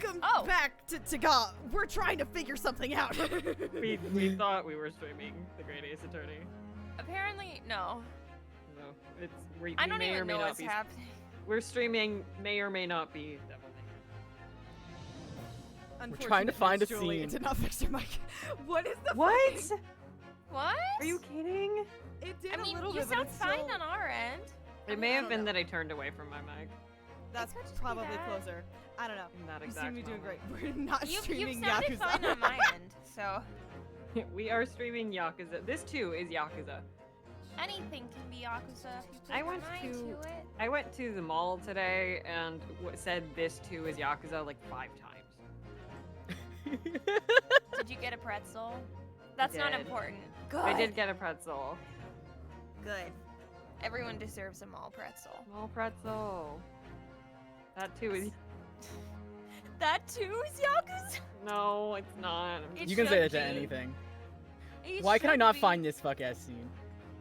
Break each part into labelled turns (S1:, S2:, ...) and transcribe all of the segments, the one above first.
S1: welcome back to God. We're trying to figure something out.
S2: we thought we were streaming the Great Ace Attorney.
S3: Apparently, no.
S2: No, it's we
S3: I don't
S2: may
S3: even
S2: or may
S3: know
S2: not
S3: what's
S2: be.
S3: happening.
S2: We're streaming may or may not be Devil May.
S4: We're trying to find a
S1: Julie,
S4: scene.
S1: Did not fix your mic. What is the
S2: What?
S1: fucking-
S3: What?
S2: Are you kidding?
S1: It did
S3: I mean,
S1: a little
S3: you
S1: bit, but
S3: sound
S1: it's
S3: fine
S1: still...
S3: on our end.
S2: It may
S1: I
S2: have
S1: don't
S2: been
S1: know.
S2: that I turned away from my mic.
S1: That's
S3: It could just be
S1: probably
S3: that.
S1: closer. I don't know.
S2: In that
S1: You
S2: exact
S1: seem to be doing
S2: moment.
S1: great. We're not
S3: You've
S1: streaming
S3: sounded
S1: Yakuza.
S3: fine on my end, so
S2: We are streaming Yakuza. This too is Yakuza.
S3: anything can be Yakuza if you put
S2: I
S3: your
S2: went
S3: mind
S2: to-
S3: to it.
S2: I went to the mall today and said this too is Yakuza like 5 times.
S3: Did you get a pretzel? That's not
S2: did.
S3: important. Good.
S2: I did get a pretzel.
S3: Good. Everyone deserves a mall pretzel.
S2: Small pretzel. That too is.
S3: That too is Yakuza?
S2: No, it's not.
S3: It
S4: You can say that
S3: should
S4: to
S3: be.
S4: anything.
S3: It
S4: Why can I
S3: should
S4: not
S3: be.
S4: find this fuck ass scene?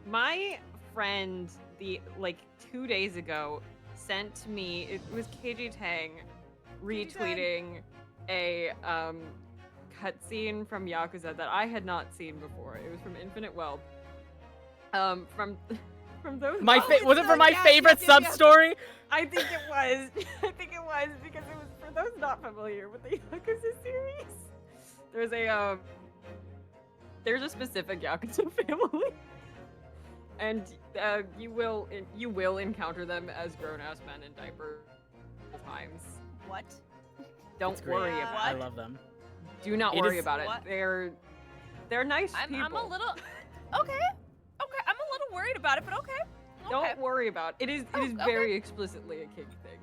S2: My friend, 2 days ago, sent me. It was KG Tang retweeting a cutscene from Yakuza that I had not seen before. It was from Infinite Wealth. From those.
S4: Was it for my
S1: yes,
S4: favorite
S1: yes,
S4: sub
S1: yes.
S4: story?
S2: I think it was. I think it was because it was for those not familiar with the Yakuza series. There's a specific Yakuza family, and you will encounter them as grown-ass men in diapers times.
S3: What?
S2: Don't
S4: It's great.
S2: worry
S1: Yeah.
S2: about
S4: I
S2: it.
S4: love them.
S2: Do not
S4: It
S2: worry
S4: is-
S2: about it.
S3: What?
S2: They're nice people.
S3: I'm a little. Okay. Okay. I'm a little worried about it, but okay.
S2: Don't
S3: Okay.
S2: worry about it. It is
S3: Oh,
S2: very explicitly a kink thing.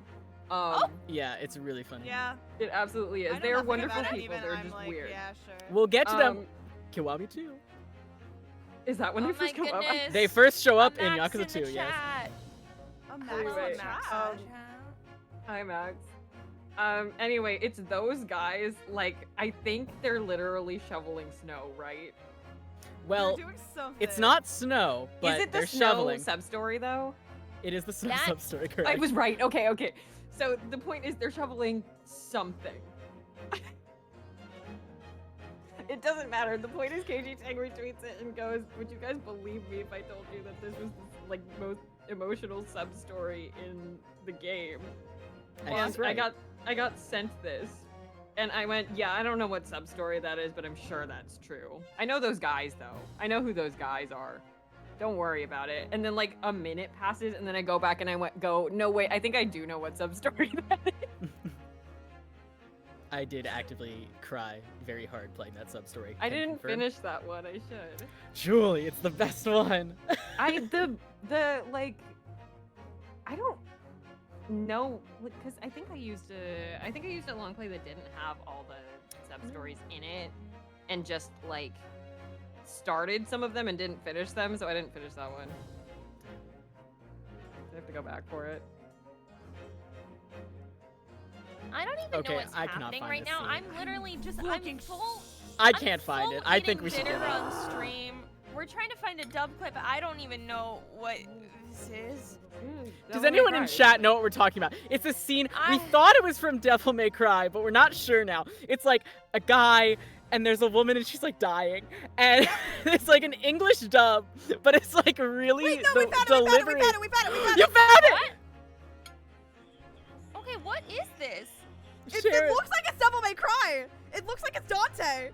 S4: Yeah, it's really funny.
S1: Yeah.
S2: It absolutely
S1: I
S2: is.
S1: know
S2: They are
S1: nothing
S2: wonderful
S1: about it,
S2: people.
S1: even
S2: They're
S1: I'm
S2: just
S1: like,
S2: weird.
S1: Yeah, sure.
S4: We'll get to them.
S2: Um,
S4: Kiwami 2.
S2: Is that when
S3: Oh
S2: they first
S3: my
S2: come up?
S3: goodness.
S4: They first show up
S3: A
S4: in
S3: Max
S4: Yakuza
S3: in
S4: 2,
S3: the
S4: yes.
S3: chat.
S1: A Max
S2: Anyway,
S1: on
S3: Max
S1: chat.
S3: in the chat.
S2: Hi, Max. Anyway, it's those guys, I think they're literally shoveling snow, right?
S4: Well,
S1: They're doing something.
S4: it's not snow, but
S2: Is it the
S4: they're
S2: snow
S4: shoveling.
S2: sub-story, though?
S4: It is the sub
S3: That-
S4: story, correct?
S2: I was right. Okay. So the point is they're shoveling something. It doesn't matter. The point is KG Tang retweets it and goes, would you guys believe me if I told you that this was the most emotional sub-story in the game?
S4: And
S2: And
S4: she's right.
S2: I got sent this, and I went, yeah, I don't know what sub-story that is, but I'm sure that's true. I know those guys, though. I know who those guys are. Don't worry about it. And then, a minute passes, and then I go back and no, wait, I think I do know what sub-story that is.
S4: I did actively cry very hard playing that sub story.
S2: I didn't finish that one, I should.
S4: Julie, it's the best one.
S2: I don't know, because I think I used a long play that didn't have all the sub-stories in it, and just, started some of them and didn't finish them, so I didn't finish that one. I have to go back for it.
S3: I don't even
S4: Okay,
S3: know what's
S4: I cannot
S3: happening
S4: find
S3: right
S4: this
S3: now.
S4: scene.
S3: I'm literally just
S1: Looking
S4: I
S3: I'm
S4: can't find
S3: full
S4: it. I think
S3: eating
S4: we should
S3: dinner
S4: give up.
S3: on stream. We're trying to find a dub clip. I don't even know what this is.
S4: Does anyone in chat know what we're talking about? It's a scene, we
S3: I-
S4: thought it was from Devil May Cry, but we're not sure now. It's a guy, and there's a woman, and she's dying. And it's an English dub, but it's really
S1: Wait, no,
S4: the
S1: we found
S4: delivery.
S1: it. We found it.
S4: You found it!
S3: What? Okay, what is this?
S4: Share
S1: It
S4: it.
S1: looks like it's Devil May Cry. It looks like it's Dante.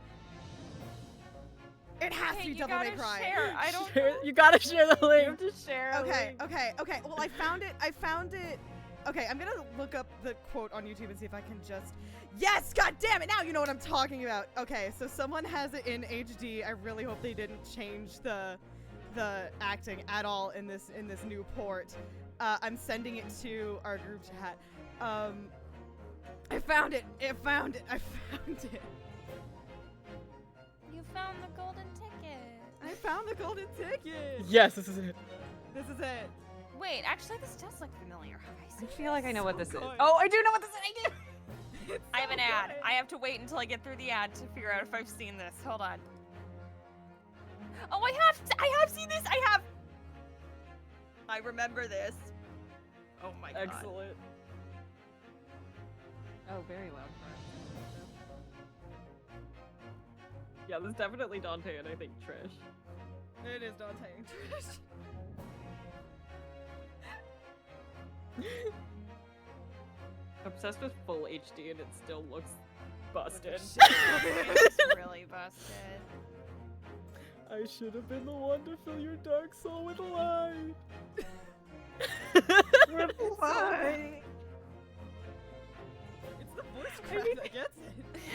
S1: It has
S3: Okay,
S1: to be
S3: you
S1: Devil May
S3: gotta
S1: Cry.
S3: share. I don't
S4: Share-
S3: know.
S4: You gotta share the
S2: You
S4: link.
S2: have to share. a
S1: Okay,
S2: link.
S1: Well, I found it. Okay, I'm gonna look up the quote on YouTube and see if I can just. Yes, god damn it! Now you know what I'm talking about. Okay, so someone has it in HD. I really hope they didn't change the acting at all in this new port. I'm sending it to our group chat. I found it. I found it.
S3: You found the golden ticket.
S1: I found the golden ticket.
S4: Yes, this is it.
S1: This is it.
S3: Wait, actually, this does look familiar. Have I
S2: I
S3: seen
S2: feel like I know what this is.
S1: good.
S2: Oh, I do know what this is. I do.
S3: I have an ad. I have to wait until I get through the ad to figure out if I've seen this. Hold on. Oh, I have seen this. I have. I remember this. Oh my god.
S2: Excellent. Oh, very loud cries. Yeah, this is definitely Dante and I think Trish.
S1: It is Dante and Trish.
S2: Obsessed with full HD and it still looks busted.
S3: It's really busted.
S4: I should have been the one to fill your dark soul with light.
S2: Why?
S1: It's the voice crack that gets it.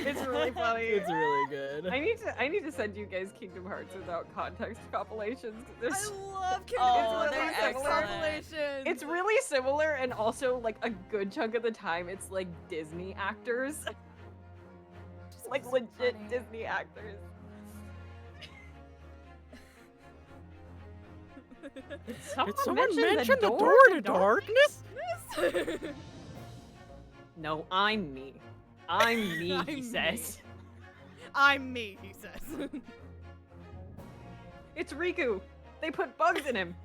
S2: It's really funny.
S4: It's really good.
S2: I need to send you guys Kingdom Hearts without context compilations.
S1: I love Kingdom
S3: Oh,
S1: Hearts
S3: they're
S1: context
S3: excellent.
S1: compilations.
S2: It's really similar, and also like a good chunk of the time, it's like Disney actors, just like legit
S3: funny.
S2: Disney actors.
S4: Did someone mention the door to darkness?
S2: No, I'm me. I'm me,
S1: I'm
S2: he
S1: me.
S2: says.
S1: I'm me, he says.
S2: It's Riku. They put bugs in him.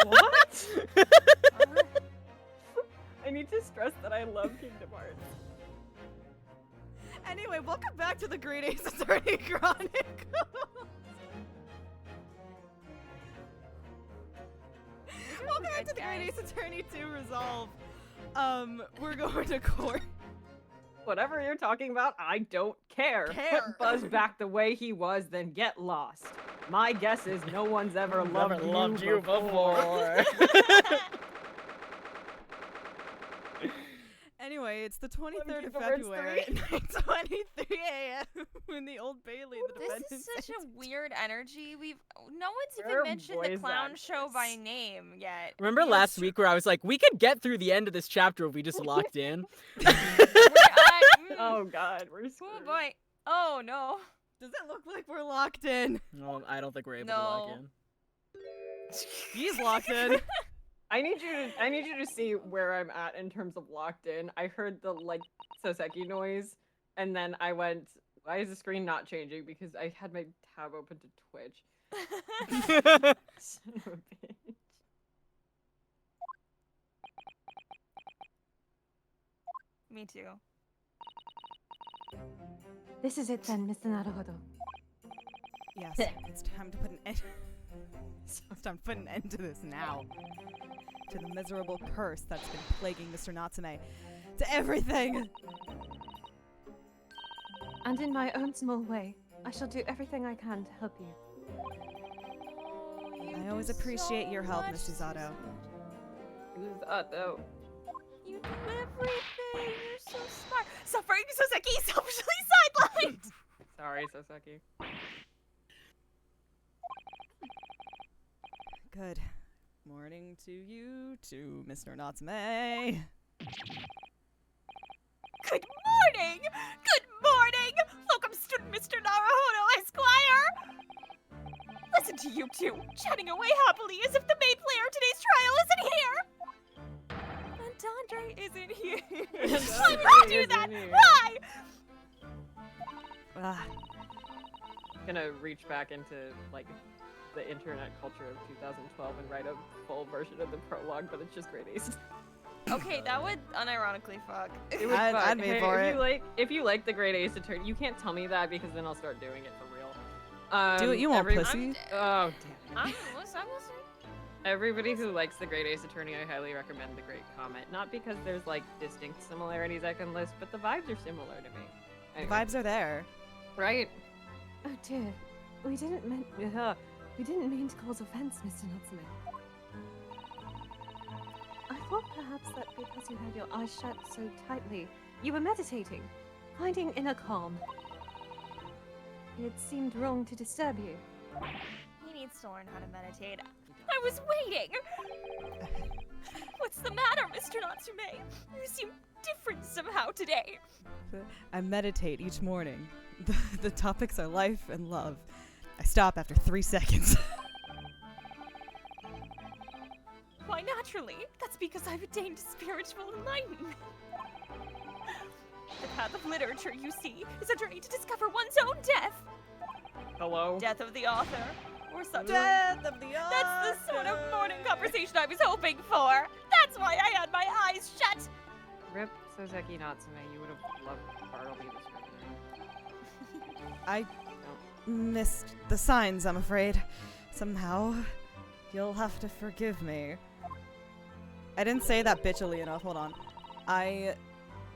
S2: What? I need to stress that I love Kingdom Hearts.
S1: Anyway, welcome back to the Great Ace Attorney Chronicles. Welcome back to the Great Ace Attorney 2 Resolve. We're going to court.
S2: Whatever you're talking about, I don't care.
S1: Care.
S2: Put Buzz back the way he was, then get lost. My guess is no one's ever
S4: Never
S2: loved you before.
S1: Anyway, it's the 23rd
S2: keep
S1: of
S2: the words
S1: February at 9:23 a.m. in the Old Bailey. The
S3: This
S1: defendant's
S3: is such a weird energy. No one's
S2: We're
S3: even mentioned the
S2: voice
S3: clown show
S2: actors.
S3: by name yet.
S4: Remember last week where I was like, we could get through the end of this chapter if we just locked in?
S2: Oh god, we're
S3: Oh
S2: screwed.
S3: boy. Oh no.
S1: Does it look like we're locked in?
S4: No, I don't think we're able to lock
S3: No.
S4: in.
S1: He's locked in.
S2: I need you to see where I'm at in terms of locked in. I heard the like Soseki noise, and then I went, why is the screen not changing? Because I had my tab open to Twitch. Son of a bitch.
S3: Me too.
S5: This is it then, Mr. Naruhodo.
S1: Yes, it's time to put an end. It's time to put an end to this now. To the miserable curse that's been plaguing Mr. Natsume. To everything.
S5: And in my own small way, I shall do everything I can to help you.
S1: I always appreciate your help, Mr. Zato.
S2: Who's Otto?
S3: You do everything. You're so smart. Suffering Soseki selfishly sidelined.
S2: Sorry, Soseki.
S1: Good morning to you, to Mr. Natsume.
S3: Good morning. Good morning. Welcome, student Mr. Naruhodo, Esquire. Listen to you two, chatting away happily as if the main player of today's trial isn't here. And Andre isn't here. Why would you do that?
S2: Isn't here.
S3: Why?
S1: Ah,
S2: Gonna reach back into like the internet culture of 2012 and write a full version of the prologue, but it's just Great Ace.
S3: Okay, that would unironically fuck.
S2: It would
S1: I'd
S2: fuck.
S1: be
S2: Hey,
S1: for it.
S2: If you like the Great Ace Attorney, you can't tell me that because then I'll start doing it for real.
S1: do it, you won't, pussy.
S2: Oh, damn it.
S3: I'm listening.
S2: Everybody who likes the Great Ace Attorney, I highly recommend the Great Comet. Not because there's like distinct similarities I can list, but the vibes are similar to me.
S1: The
S2: Anyway,
S1: vibes are there.
S2: right?
S5: Oh dear, we didn't mean to cause offense, Mr. Natsume. I thought perhaps that because you had your eyes shut so tightly, you were meditating, finding inner calm. It seemed wrong to disturb you.
S3: He needs to learn how to meditate. I was waiting. What's the matter, Mr. Natsume? You seem different somehow today.
S1: I meditate each morning. The topics are life and love. I stop after 3 seconds.
S3: Why, naturally. That's because I've attained spiritual enlightenment. The path of literature, you see, is a journey to discover one's own death.
S2: Hello?
S3: Death of the author. Or something.
S1: Death of the
S3: That's the sort of morning conversation I was hoping for. That's why I had my eyes shut.
S2: Rip Soseki Natsume, you would have loved Bartleby the Scrivener.
S1: I missed the signs, I'm afraid. Somehow. You'll have to forgive me. I didn't say that bitchily enough. Hold on. I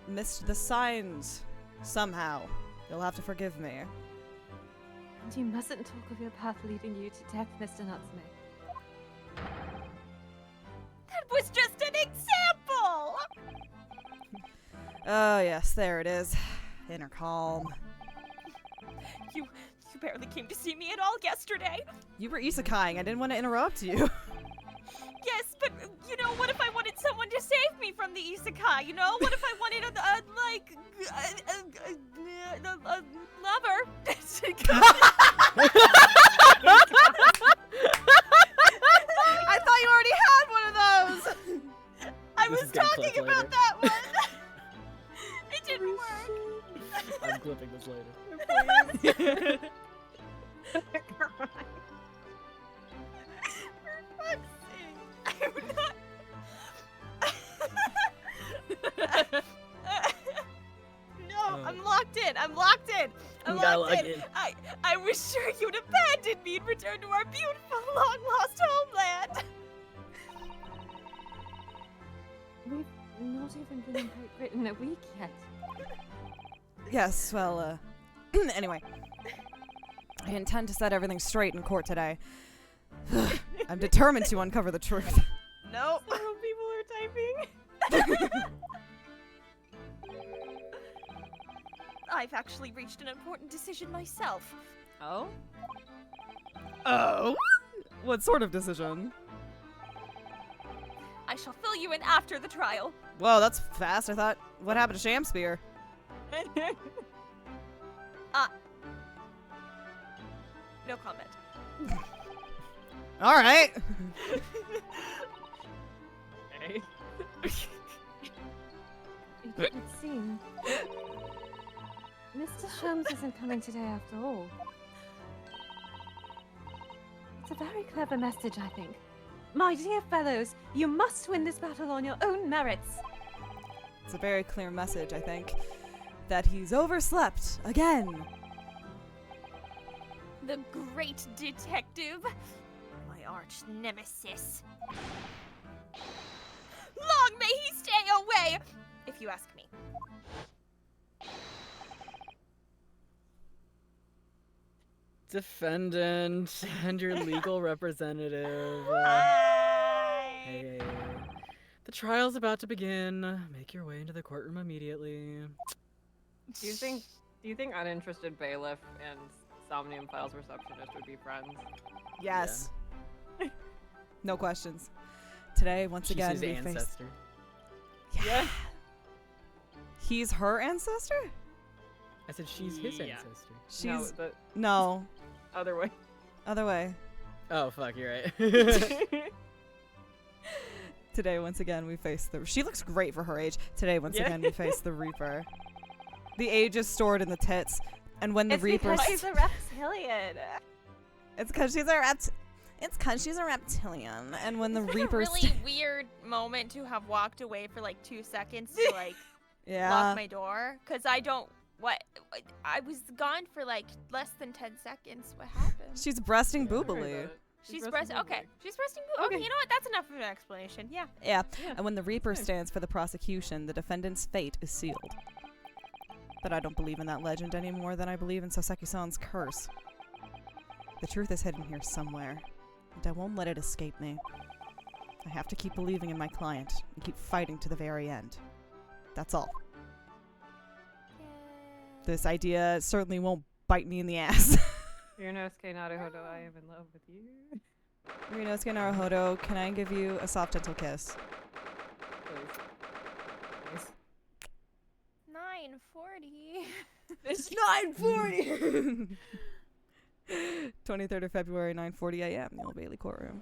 S1: missed the signs. Somehow. You'll have to forgive me.
S5: And you mustn't talk of your path leading you to death, Mr. Natsume.
S3: That was just an example!
S1: Oh, yes, there it is. Inner calm.
S3: You barely came to see me at all yesterday.
S1: You were isekaiing. I didn't want to interrupt you.
S3: Yes, but you know, what if I wanted someone to save me from the isekai? You know, what if I wanted a lover?
S1: I thought you already had one of those!
S3: I
S4: This
S3: was
S4: is getting
S3: talking
S4: clipped
S3: about
S4: later.
S3: that one. It didn't work.
S4: I'm clipping this later.
S3: For fuck's sake. I'm not. No, I'm locked in. I'm locked in. I'm
S4: You gotta
S3: locked
S4: lock
S3: in.
S4: in.
S3: I was sure you'd abandon me and return to our beautiful, long-lost homeland.
S5: We've not even been in Great Britain a week yet.
S1: Yes, well, anyway. I intend to set everything straight in court today. I'm determined to uncover the truth.
S3: Nope.
S2: Several people are typing.
S3: I've actually reached an important decision myself.
S2: Oh?
S1: Oh? What sort of decision?
S3: I shall fill you in after the trial.
S1: Whoa, that's fast. I thought, what happened to Shamspear?
S3: No comment.
S1: All right.
S2: Okay.
S5: It would seem Mr. Shams isn't coming today after all. It's a very clever message, I think. My dear fellows, you must win this battle on your own merits.
S1: It's a very clear message, I think, that he's overslept again.
S3: The great detective. My arch nemesis. Long may he stay away, if you ask me.
S4: Defendant and your legal representative.
S3: Hi.
S4: Hey. The trial's about to begin. Make your way into the courtroom immediately.
S2: Do you think uninterested bailiff and Somnium Files receptionist would be friends?
S1: Yes. No questions. Today, once
S4: She's
S1: again,
S4: his
S1: we face.
S4: ancestor.
S2: Yeah.
S1: He's her ancestor?
S4: I said she's his
S2: Yeah.
S4: ancestor.
S1: She's
S2: No, the
S1: no,
S2: other way.
S1: other way.
S4: Oh fuck, you're right.
S1: Today, once again, we face the. She looks great for her age. Today, once
S2: Yeah.
S1: again, we face the Reaper. The age is stored in the tits, and when the
S5: It's
S1: Reaper.
S5: because she's a reptilian.
S1: It's because she's a It's because she's a reptilian, and when the
S3: It's
S1: Reaper.
S3: a really weird moment to have walked away for like 2 seconds to like
S1: Yeah.
S3: lock my door, because I don't. I was gone for like less than 10 seconds. What happened?
S1: She's breasting
S2: Heard
S1: boobily.
S2: that.
S3: She's
S2: breasting
S3: breast. Okay,
S2: boobily.
S3: she's breasting. Okay,
S2: Okay.
S3: you know what? That's enough of an explanation. Yeah.
S1: Yeah.
S2: Yeah.
S1: And when the Reaper
S2: Nice.
S1: stands for the prosecution, the defendant's fate is sealed. But I don't believe in that legend any more than I believe in Soseki-san's curse. The truth is hidden here somewhere, and I won't let it escape me. I have to keep believing in my client and keep fighting to the very end. That's all. This idea certainly won't bite me in the ass.
S2: Ryunosuke Naruhodo, I am in love with you.
S1: Ryunosuke Naruhodo, can I give you a soft gentle kiss?
S2: Please. Please.
S3: 9:40.
S1: It's 9:40! 23rd of February, 9:40 a.m., the Old Bailey courtroom.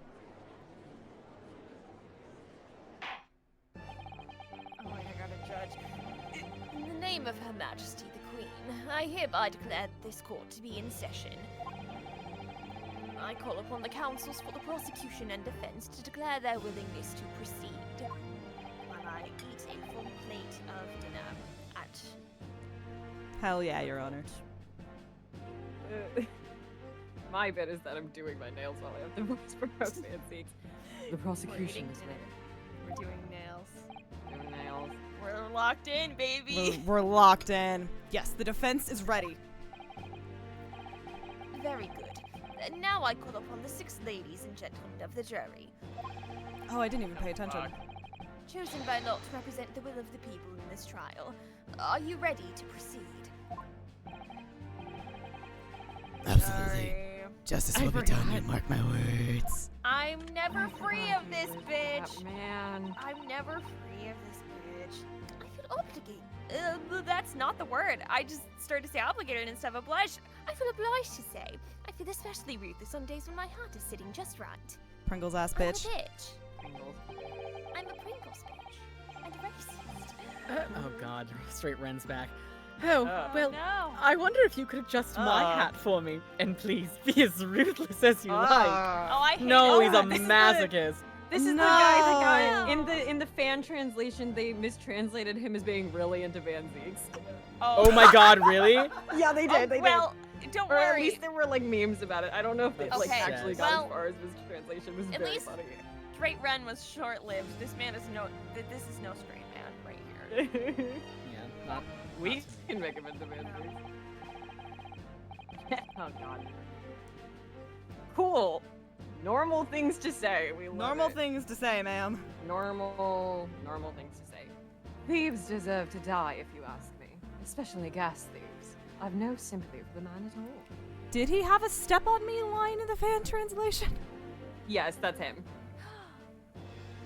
S3: Oh wait, I gotta judge. In the name of Her Majesty the Queen, I hereby declare this court to be in session. I call upon the counsels for the prosecution and defense to declare their willingness to proceed. I eat a full plate of dinner at
S1: Hell yeah, Your Honor.
S2: My bit is that I'm doing my nails while I have the voice for Roseanne Seeks. The prosecution is ready.
S3: We're doing nails.
S2: Doing nails.
S3: We're locked in, baby.
S1: We're locked in. Yes, the defense is ready.
S3: Very good. Now I call upon the 6 ladies and gentlemen of the jury,
S1: Oh, I didn't even pay attention.
S3: chosen by lot to represent the will of the people in this trial. Are you ready to proceed?
S1: Absolutely.
S3: Sorry.
S1: Justice
S2: I
S1: will be done, you
S2: forgot.
S1: mark my words.
S3: I'm never free of this bitch.
S2: Man.
S3: I'm never free of this bitch. I feel obligated. That's not the word. I just started to say obligated instead of obliged. I feel obliged to say. I feel especially ruthless on days when my heart is sitting just right.
S1: Pringles ass
S3: I'm a
S1: bitch.
S3: bitch.
S2: Pringles.
S3: I'm a Pringles bitch. And racist.
S4: Oh god, straight Ren's back. Oh,
S2: Oh,
S4: well,
S3: no.
S4: I wonder if you could adjust my hat for me. And please, be as ruthless as you like.
S3: Oh, I hate
S4: No, he's a
S2: this is the-
S4: masochist.
S2: This is the guy that
S3: No.
S2: got in the fan translation. They mistranslated him as being really into Van Zeeks.
S4: Oh my god, really?
S2: Yeah, they did. They
S3: well, don't
S2: did. Or at
S3: worry.
S2: least there were like memes about it. I don't know if they like
S3: Okay,
S2: actually got
S3: well,
S2: as far as mistranslation. It was
S3: at
S2: very
S3: least-
S2: funny.
S3: Great Ren was short-lived. This man is no. This is no straight man right here.
S4: Yeah, not.
S2: We can make him into Van Zeeks. Oh god. Cool. Normal things to say. We love
S1: Normal
S2: it.
S1: things to say, ma'am.
S2: Normal things to say. Thieves deserve to die, if you ask me. Especially gas thieves. I've no sympathy for the man at all.
S1: Did he have a step on me line in the fan translation?
S2: Yes, that's him.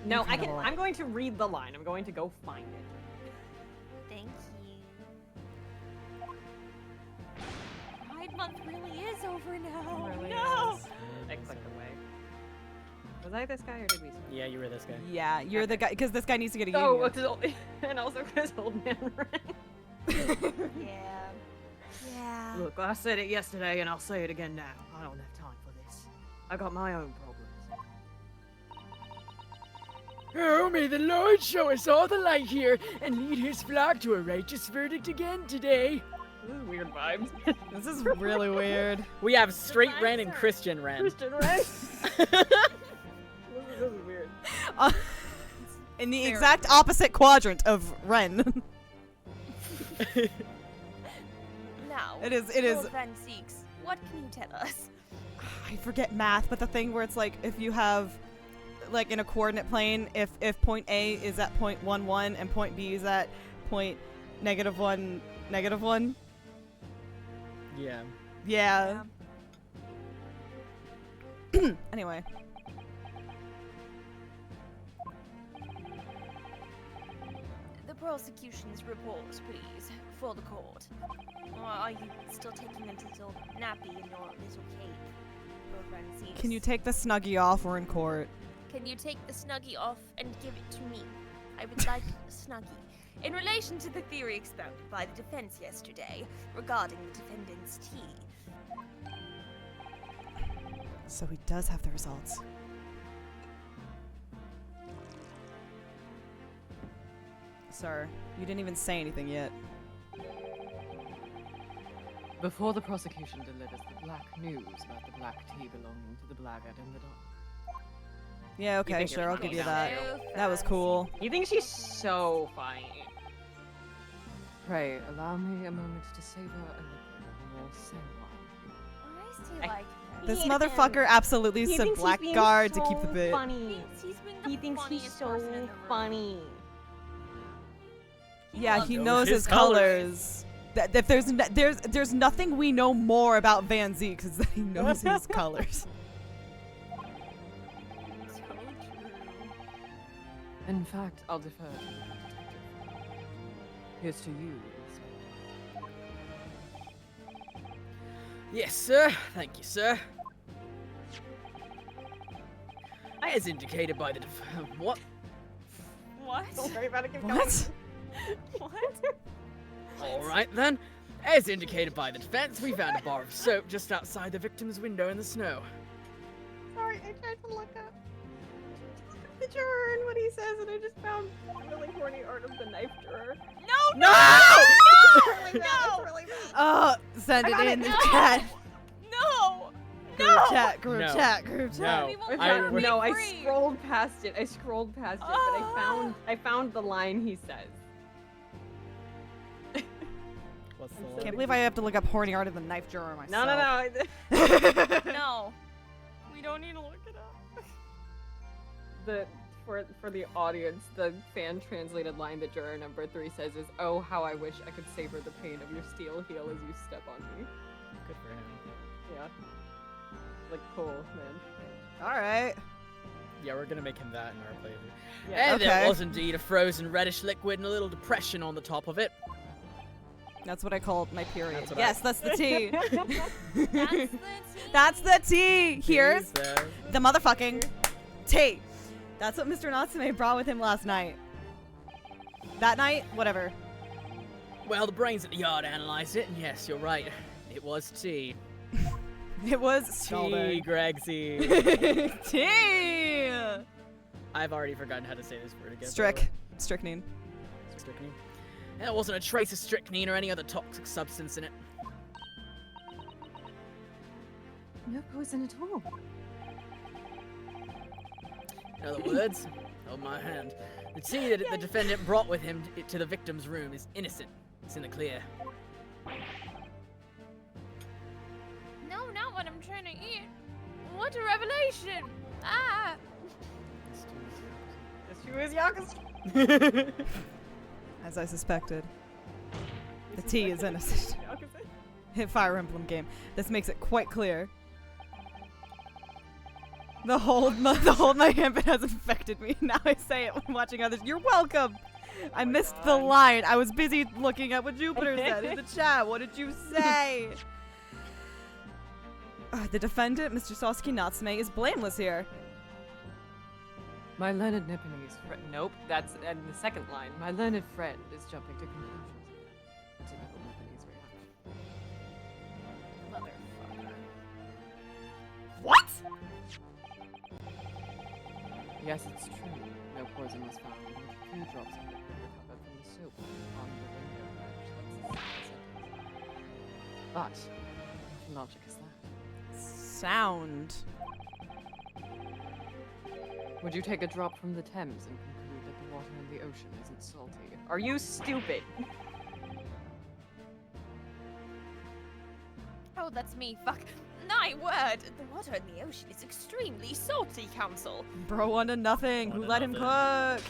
S2: No,
S1: Incredible.
S2: I'm going to read the line. I'm going to go find it.
S3: Thank you. Pride Month really is over now.
S2: Really
S3: no.
S2: is. I clicked away. Was I this guy or did we?
S4: Yeah, you were this guy.
S1: Yeah, you're the guy, because this guy needs to get a
S2: Oh,
S1: union.
S2: and also because old man ran.
S3: Yeah. Yeah.
S2: Look, I said it yesterday and I'll say it again now. I don't have time for this. I got my own problems.
S6: Oh, may the Lord show us all the light here and lead his flock to a righteous verdict again today.
S2: This is weird vibes.
S1: This is really weird.
S4: We have straight Ren and Christian Ren.
S2: Christian Ren. This is weird.
S1: In the
S3: Very
S1: exact opposite quadrant of Ren.
S3: Now.
S1: It is.
S3: Lord Van Zeeks, what can you tell us?
S1: I forget math, but the thing where it's like if you have, like in a coordinate plane, if point A is at point 1, and point B is at point -1, -1.
S4: Yeah.
S1: Yeah. Anyway.
S3: The prosecution's report, please, for the court. Or are you still taking a little nappy in your little cape, Lord Van Zeeks?
S1: Can you take the Snuggie off? We're in court.
S3: Can you take the Snuggie off and give it to me? I would like a Snuggie. In relation to the theory expounded by the defense yesterday regarding the defendant's tea.
S1: So he does have the results. Sir, you didn't even say anything yet.
S2: Before the prosecution delivers the black news about the black tea belonging to the blackguard and the dog.
S1: Yeah, okay,
S2: think you're
S1: sure, I'll
S2: funny
S1: give you
S2: now,
S1: that.
S3: So
S1: That was
S3: fancy.
S1: cool.
S2: He thinks she's so funny. Pray, allow me a moment to savor a liquid more sane wine.
S3: I still
S2: I-
S3: like that.
S1: This
S2: Hate
S1: motherfucker
S2: him.
S1: absolutely
S2: He
S1: said
S2: thinks he's being
S1: blackguard to keep the
S2: so
S1: bit.
S2: funny.
S3: He's been the
S2: He thinks he's
S3: funniest
S2: so
S3: person in the room.
S2: funny.
S1: Yeah,
S3: loves
S1: he
S3: those
S1: knows his colors. That if there's nothing we know more about Van Zeeks is that he knows his colors.
S3: So true.
S2: In fact, I'll defer to the detective. Here's to you, Inspector.
S6: Yes, sir. Thank you, sir. As indicated by the what?
S3: What?
S2: Don't worry about it. Keep
S1: What?
S3: What?
S6: All right then. As indicated by the defense, we found a bar of soap just outside the victim's window in the snow.
S2: Sorry, I tried to look up. the juror and what he says, and I just found a really horny art of the knife juror.
S3: No!
S4: No!
S2: It's really bad. It's really bad.
S1: Oh, send
S2: I
S1: it
S2: got
S1: in
S2: it.
S1: the
S3: No!
S1: chat.
S3: No!
S1: Group
S3: No!
S1: chat, group
S4: No.
S1: chat, group chat.
S4: No.
S3: We won't
S4: I-
S3: let him
S2: no,
S3: be
S2: I
S3: free.
S2: scrolled past it. But I found the line he says.
S4: What's the
S2: I'm so
S4: line?
S1: Can't believe I have to look up horny art of the knife juror myself.
S2: No.
S3: No. We don't need to look it up.
S2: For the audience, the fan translated line that juror number 3 says is, "Oh, how I wish I could savor the pain of your steel heel as you step on me."
S4: Good for him.
S2: Yeah. Like, cool, man.
S1: All right.
S4: Yeah, we're gonna make him that in our playthrough.
S2: Yeah.
S4: And there
S1: Okay.
S4: was indeed a frozen reddish liquid and a little depression on the top of it.
S1: That's what I call my period.
S4: That's what
S1: Yes, that's the T.
S3: That's the tea.
S1: That's the T. Here's
S4: Jesus.
S1: the motherfucking T. That's what Mr. Natsume brought with him last night. That night, whatever.
S4: Well, the brains at the yard analyzed it, and yes, you're right. It was tea.
S1: It was
S4: Tea,
S1: scalding.
S4: Gregsy.
S1: T.
S4: I've already forgotten how to say this word again.
S1: Strychnine.
S4: Strychnine. There wasn't a trace of strychnine or any other toxic substance in it.
S5: No poison at all.
S4: In other words, hold my hand. The tea that the defendant brought with him to the victim's room is innocent. It's in the clear.
S3: No, not what I'm trying to eat. What a revelation! Ah!
S2: She was Yakuza.
S1: As I suspected. The T is innocent. Hit Fire Emblem game. This makes it quite clear. The hold my hand has infected me. Now I say it when watching others. You're welcome. I missed the line. I was busy looking at what Jupiter said in the chat. What did you say? The defendant, Mr. Sasuke Natsume, is blameless here.
S2: My learned Nepalese friend. Nope, that's in the second line. My learned friend is jumping to conclusions. Typical Nepalese reaction.
S3: Motherfucker.
S1: What?
S2: Yes, it's true. No poison was found. A few drops of liquid recovered from the soap on the window ledge. But what logic is that?
S1: Sound.
S2: Would you take a drop from the Thames and conclude that the water in the ocean isn't salty? Are you stupid?
S3: Oh, that's me. Fuck. My word. The water in the ocean is extremely salty, Council.
S1: Bro wanted nothing. Who let him cook?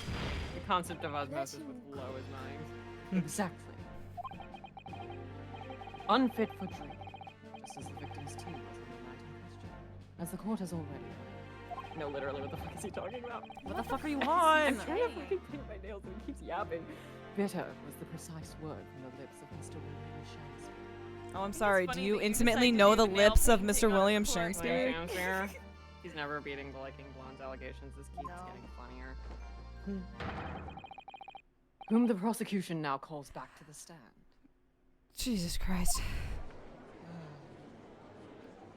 S2: The concept of osmosis was below his mind. Exactly. Unfit for drink, just as the victim's tea was on the night in question. As the court has already heard. No, literally, what the fuck is he talking about?
S1: What the fuck are you
S2: I'm
S1: on?
S2: trying to fucking paint my nails and he keeps yapping. Bitter was the precise word from the lips of Mr. William Shakespeare.
S1: Oh, I'm sorry.
S3: funny
S1: Do you
S3: that you
S1: intimately
S3: decided to
S1: know
S3: do
S1: the
S3: the nail
S1: lips of
S3: painting
S1: Mr.
S3: on
S1: William
S3: the court.
S1: Shakespeare?
S2: Shakespeare. He's never beating the Liking Blonde's allegations. This keeps
S3: No.
S2: getting funnier. Whom the prosecution now calls back to the stand.
S1: Jesus Christ.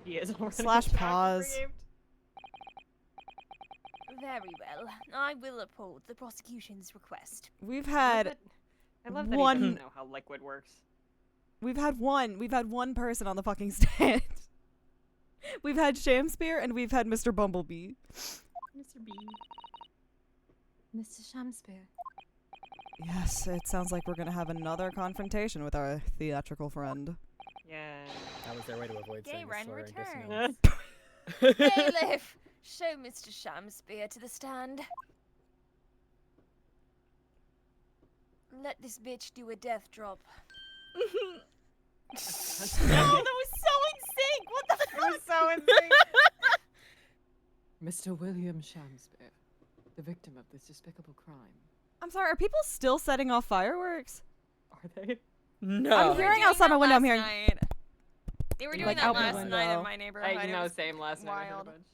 S2: He is already
S1: Slash pause.
S2: aggrieved.
S3: Very well. I will uphold the prosecution's request.
S1: We've
S2: I
S1: had
S2: love that
S1: one-
S2: he doesn't know how liquid works.
S1: we've had one person on the fucking stand. We've had Shakespeare and we've had Mr. Bumblebee.
S2: Mr. B.
S5: Mr. Shamspeare.
S1: Yes, it sounds like we're gonna have another confrontation with our theatrical friend.
S2: Yeah.
S4: That was their way to avoid saying the
S3: Gayren
S4: slur, I guess, you
S3: returns.
S4: know.
S3: Bailiff, show Mr. Shamspeare to the stand. Let this bitch do a death drop. No, that was so in sync! What the
S2: It
S3: fuck?
S2: was so insane. Mr. William Shakespeare, the victim of this despicable crime.
S1: I'm sorry, are people still setting off fireworks?
S2: Are they?
S4: No.
S1: I'm hearing outside my window, I'm hearing-
S3: They were doing
S1: Like,
S3: that
S1: out my
S3: last night
S1: window.
S3: in my neighborhood.
S2: I
S3: It
S2: know,
S3: was
S2: same last night. I heard a
S3: wild.
S2: bunch.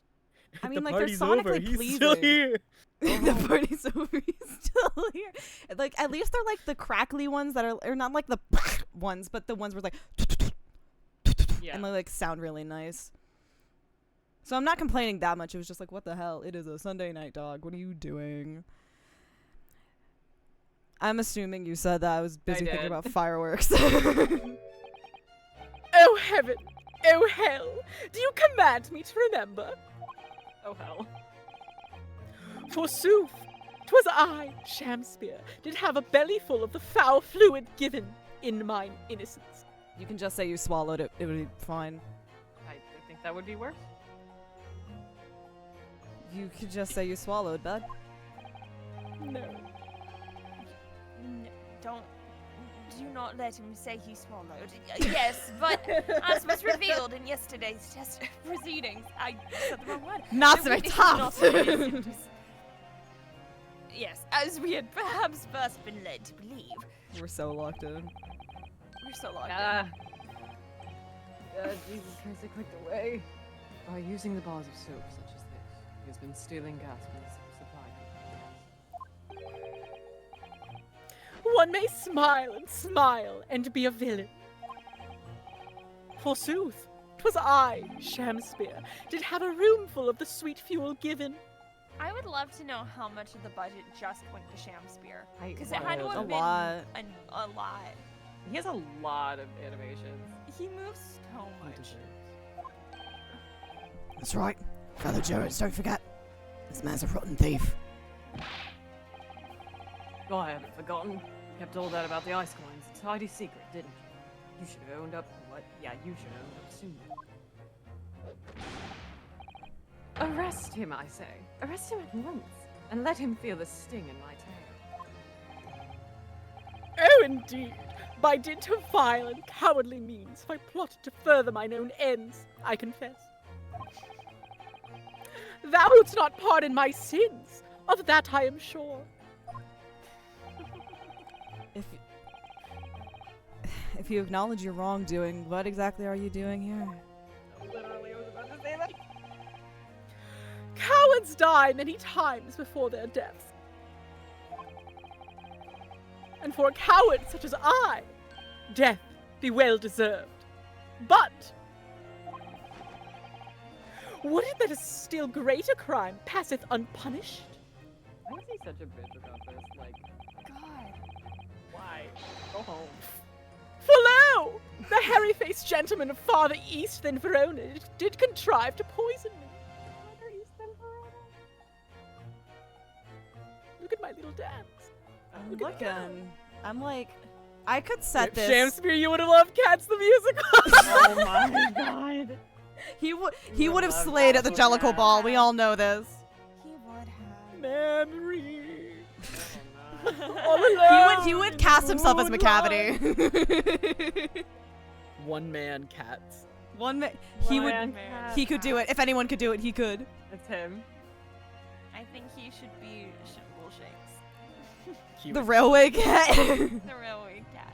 S1: I mean,
S4: The
S1: like, they're
S4: party's
S1: sonically
S4: over. He's
S1: pleasing.
S4: still here.
S1: The party's over. He's still here. Like, at least they're like the crackly ones that are not like the ones, but the ones where it's like
S2: Yeah.
S1: and they like sound really nice. So I'm not complaining that much. It was just like, what the hell? It is a Sunday night, dog. What are you doing? I'm assuming you said that. I was busy thinking
S2: did.
S1: about fireworks.
S4: Oh heaven! Oh hell! Do you command me to remember?
S2: Oh hell.
S4: Forsooth, 'twas I, Shamspeare, did have a belly full of the foul fluid given in mine innocence.
S1: You can just say you swallowed it. It would be fine.
S2: I think that would be worse.
S1: You could just say you swallowed, bud.
S4: No.
S3: Do not let him say he swallowed. Yes, but as was revealed in yesterday's test proceedings, I said the wrong word.
S1: Not
S3: The
S1: so
S3: witness
S1: tough.
S3: did not appear to Yes, as we had perhaps first been led to believe.
S1: We're so locked in.
S3: We're so locked
S2: Jesus Christ, I clicked away. By using the bars of soap such as this, he has been stealing gas from the supply.
S4: One may smile and be a villain. Forsooth, 'twas I, Shamspeare, did have a room full of the sweet fuel given.
S3: I would love to know how much of the budget just went to Shamspeare.
S2: I-
S3: Because it had to
S1: A
S3: have been
S1: lot.
S3: a lot.
S2: He has a lot of animations.
S3: He moves so much.
S1: That's right. Fellow jurors, don't forget. This man's a rotten thief.
S2: Oh, I haven't forgotten. You kept all that about the ice coins. It's a tidy secret, didn't you? You should have owned up. What? Yeah, you should have owned up sooner. Arrest him, I say. Arrest him at once. And let him feel the sting in my tail.
S4: Oh, indeed. By dint of vile and cowardly means, I plotted to further mine own ends, I confess. Thou wouldst not pardon my sins, of that I am sure.
S1: If you acknowledge your wrongdoing, what exactly are you doing here?
S2: Literally, I was about to say that.
S4: Cowards die many times before their deaths. And for a coward such as I, death be well deserved. But would it that a still greater crime passeth unpunished?
S2: Why is he such a bitch about this? Like,
S3: God.
S2: why? Go home.
S4: For lo, the hairy-faced gentleman of farther east than Verona did contrive to poison me.
S2: Farther east than Verona?
S4: Look at my little dance.
S1: I'm
S4: Look at that.
S1: looking. I'm like, I could set this.
S4: Shamspeare, you would have loved Cats the musical.
S2: Oh my god.
S1: He
S2: You
S1: would
S2: would
S1: have
S2: love
S1: slayed at the
S2: that.
S1: Jellicle Ball. We all know this.
S3: He would have.
S4: Memory.
S2: Oh,
S4: All alone.
S1: He would cast himself as McCavity.
S4: One man cats.
S1: One man.
S2: no.
S1: He would.
S2: Man,
S1: He could do it. If anyone could do it, he could.
S2: It's him.
S3: I think he should be Shimble Shakes.
S1: The railway cat.
S3: The railway cat.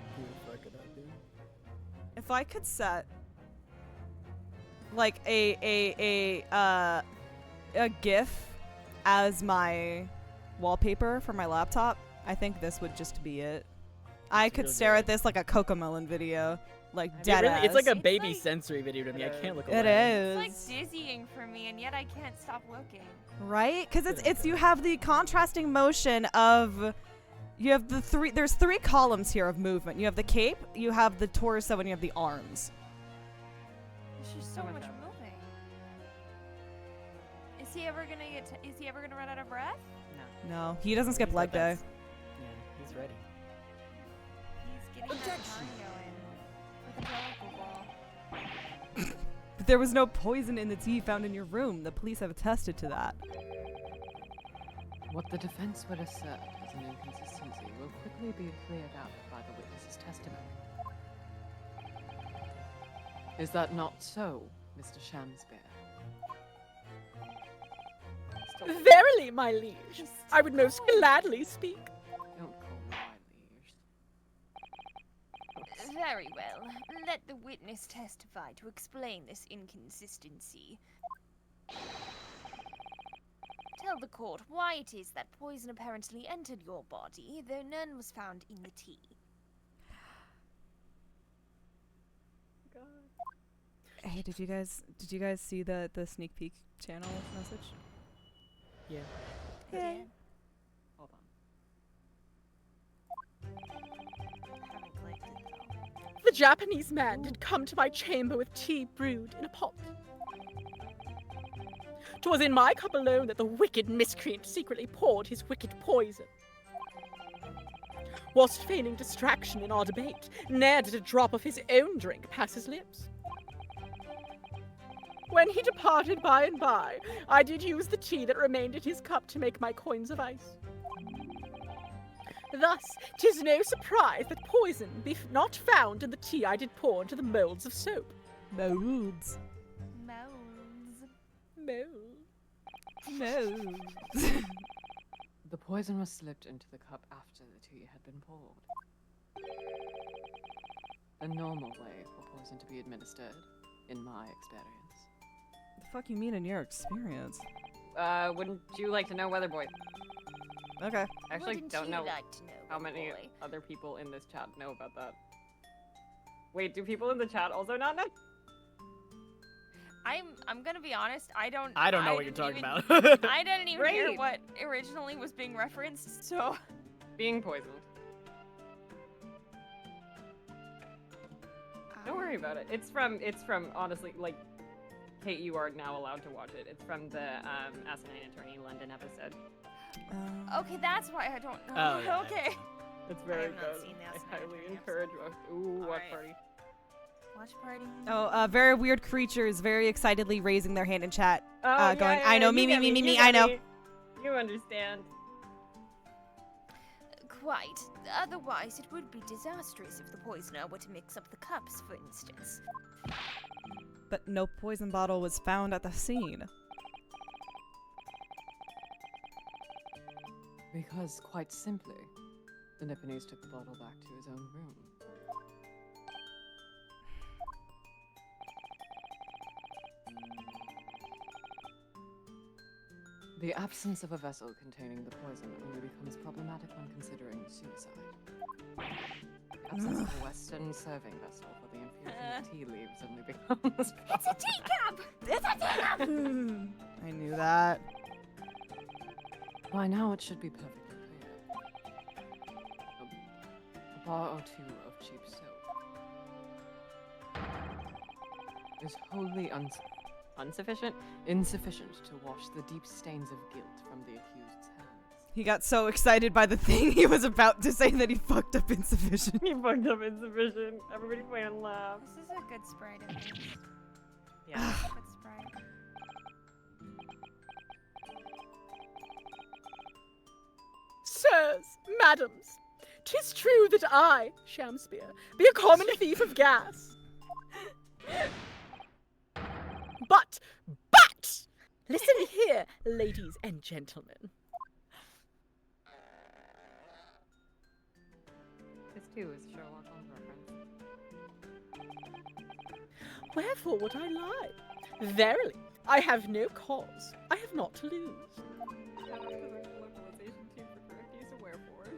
S1: If I could set like a GIF as my wallpaper for my laptop, I think this would just be it. I could
S4: real
S1: stare
S4: good.
S1: at this like a Cocomelon video, like
S2: It
S1: dead
S4: Really, it's like a
S3: It's
S4: baby
S3: like-
S4: sensory video to me. I can't look away.
S1: It
S3: It's
S1: is.
S3: like dizzying for me, and yet I can't stop looking.
S1: Right? Because it's you have the contrasting motion of you have there's three columns here of movement. You have the cape, you have the torso, and you have the arms.
S3: There's just so
S2: How much
S3: much
S2: happened?
S3: moving. Is he ever gonna run out of breath?
S1: No, he doesn't skip
S4: He's
S1: leg
S4: got that
S1: day.
S4: Yeah, he's ready.
S3: He's getting that
S6: Objection.
S3: cardio in with the Jellicle Ball.
S1: But there was no poison in the tea found in your room. The police have attested to that.
S2: What the defense would assert as an inconsistency will quickly be cleared out by the witness's testimony. Is that not so, Mr. Shamspeare?
S4: Verily, my liege, I would most gladly speak.
S2: Don't call me my liege.
S3: Very well. Let the witness testify to explain this inconsistency. Tell the court why it is that poison apparently entered your body, though none was found in the tea.
S1: Hey, did you guys see the sneak peek channel message?
S4: Yeah.
S1: Hey.
S2: Hold on.
S3: Haven't clicked it though.
S4: The Japanese man did come to my chamber with tea brewed in a pot. 'Twas in my cup alone that the wicked miscreant secretly poured his wicked poison. Whilst feigning distraction in our debate, ne'er did a drop of his own drink pass his lips. When he departed by and by, I did use the tea that remained in his cup to make my coins of ice. Thus, 'tis no surprise that poison be not found in the tea I did pour into the moulds of soap.
S1: Molds.
S3: Molds.
S1: Molds.
S2: The poison was slipped into the cup after the tea had been poured. A normal way for poison to be administered, in my experience.
S1: The fuck you mean in your experience?
S2: Wouldn't you like to know, Weather Boy?
S1: Okay.
S2: I actually
S3: Wouldn't
S2: don't
S3: you
S2: know
S3: like to know,
S2: how many
S3: boy?
S2: other people in this chat know about that. Wait, do people in the chat also not know?
S3: I'm gonna be honest. I don't
S4: know what you're
S3: didn't
S4: talking
S3: even-
S4: about.
S3: I didn't even hear
S2: Great.
S3: what originally was being referenced. So
S2: Being poisoned. Don't worry about it. It's from honestly, like, Kate, you are now allowed to watch it. It's from the Asinine Attorney London episode.
S3: okay, that's why I don't know.
S4: Oh, yeah.
S3: Okay.
S2: It's very
S3: have not
S2: good.
S3: seen the
S2: I
S3: Asinine
S2: highly
S3: Attorney
S2: encourage Ooh, watch
S3: Alright.
S2: party.
S3: Watch party.
S1: Oh, very weird creatures very excitedly raising their hand in chat.
S2: Oh,
S1: Going,
S2: yeah,
S1: I know,
S2: you
S1: me,
S2: get
S1: me, me,
S2: you
S1: me,
S2: get
S1: I know.
S2: me. You understand.
S3: Quite. Otherwise, it would be disastrous if the poisoner were to mix up the cups, for instance.
S1: But no poison bottle was found at the scene.
S2: Because, quite simply, the Nipponese took the bottle back to his own room. The absence of a vessel containing the poison only becomes problematic when considering suicide. The absence of a Western serving vessel for the infusion of tea leaves only becomes
S3: It's a teacup! It's a teacup!
S1: I knew that.
S2: By now it should be perfectly clear. A bar or two of cheap soap is wholly insufficient to wash the deep stains of guilt from the accused's hands.
S1: He got so excited by the thing he was about to say that he fucked up insufficient.
S2: He fucked up insufficient. Everybody play and laugh.
S3: This is a good sprite, at least.
S2: Yeah.
S3: Good sprite.
S4: Sirs, madams, 'tis true that I, Shamspeare, be a common thief of gas. But, listen here, ladies and gentlemen.
S2: This too is Sherlock Holmes reference.
S4: Wherefore would I lie? Verily, I have no cause. I have naught to lose.
S2: Localization team for correct use of wherefore.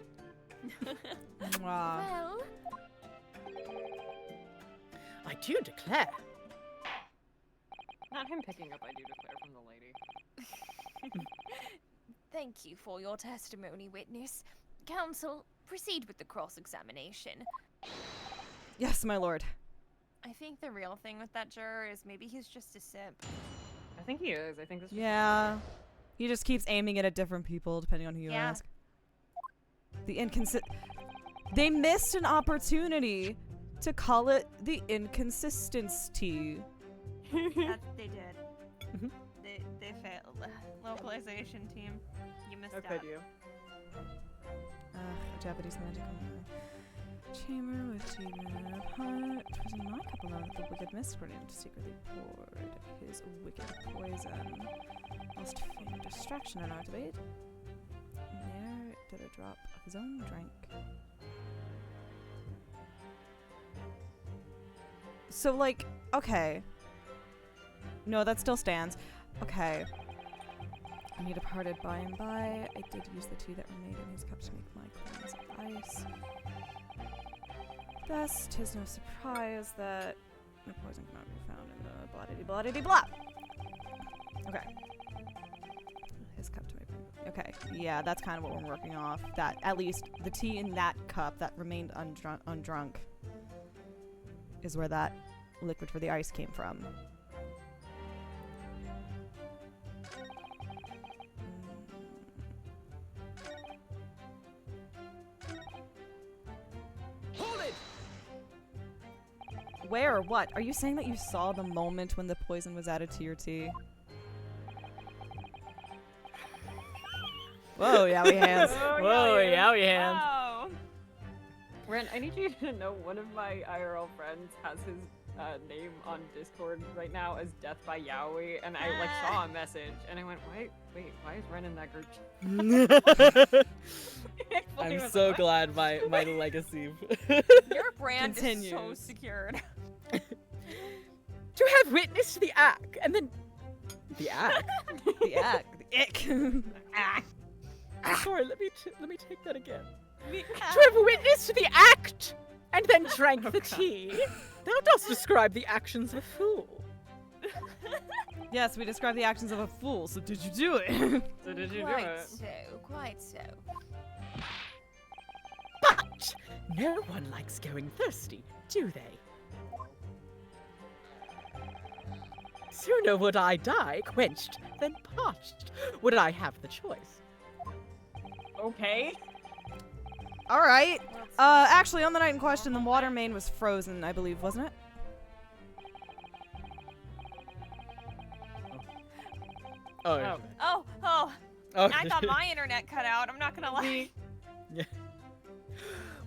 S1: Wow.
S3: Well,
S4: I do declare.
S2: Not him picking up I do declare from the lady.
S3: thank you for your testimony, witness. Counsel, proceed with the cross-examination.
S1: Yes, my lord.
S3: I think the real thing with that juror is maybe he's just a simp.
S2: I think he is. I think this.
S1: Yeah. He just keeps aiming it at different people depending on who you
S3: Yeah.
S1: ask. They missed an opportunity to call it the inconsistency.
S3: They did.
S4: Mhm.
S3: They failed. Localization team, you missed
S2: Okay,
S3: out.
S2: you.
S1: Japanese magic chamber with chamber pot. Twas in my cup alone that the wicked miscreant secretly poured his wicked poison. Whilst feigning distraction in our debate, ne'er did a drop of his own drink. So, like, okay. No, that still stands. Okay. When he departed by and by, I did use the tea that remained in his cup to make my coins of ice. Thus, 'tis no surprise that The poison cannot be found in the blah-diddy-blah-diddy-blah. Okay. His cup to make. Okay, yeah, that's kind of what we're working off. That, at least, the tea in that cup that remained undrunk is where that liquid for the ice came from. Where or what? Are you saying that you saw the moment when the poison was added to your tea? Whoa, yowie hands.
S4: Whoa, yowie hands.
S3: Wow.
S2: Ren, I need you to know one of my IRL friends has his name on Discord right now as Death by Yowie, and I like saw a message, and I went, wait, why is Ren in that group?
S4: I'm so glad my legacy.
S3: Your brand
S1: Continues.
S3: is so secured.
S4: To have witnessed the act, and then the act.
S1: The act. The ick.
S4: Sorry, let me take that again. To have witnessed the act, and then drank the tea. Thou dost describe the actions of a fool.
S1: Yes, we describe the actions of a fool, so did you do it?
S2: So did you do
S3: Quite
S2: it?
S3: so, quite so.
S4: But no one likes going thirsty, do they? Sooner would I die quenched than parched. Would I have the choice?
S2: Okay.
S1: All right. Actually, on the night in question, the water main was frozen, I believe, wasn't it?
S4: Oh.
S2: Oh.
S3: Oh,
S4: Okay.
S3: I thought my internet cut out. I'm not gonna lie.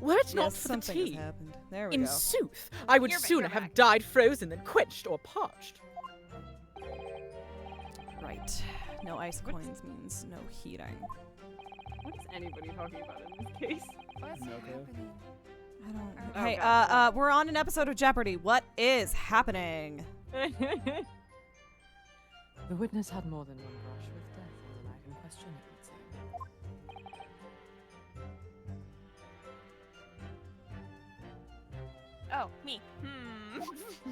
S4: Were it not
S1: Yes,
S4: for the
S1: something has
S4: tea,
S1: happened. There we
S4: in
S1: go.
S4: sooth, I would
S3: You're back,
S4: sooner
S3: you're
S4: have
S3: back.
S4: died frozen than quenched or parched.
S1: Right. No ice coins means no heating.
S2: What is anybody talking about in this case?
S3: What's
S4: No clue.
S3: happening?
S1: I don't.
S2: Oh,
S1: Hey,
S2: God.
S1: we're on an episode of Jeopardy. What is happening?
S2: The witness had more than one brush with death on the night in question, it would say.
S3: Oh, me.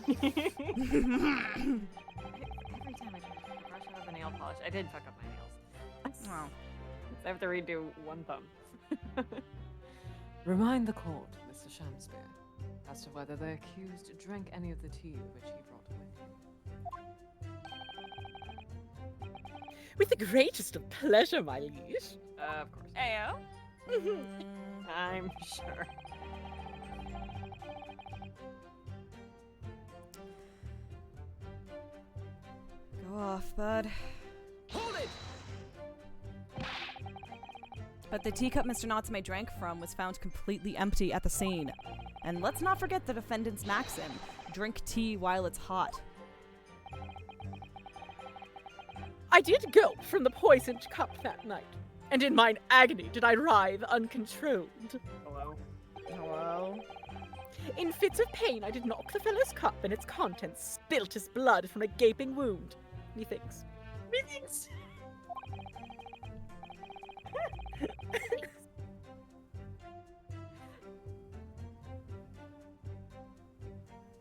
S2: Every time I try to take a brush out of the nail polish, I did fuck up my nails.
S1: Oh.
S2: I have to redo one thumb. Remind the court, Mr. Shakespeare, as to whether the accused drank any of the tea which he brought with him.
S4: With the greatest of pleasure, my liege.
S2: Of course.
S3: Ayo.
S2: I'm sure.
S1: Go off, bud.
S6: Hold it!
S1: But the teacup Mr. Natsume drank from was found completely empty at the scene. And let's not forget the defendant's maxim, drink tea while it's hot.
S4: I did gulp from the poisoned cup that night, and in mine agony did I writhe uncontrolled.
S2: Hello.
S1: Hello?
S4: In fits of pain I did knock the fellow's cup, and its contents spilt his blood from a gaping wound. Methinks.
S2: Methinks.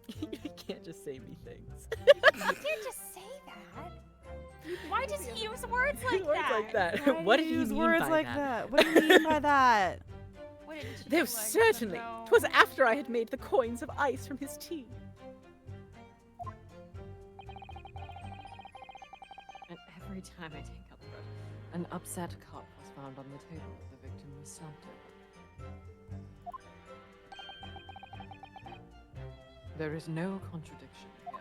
S4: You can't just say methinks.
S3: You did just say that. Why does he use words like
S4: Words
S3: that?
S4: like that.
S1: Why
S4: What
S1: do
S4: did
S1: you
S4: he
S1: use
S4: mean
S1: words
S4: by
S1: like
S4: that?
S1: that? What do you mean by that?
S3: What did you
S4: Though
S3: like
S4: certainly,
S3: to
S4: 'twas
S3: know?
S4: after I had made the coins of ice from his tea.
S2: And every time I take out the brush, an upset cup was found on the table that the victim was slumped over. There is no contradiction here.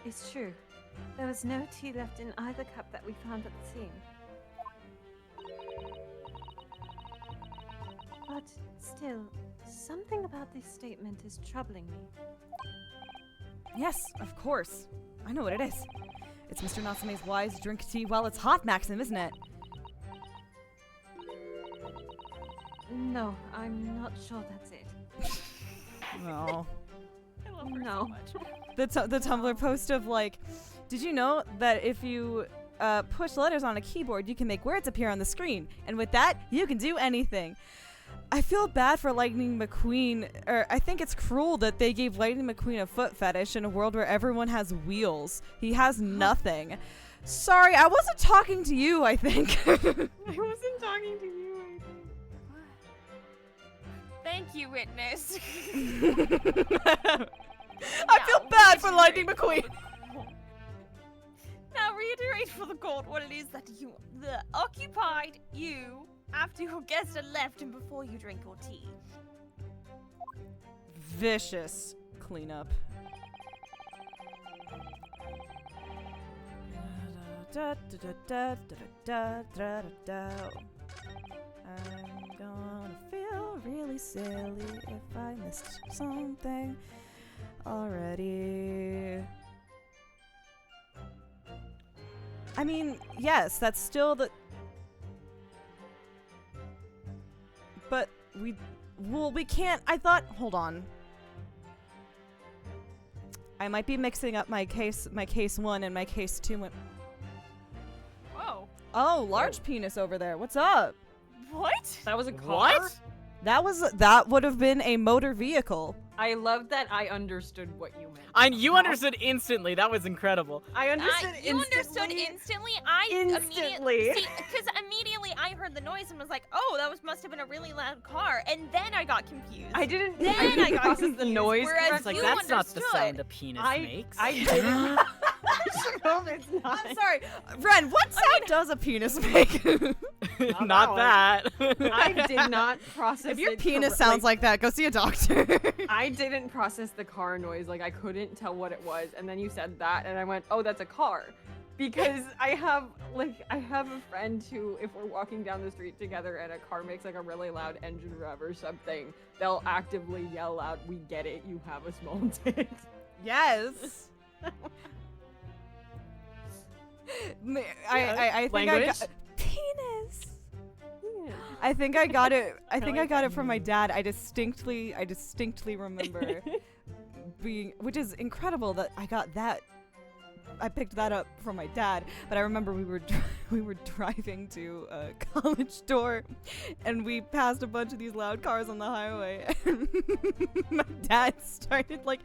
S5: It's true. There was no tea left in either cup that we found at the scene. But still, something about this statement is troubling me.
S1: Yes, of course. I know what it is. It's Mr. Natsume's wise drink tea while it's hot maxim, isn't it?
S5: No, I'm not sure that's it.
S1: No.
S3: I love her
S5: No.
S3: so much.
S1: The Tumblr post of like, did you know that if you push letters on a keyboard, you can make words appear on the screen, and with that, you can do anything. I feel bad for Lightning McQueen, or I think it's cruel that they gave Lightning McQueen a foot fetish in a world where everyone has wheels. He has nothing. Sorry, I wasn't talking to you, I think.
S2: I wasn't talking to you, I think.
S3: Thank you, witness.
S1: I feel bad for Lightning McQueen.
S3: Now reiterate for the court what it is that you occupied you after your guest had left and before you drink your tea.
S1: Vicious cleanup. I'm gonna feel really silly if I missed something already. I mean, yes, that's still the... But we can't... I thought... Hold on. I might be mixing up my case 1 and my case 2.
S3: Whoa.
S1: Oh, large penis over there. What's up?
S3: What?
S2: That was a car?
S4: What?
S1: That would have been a motor vehicle.
S2: I love that I understood what you meant.
S4: You understood instantly. That was incredible.
S2: I understood
S3: You understood instantly? I
S2: Instantly.
S3: Because immediately I heard the noise and was like, oh, must have been a really loud car. And then I got confused.
S2: I didn't
S3: got
S2: process the
S3: confused,
S2: noise.
S3: whereas
S4: It's like,
S3: you
S4: that's not the
S3: understood.
S4: sound a penis makes.
S2: I didn't. No, it's not.
S1: I'm sorry. Ren, what sound does a penis make?
S4: Not that.
S2: I did not process
S1: If your
S2: it
S1: penis sounds like that, go see a doctor.
S2: I didn't process the car noise. Like, I couldn't tell what it was. And then you said that, and I went, oh, that's a car. Because I have a friend who, if we're walking down the street together and a car makes like a really loud engine rev or something, they'll actively yell out, we get it, you have a small dick.
S1: Yes. I think I got penis. I think I got it. I think I got it from my dad. I distinctly remember being, which is incredible that I got that. I picked that up from my dad, but I remember we were driving to a college tour, and we passed a bunch of these loud cars on the highway, and my dad started like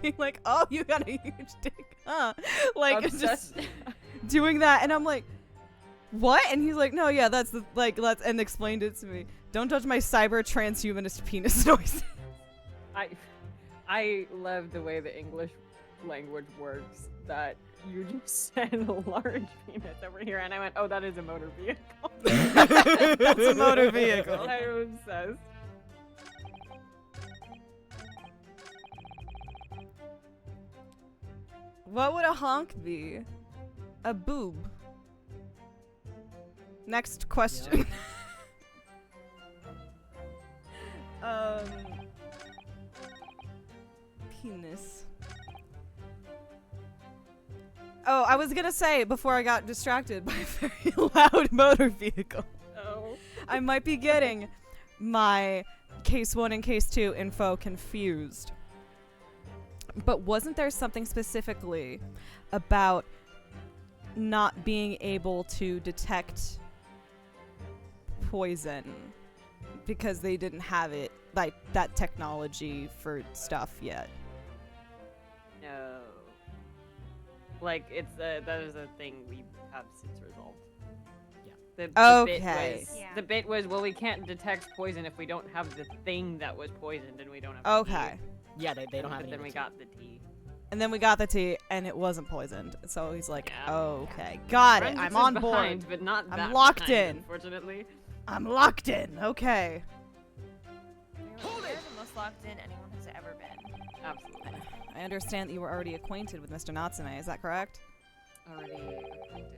S1: being like, "Oh, you got a huge dick, huh?" Like just doing that, and I'm like, "What?" And he's like, "No, yeah, that's the and explained it to me. Don't judge my cyber transhumanist penis noise."
S2: I love the way the English language works, that you just said a large penis over here, and I went, oh, that is a motor vehicle.
S1: That's a motor vehicle.
S2: I'm obsessed.
S1: What would a honk be? A boob. Next question. Penis. Oh, I was gonna say before I got distracted by a very loud motor vehicle.
S2: Oh.
S1: I might be getting my case 1 and case 2 info confused. But wasn't there something specifically about not being able to detect poison because they didn't have it, like that technology for stuff yet?
S2: No. Like, that is a thing we have since resolved. Yeah.
S1: Okay.
S2: The bit was, well, we can't detect poison if we don't have the thing that was poisoned, and we don't have the
S1: Okay.
S4: Yeah, they don't have
S2: But
S4: any.
S2: then we got the tea.
S1: And then we got the tea, and it wasn't poisoned. So he's like,
S2: Yeah.
S1: okay, got it.
S2: Friends
S1: I'm
S2: is
S1: on
S2: behind,
S1: board.
S2: but not
S1: I'm
S2: that
S1: locked
S2: behind,
S1: in.
S2: Unfortunately.
S1: I'm locked in. Okay.
S3: You're the most locked in anyone has ever been.
S2: Absolutely.
S1: I understand that you were already acquainted with Mr. Natsume. Is that correct?
S2: Already acquainted.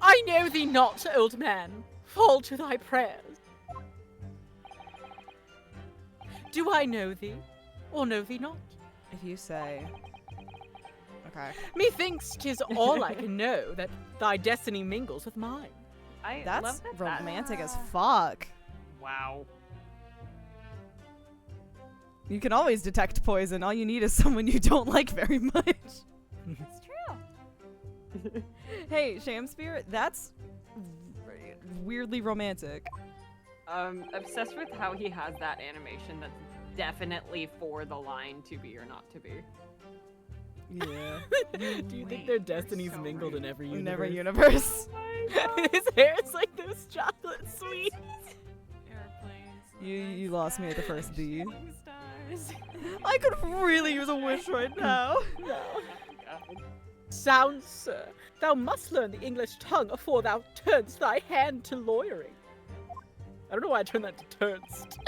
S4: I know thee not, old man. Fall to thy prayers. Do I know thee, or know thee not?
S1: If you say. Okay.
S4: Methinks 'tis all I can know that thy destiny mingles with mine.
S2: I
S1: That's
S2: love that.
S1: romantic as fuck.
S2: Wow.
S1: You can always detect poison. All you need is someone you don't like very much.
S3: It's true.
S1: Hey, Sham Spirit, that's weirdly romantic.
S2: Obsessed with how he has that animation that's definitely for the line to be or not to be.
S4: Yeah. Do you think their destinies mingled in every universe?
S1: In every universe.
S4: His hair is like those chocolate sweets.
S3: Airplanes.
S1: You lost me at the first D.
S3: shooting stars.
S1: I could really use a wish right now.
S4: No. Sound, sir, thou must learn the English tongue afore thou turnst thy hand to lawyering. I don't know why I turned that to turnst.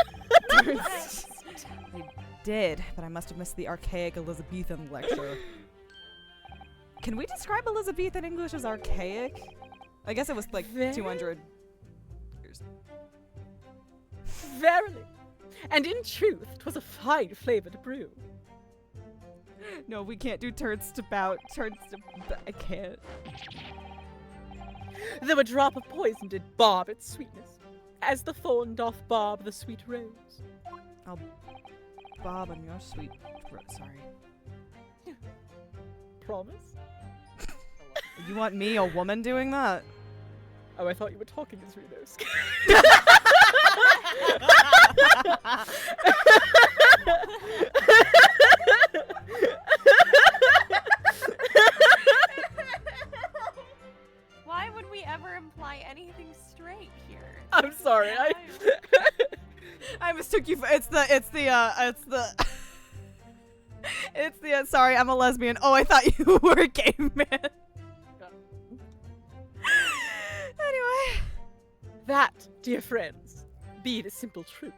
S1: I did, but I must have missed the archaic Elizabethan lecture. Can we describe Elizabethan English as archaic? I guess it was like
S4: Very-
S1: 200 years.
S4: Verily. And in truth, 'twas a fine flavoured brew.
S1: No, we can't do turns to bout. I can't.
S4: Though a drop of poison did barb its sweetness, as the thorn doth barb the sweet rose.
S1: I'll bob on your sweet throat. Sorry.
S4: Promise?
S1: You want me, a woman, doing that?
S4: Oh, I thought you were talking as Runos.
S3: Why would we ever imply anything straight here?
S4: I'm sorry.
S1: I mistook you for it's the sorry, I'm a lesbian. Oh, I thought you were a gay man. Anyway.
S4: That, dear friends, be the simple truth.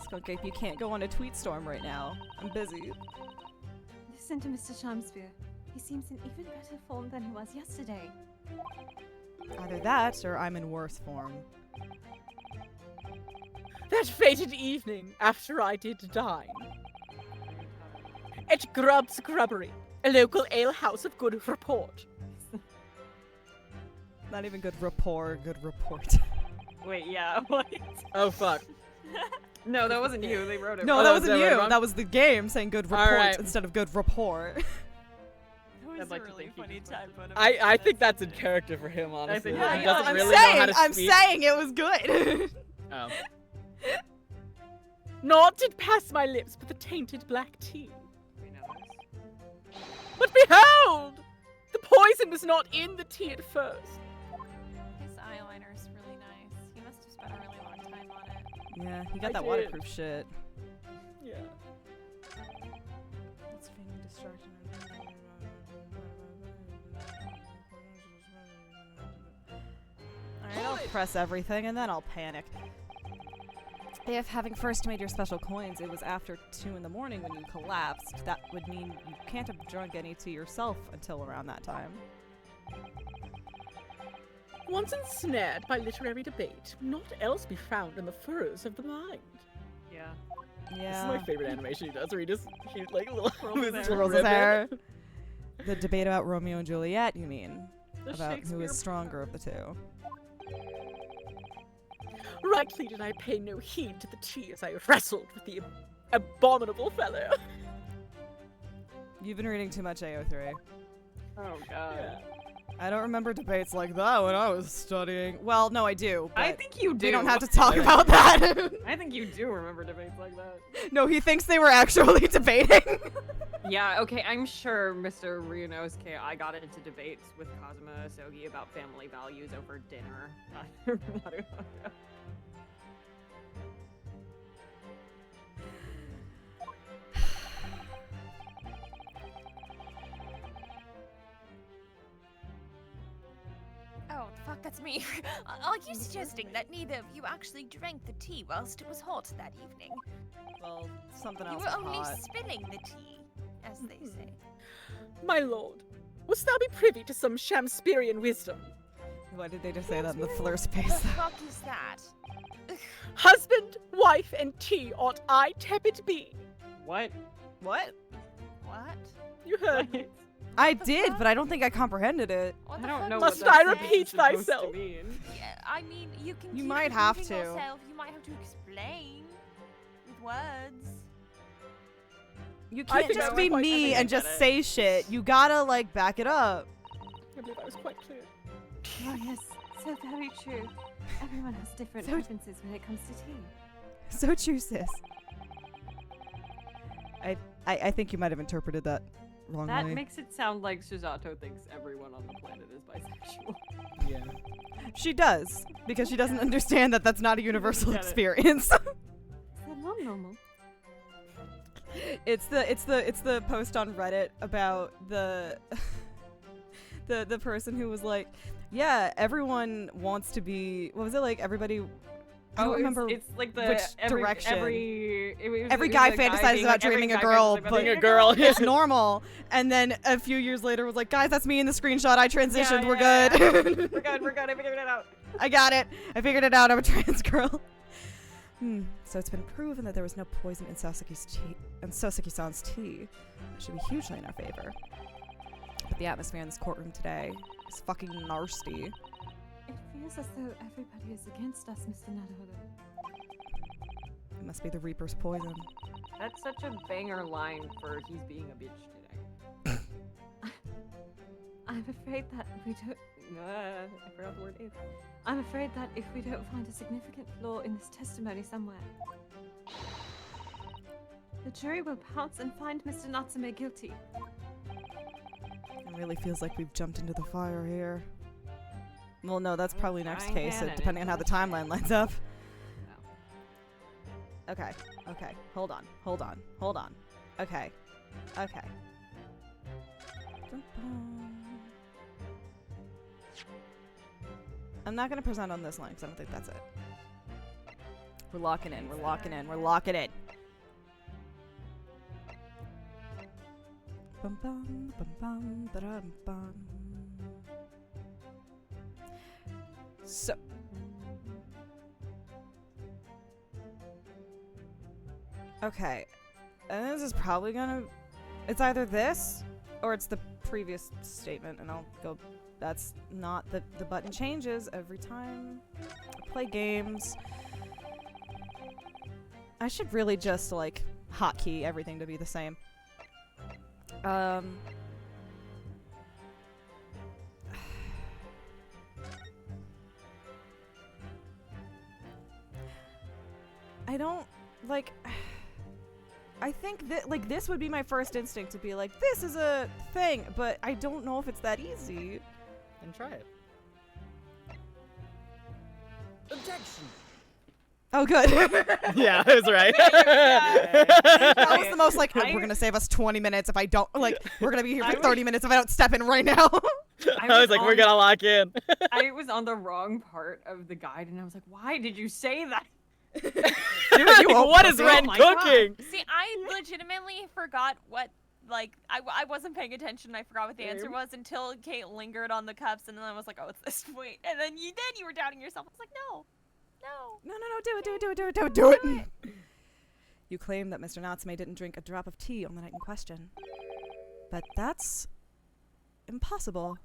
S1: Skunk Ape, you can't go on a tweet storm right now. I'm busy.
S5: Listen to Mr. Shamspeare. He seems in even better form than he was yesterday.
S1: Either that, or I'm in worse form.
S4: That fated evening, after I did dine, at Grubb's Grubbery, a local alehouse of good report.
S1: Not even good rapport, good report.
S2: Wait, yeah, what?
S4: Oh, fuck.
S2: No, that wasn't you. They wrote it.
S1: No,
S2: wrong.
S1: that
S4: Oh,
S1: wasn't
S4: is that
S1: you.
S4: wrong?
S1: That was the game saying good report
S4: Alright.
S1: instead of good report.
S3: That was
S2: I'd like
S3: a
S2: to
S3: really
S2: think he
S3: funny
S2: just
S3: typo. to
S4: I
S3: make
S4: think
S3: that
S4: that's in
S3: sentence.
S4: character for him, honestly.
S2: think-
S4: He
S2: Yeah,
S4: doesn't
S1: I'm
S4: really know how to
S1: I'm
S4: speak.
S1: saying it was good.
S4: Oh. Naught did pass my lips but the tainted black tea.
S2: We know this.
S4: But behold! The poison was not in the tea at first.
S3: His eyeliner's really nice. He must have spent a really long time on it.
S1: Yeah, he got
S4: I
S1: that
S4: did.
S1: waterproof shit.
S4: Yeah.
S1: It's feigning distraction. Alright, I'll press everything and then I'll panic. If having first made your special coins, it was after 2 in the morning when you collapsed, that would mean you can't have drunk any tea yourself until around that time.
S4: Once ensnared by literary debate, naught else be found in the furrows of the mind.
S2: Yeah.
S1: Yeah.
S4: This is my favorite animation he does, where he just like little
S2: Twirls his
S1: Twirls his
S4: ribbon.
S1: hair. The debate about Romeo and Juliet, you mean?
S2: The
S1: About who
S2: Shakespeare
S1: is stronger of the two.
S4: Rightly did I pay no heed to the tea as I wrestled with the abominable fellow.
S1: You've been reading too much AO3.
S2: Oh god.
S4: Yeah.
S1: I don't remember debates like that when I was studying. Well, no, I do. But
S2: I think you do.
S1: we don't have to talk about that.
S2: I think you do remember debates like that.
S1: No, he thinks they were actually debating.
S2: Yeah, okay, I'm sure Mr. Ryunosuke, I got into debates with Kazuma Asogi about family values over dinner.
S3: Oh, fuck, that's me. Are you suggesting that neither of you actually drank the tea whilst it was hot that evening?
S1: Well, something
S3: You
S1: else
S3: were only
S1: hot.
S3: spilling the tea, as they say.
S4: My lord, wouldst thou be privy to some Shakespearean wisdom?
S1: Why did they just say that in the first
S3: The
S1: place?
S3: fuck is that?
S4: Husband, wife, and tea ought I tepid be.
S2: What?
S1: What?
S3: What?
S4: You heard me.
S1: I did, but I don't think I comprehended it.
S3: What
S2: I
S3: the
S2: don't
S3: fuck
S2: know
S3: is
S4: Must
S2: what
S3: that
S4: I
S2: that
S3: saying?
S4: repeat
S2: supposed to
S4: thyself?
S2: mean.
S3: Yeah, I mean, you can.
S1: You
S3: keep
S1: might have
S3: repeating
S1: to.
S3: Yourself. You might have to explain with words.
S1: You
S4: I
S1: can't
S4: think
S1: just
S4: I
S1: be
S4: was quite- I
S1: me
S2: think I
S1: and
S2: get
S1: just
S2: it.
S1: say shit. You gotta, like, back it up.
S4: I believe I was quite clear.
S5: Oh, yes. So very true. Everyone has different
S1: So-
S5: preferences when it comes to tea.
S1: So true, sis. I think you might have interpreted that wrongly.
S2: That makes it sound like Susato thinks everyone on the planet is bisexual.
S4: Yeah.
S1: She does, because she doesn't understand that that's not a universal
S2: Get it.
S1: experience.
S5: Is that not normal?
S1: It's the post on Reddit about the person who was like, yeah, everyone wants to be, what was it, like, everybody, I don't remember
S2: It's like the
S1: which
S2: every,
S1: direction.
S2: Every
S1: guy
S2: a
S1: fantasizes
S2: being
S1: about
S2: like, every
S1: dreaming a
S2: guy
S1: girl,
S2: fantasizes about
S1: but
S2: being
S4: a girl.
S1: it's normal. And then a few years later was like, guys, that's me in the screenshot. I transitioned. We're good.
S2: We're good. We're good. I figured it out.
S1: I got it. I figured it out. I'm a trans girl. So it's been proven that there was no poison in Soseki-san's tea. That should be hugely in our favor. But the atmosphere in this courtroom today is fucking nasty.
S5: It feels as though everybody is against us, Mr. Naruhodo.
S1: It must be the Reaper's poison.
S2: That's such a banger line for he's being a bitch today.
S5: I'm afraid that we don't.
S2: I forgot the word is.
S5: I'm afraid that if we don't find a significant flaw in this testimony somewhere, the jury will pounce and find Mr. Natsume guilty.
S1: It really feels like we've jumped into the fire here. Well, no, that's probably next
S2: Frying
S1: case,
S2: pan and
S1: depending on how the
S2: into the
S1: timeline lines up.
S2: No.
S1: Okay, okay, hold on. Okay. I'm not gonna present on this line because I don't think that's it. We're locking in. Bum bum bum bum ba-dum bum. So. Okay. And this is probably gonna. It's either this or it's the previous statement, and I'll go. That's not the button changes every time I play games. I should really just like hotkey everything to be the same. I don't like. I think that like this would be my first instinct to be like, this is a thing, but I don't know if it's that easy.
S4: And try it.
S6: Objection.
S1: Oh, good.
S4: Yeah, I was right.
S1: That was the most like,
S2: I-
S1: we're gonna save us 20 minutes if I don't, like, we're gonna be here
S2: I
S1: for
S2: was-
S1: 30 minutes if I don't step in right now.
S4: I was like, we're gonna lock in.
S2: I was on the wrong part of the guide, and I was like, why did you say that?
S1: Dude, you won't
S4: What is
S1: pussy.
S4: Ren
S2: my God.
S4: cooking?
S3: See, I legitimately forgot what, like, I wasn't paying attention. I forgot what the answer was until Kate lingered on the cups, and then I was like, oh, it's this point. And then you were doubting yourself. I was like, no.
S1: No, do it. You claim that Mr. Natsume didn't drink a drop of tea on the night in question. But that's impossible.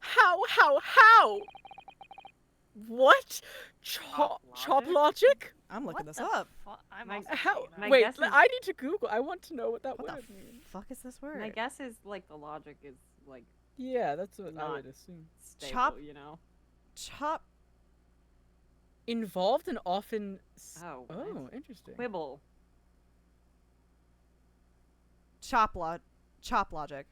S4: How? What? Chop
S2: logic?
S4: logic?
S1: I'm looking
S3: What
S1: this
S3: the
S1: up.
S3: I'm
S2: My-
S3: also
S4: How?
S3: seeing that.
S2: My
S4: Wait,
S2: guess is-
S4: I need to Google. I want to know what that
S1: What the
S4: word means.
S1: fuck is this word?
S2: My guess is like the logic is like
S4: Yeah, that's what I
S2: Not-
S4: would assume.
S2: stable,
S1: Chop-
S2: you know.
S1: Chop.
S4: Involved and often.
S2: Oh,
S4: Oh, interesting.
S2: Quibble.
S1: Chop logic.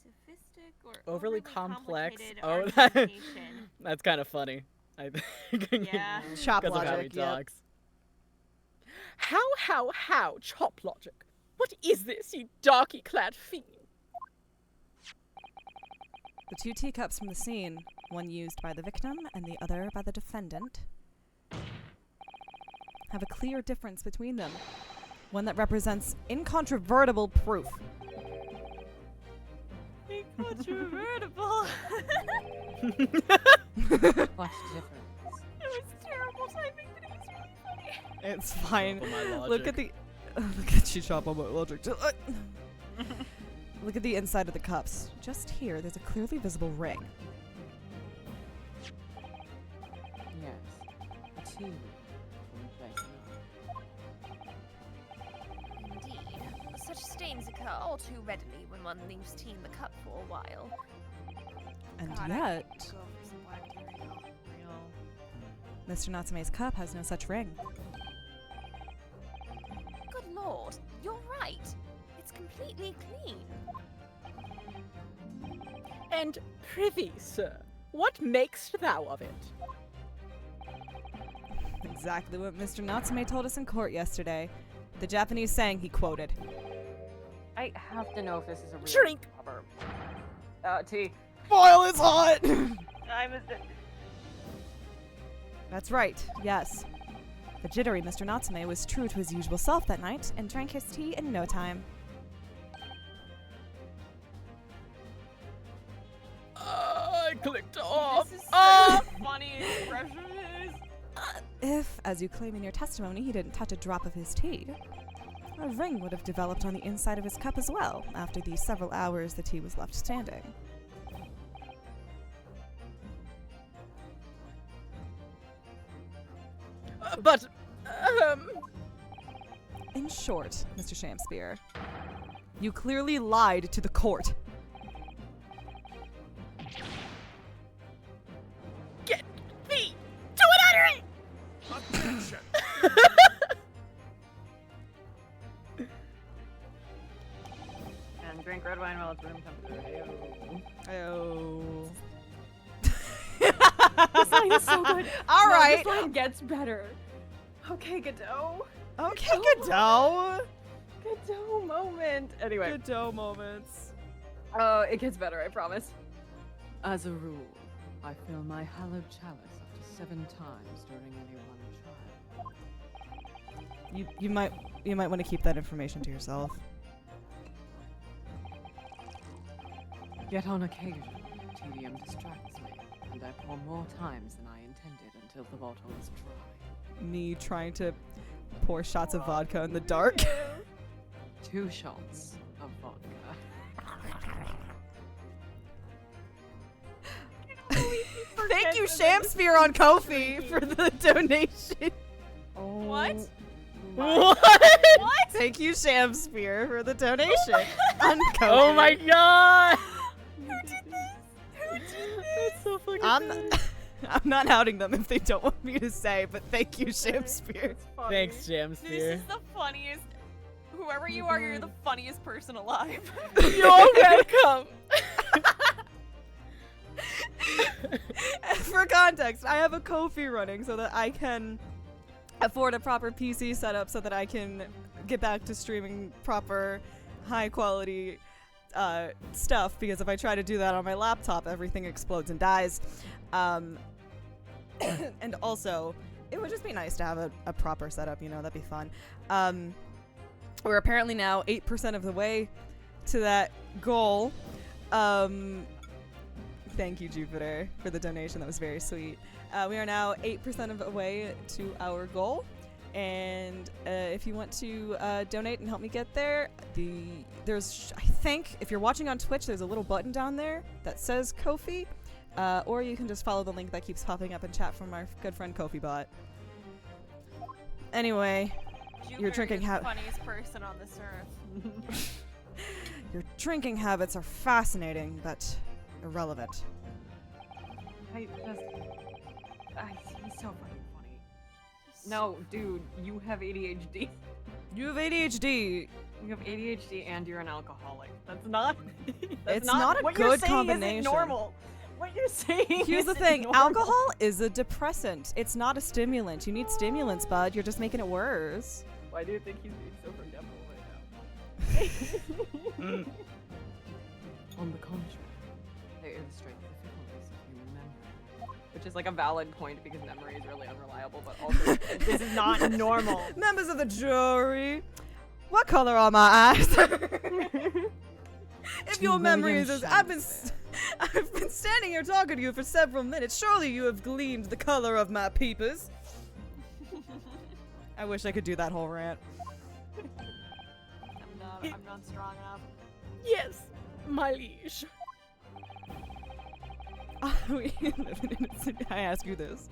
S3: Sophistic or
S4: Overly complex.
S3: complicated
S4: Oh, that-
S3: argumentation.
S4: That's kind of funny. I think.
S3: Yeah.
S1: Chop
S4: Because of how he
S1: logic, yeah.
S4: talks. How? Chop logic. What is this, you darky clad fiend?
S1: The 2 teacups from the scene, one used by the victim and the other by the defendant, have a clear difference between them. One that represents incontrovertible proof.
S3: Incontrovertible.
S2: What's different?
S3: It was terrible typing, but it was really funny.
S1: It's fine.
S4: Chop on my
S1: Look at the. Look at you chop on my logic. Look at the inside of the cups. Just here, there's a clearly visible ring.
S2: Yes. A two.
S3: Indeed. Such stains occur all too readily when one leaves tea in the cup for for a while.
S1: And
S7: God, I
S1: yet,
S7: could go for some black tea right now.
S1: Mr. Natsume's cup has no such ring.
S3: Good lord, you're right. It's completely clean.
S4: And prithee, sir, what makest thou of it?
S1: Exactly what Mr. Natsume told us in court yesterday. The Japanese saying he quoted.
S2: I have to know if this is a real
S4: Drink.
S2: proverb. Tea.
S1: Boil is hot!
S2: I missed it.
S1: That's right, yes. The jittery Mr. Natsume was true to his usual self that night and drank his tea in no time.
S4: I clicked off.
S2: This is such a funny expression.
S1: If, as you claim in your testimony, he didn't touch a drop of his tea, a ring would have developed on the inside of his cup as well after the several hours the tea was left standing.
S4: But,
S1: In short, Mr. Shamspear, you clearly lied to the court.
S4: get thee to an utterance!
S6: Attention!
S2: And drink red wine while it's room temperature.
S1: Oh.
S2: This line is so good.
S1: All
S2: No,
S1: right.
S2: This line gets better. Okay, Godot.
S1: Okay, Godot.
S2: Godot moment. Anyway.
S1: Godot moments.
S2: Oh, it gets better, I promise.
S8: As a rule, I fill my hallowed chalice up to 7 times during any one trial.
S1: You might want to keep that information to yourself.
S8: Yet on occasion, tedium distracts me, and I pour more times than I intended until the bottle is dry.
S1: Me trying to pour shots of vodka in the dark.
S8: 2 shots of vodka.
S1: Thank you, Shamsphere on Ko-fi for the donation.
S3: What?
S4: What?
S3: What?
S1: Thank you, Shamsphere, for the donation on Ko-fi.
S4: Oh my god!
S3: Who did this? Who did this?
S4: That's so fucking
S1: I'm
S4: good.
S1: I'm not outing them if they don't want me to say, but thank you, Shamsphere.
S4: Thanks,
S3: This
S4: Jamsphere.
S3: is the funniest. Whoever you are, you're the funniest person alive.
S4: You're welcome!
S1: For context, I have a Ko-fi running so that I can afford a proper PC setup so that I can get back to streaming proper, high quality stuff, because if I try to do that on my laptop, everything explodes and dies. And also, it would just be nice to have a proper setup, you know, that'd be fun. We're apparently now 8% of the way to that goal. Thank you, Jupiter, for the donation. That was very sweet. We are now 8% of the way to our goal. And if you want to donate and help me get there, there's I think if you're watching on Twitch, there's a little button down there that says Ko-fi, or you can just follow the link that keeps popping up in chat from our good friend Ko-fi bot. Anyway,
S3: Jupiter
S1: drinking
S3: is the
S1: hat-
S3: funniest person on this earth.
S1: your drinking habits are fascinating but irrelevant.
S2: He's so fucking funny. No, dude, you have ADHD.
S1: You have ADHD.
S2: You have ADHD and you're an alcoholic. That's not.
S1: It's not a
S2: what you're
S1: good
S2: saying
S1: combination.
S2: Isn't normal. What you're saying.
S1: Here's the
S2: isn't
S1: thing,
S2: normal.
S1: alcohol is a depressant. It's not a stimulant. You need stimulants, bud. You're just making it worse.
S2: Why do you think he's being so forgetful right now?
S8: On the contrary, they illustrate the fickleness of human memory.
S2: Which is like a valid point because memory is really unreliable, but also this is not normal.
S1: Members of the jury, what color are my eyes? If
S8: To
S1: your memory
S8: William
S1: is as I've been standing here talking to you for several minutes. Surely you have gleaned the color of my peepers. I wish I could do that whole rant.
S3: I'm not strong enough.
S4: Yes, my liege.
S1: We live in innocent. I ask you this.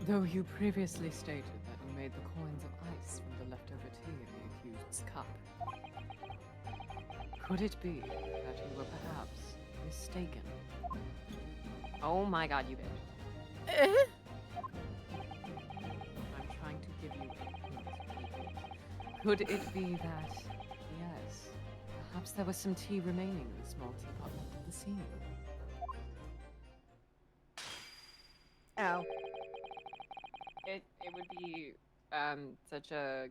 S8: Though you previously stated that you made the coins of ice from the leftover tea in the accused's cup. Could it be that you were perhaps mistaken?
S2: Oh my god, you bitch.
S4: Eh?
S8: I'm trying to give you a hint. Could it be that, yes, perhaps there was some tea remaining in the small teapot left at the scene?
S1: Ow.
S2: It would be such a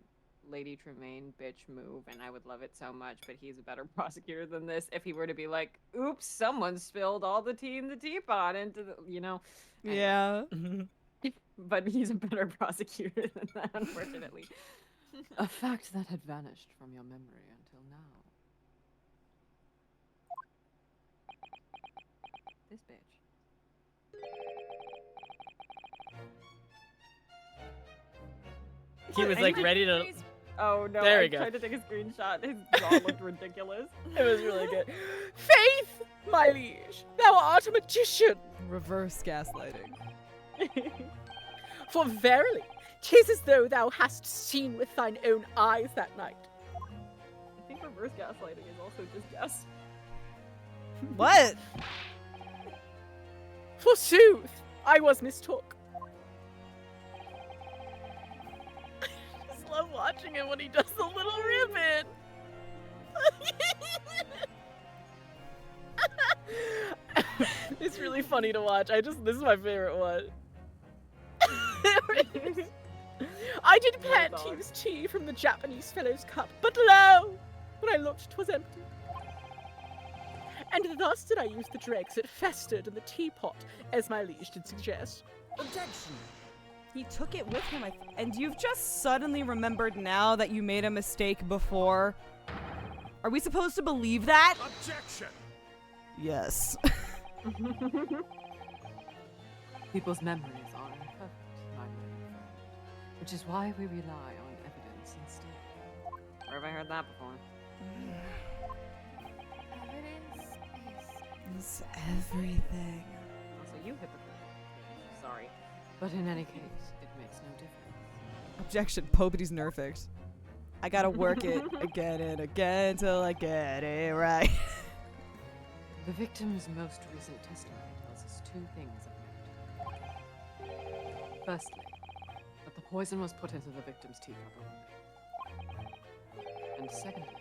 S2: Lady Tremaine bitch move, and I would love it so much, but he's a better prosecutor than this if he were to be like, oops, someone spilled all the tea in the teapot into the, you know. And-
S1: Yeah.
S2: But he's a better prosecutor than that, unfortunately.
S8: A fact that had vanished from your memory until now.
S2: This bitch.
S4: He was like ready to.
S2: Oh no,
S4: There we
S2: I
S4: go.
S2: tried to take a screenshot. His jaw looked ridiculous.
S4: It was really good. Faith, my liege, thou art a magician.
S1: Reverse gaslighting.
S4: For verily, 'tis as though thou hast seen with thine own eyes that night.
S2: I think reverse gaslighting is also just gas.
S1: What?
S4: Forsooth, I was mistook. I just love watching him when he does the little ribbon. It's really funny to watch. This is my favorite one. I did plan to use tea from the Japanese fellow's cup, but lo! When I looked, 'twas empty. And thus did I use the dregs that festered in the teapot, as my liege did suggest.
S1: Objection. He took it with him, and you've just suddenly remembered now that you made a mistake before. Are we supposed to believe that?
S9: Objection!
S1: Yes.
S8: People's memories are imperfect, my learned friend, which is why we rely on evidence instead.
S2: Where have I heard that before?
S3: Evidence
S1: It's everything.
S2: Also, you hypocrite. Sorry.
S8: But in any case, it makes no difference.
S1: Objection. Pobity's nerfed. I gotta work it again and again till I get it right.
S8: The victim's most recent testimony tells us two things of note. Firstly, that the poison was put into the victim's teacup only. And secondly,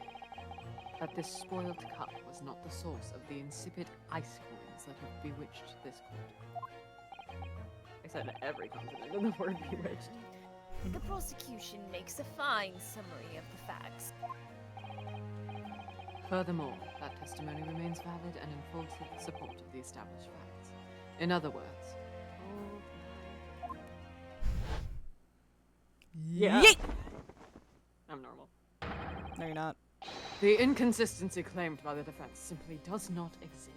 S8: that this spoiled cup was not the source of the insipid ice coins that have bewitched this court.
S2: I said every consonant in the word bewitched.
S3: The prosecution makes a fine summary of the facts.
S8: Furthermore, that testimony remains valid and in full support of the established facts. In other words,
S2: Yeah.
S1: Yeet!
S2: I'm normal.
S1: No, you're not.
S8: the inconsistency claimed by the defense simply does not exist.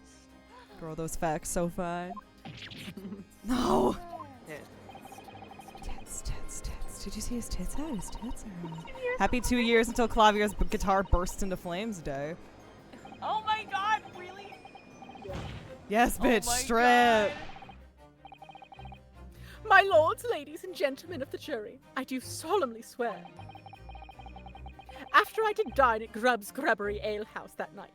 S1: Girl, those facts so fine. No!
S2: Yeah.
S1: Tits, tits, tits. Did you see his tits out? His tits are out. Happy 2 years until Clavier's guitar bursts into flames day.
S3: Oh my god, really?
S1: Yes, bitch,
S3: oh my
S1: strip!
S3: God.
S4: My lords, ladies, and gentlemen of the jury, I do solemnly swear. After I did dine at Grubb's Grubbery Ale House that night,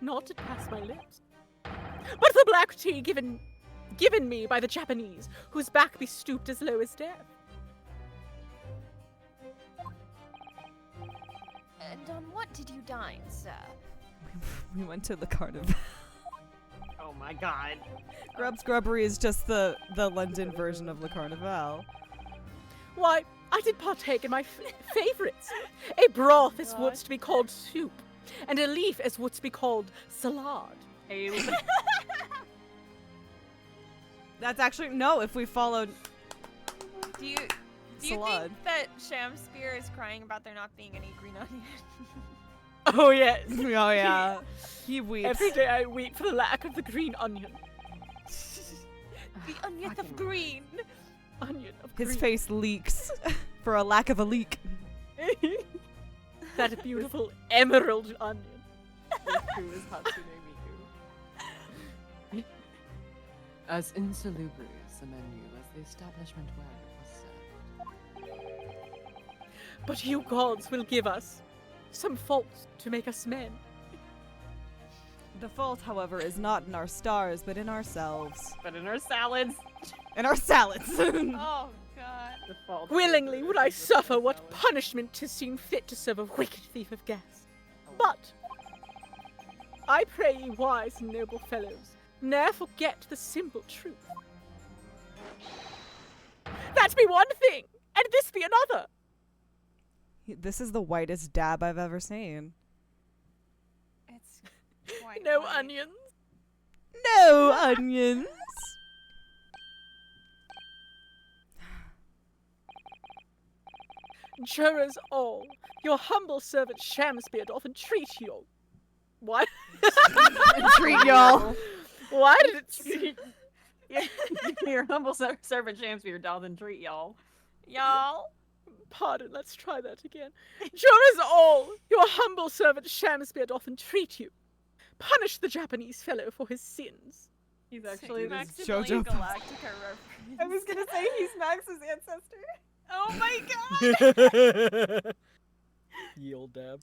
S4: naught did pass my lips, but the black tea given me by the Japanese, whose back be stooped as low as death.
S3: And on what did you dine, sir?
S1: We went to the carnival.
S2: Oh my god.
S1: Grubb's Grubbery is just the London version of Le Carnival.
S4: Why, I did partake in my favorites. A broth as wouldst to be called soup, and a leaf as wouldst be called salad.
S2: Haley.
S1: That's actually, no, if we followed
S3: Do you
S1: salad.
S3: think that Shamspear is crying about there not being any green onion?
S4: Oh yes.
S1: Oh yeah. He weeps.
S4: Every day I weep for the lack of the green onion.
S3: The onion
S8: Fucking
S3: of green.
S4: Onion of
S1: His
S4: green.
S1: face leaks for a lack of a leak.
S4: That beautiful emerald onion.
S2: Who is Hatsune Miku?
S8: As insalubrious a menu as the establishment where it was served.
S4: But you gods will give us some faults to make us men.
S1: The fault, however, is not in our stars, but in ourselves.
S2: But in our salads.
S1: In our salads.
S7: Oh god.
S2: The fault
S4: Willingly would I suffer what punishment 'tis seen fit to serve a wicked thief of gas. But I pray ye, wise and noble fellows, ne'er forget the simple truth. That be one thing, and this be another.
S1: This is the whitest dab I've ever seen.
S7: It's quite
S4: No
S7: white.
S4: onions.
S1: No onions.
S4: Jurors all, your humble servant Shamsbeard doth entreat you all. What?
S1: Treat y'all.
S4: Why did it...
S2: Your humble servant Shamspear doth entreat y'all.
S7: Y'all.
S4: Pardon, let's try that again. Jurors all, your humble servant Shamsbeard doth entreat you. Punish the Japanese fellow for his sins.
S2: He's actually this
S1: JoJo.
S7: Maximilian Galactica reference.
S2: I was gonna say he's Max's ancestor.
S7: Oh my god!
S6: Yield dab.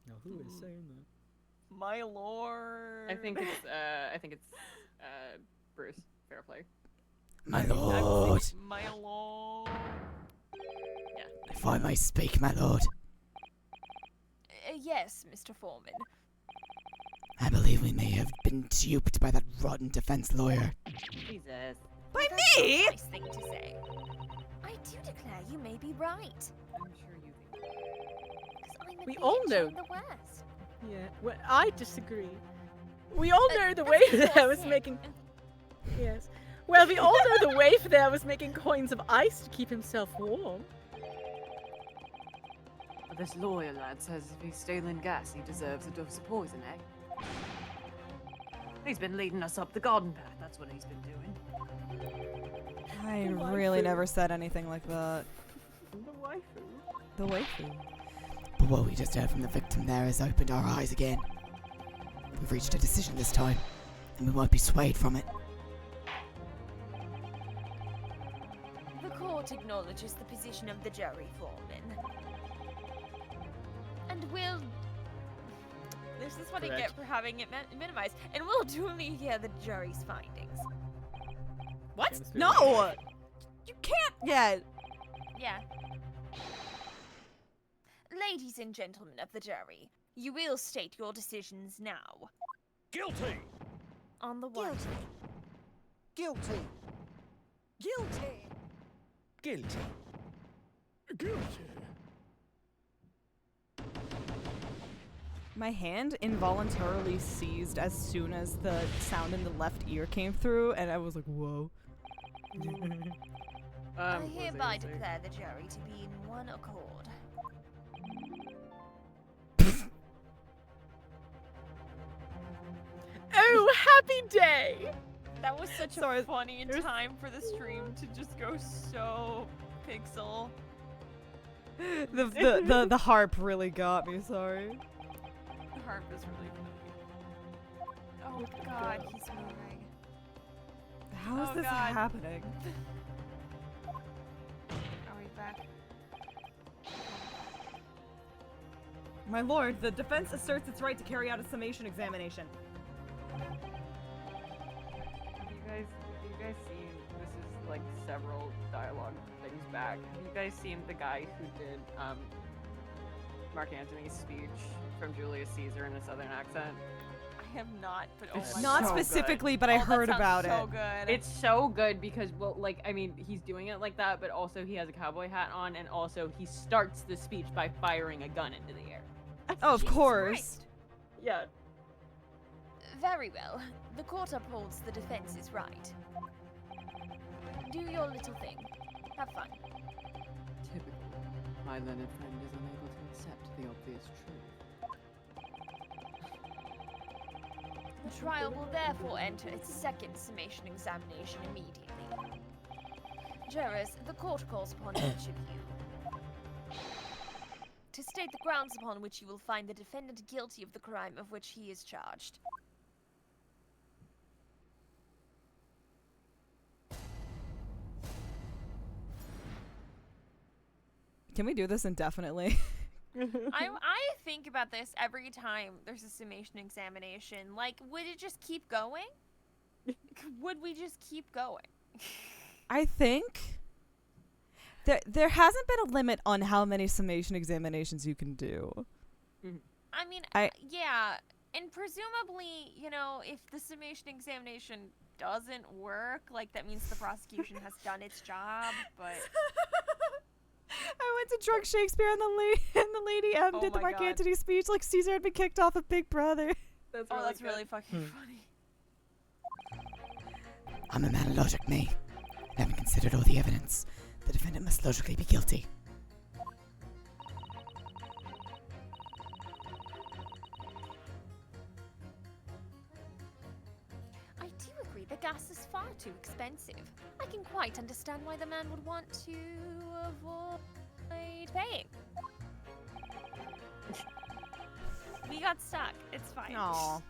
S6: Now who is saying that?
S7: My lord.
S2: I think it's Bruce. Fair play.
S9: My lord,
S7: My lord.
S9: if I may speak, my lord,
S3: Yes, Mr. Foreman.
S9: I believe we may have been duped by that rotten defense lawyer.
S2: Jesus.
S1: By
S3: That's
S1: me?
S3: not a nice thing to say. I do declare you may be right.
S2: I'm sure you think.
S3: 'Cause I'm a
S4: We
S3: bitch
S4: all know-
S3: in the West.
S4: Yeah, well, I disagree. We all know the
S3: That's
S4: waif
S3: what
S4: there
S3: I
S4: was
S3: said.
S4: making... Yes. Well, we all know the waif there was making coins of ice to keep himself warm.
S8: But this lawyer lad says if he's stealing gas, he deserves a dose of poison, eh? He's been leading us up the garden path, that's what he's been doing.
S1: I
S4: The
S1: really
S4: waifu.
S1: never said anything like that.
S2: The waifu.
S1: The waifu.
S9: But what we just heard from the victim there has opened our eyes again. We've reached a decision this time, and we won't be swayed from it.
S3: The court acknowledges the position of the jury, Foreman. And will... This is what I
S6: Correct.
S3: get for having it minimized. And will duly hear the jury's findings.
S1: What?
S6: James
S1: No!
S6: Spear.
S1: You can't yet.
S3: Yeah. Ladies and gentlemen of the jury, you will state your decisions now.
S10: Guilty!
S3: On the one.
S10: Guilty! Guilty!
S6: Guilty.
S10: Guilty!
S1: My hand involuntarily seized as soon as the sound in the left ear came through, and I was like, whoa.
S3: I
S2: What was
S3: hereby
S2: gonna say?
S3: declare the jury to be in one accord.
S4: Oh, happy day!
S7: That was such
S1: Sorry,
S7: a funny
S1: there's-
S7: time for the stream to just go so pixel.
S1: The harp really got me, sorry.
S7: The harp is really funny. Oh god, he's moving.
S1: How is
S7: Oh,
S1: this
S7: God.
S1: happening?
S7: Are we back?
S1: My lord, the defense asserts its right to carry out a summation examination.
S2: Have you guys seen, this is like several dialogue things back, have you guys seen the guy who did Mark Antony's speech from Julius Caesar in a southern accent?
S7: I have not, but oh
S2: It's
S7: my
S1: Not
S2: so
S7: god.
S2: good.
S1: specifically, but I
S7: Oh, that
S1: heard
S7: sounds
S1: about
S7: so
S1: it.
S7: good.
S2: It's so good because, well, like, I mean, he's doing it like that, but also he has a cowboy hat on, and also he starts the speech by firing a gun into the air.
S1: Oh, of
S3: Jesus
S1: course.
S3: Christ.
S2: Yeah.
S3: Very well. The court upholds the defense's right. Do your little thing. Have fun.
S8: Typical. My learned friend is unable to accept the obvious truth.
S3: The trial will therefore enter its second summation examination immediately. Jurors, the court calls upon each of you to state the grounds upon which you will find the defendant guilty of the crime of which he is charged.
S1: Can we do this indefinitely?
S3: I think about this every time there's a summation examination. Like, would it just keep going? Would we just keep going?
S1: I think there hasn't been a limit on how many summation examinations you can do.
S3: I mean, yeah, and presumably, you know, if the summation examination doesn't work, like, that means the prosecution has done its job, but...
S1: I went to drunk Shakespeare and the lady M did the Mark Antony speech like Caesar had been kicked off of Big Brother.
S3: That's really fucking funny.
S9: I'm a man of logic, me. And having considered all the evidence, the defendant must logically be guilty.
S3: I do agree the gas is far too expensive. I can quite understand why the man would want to avoid paying. We got stuck. It's fine.
S1: Aww.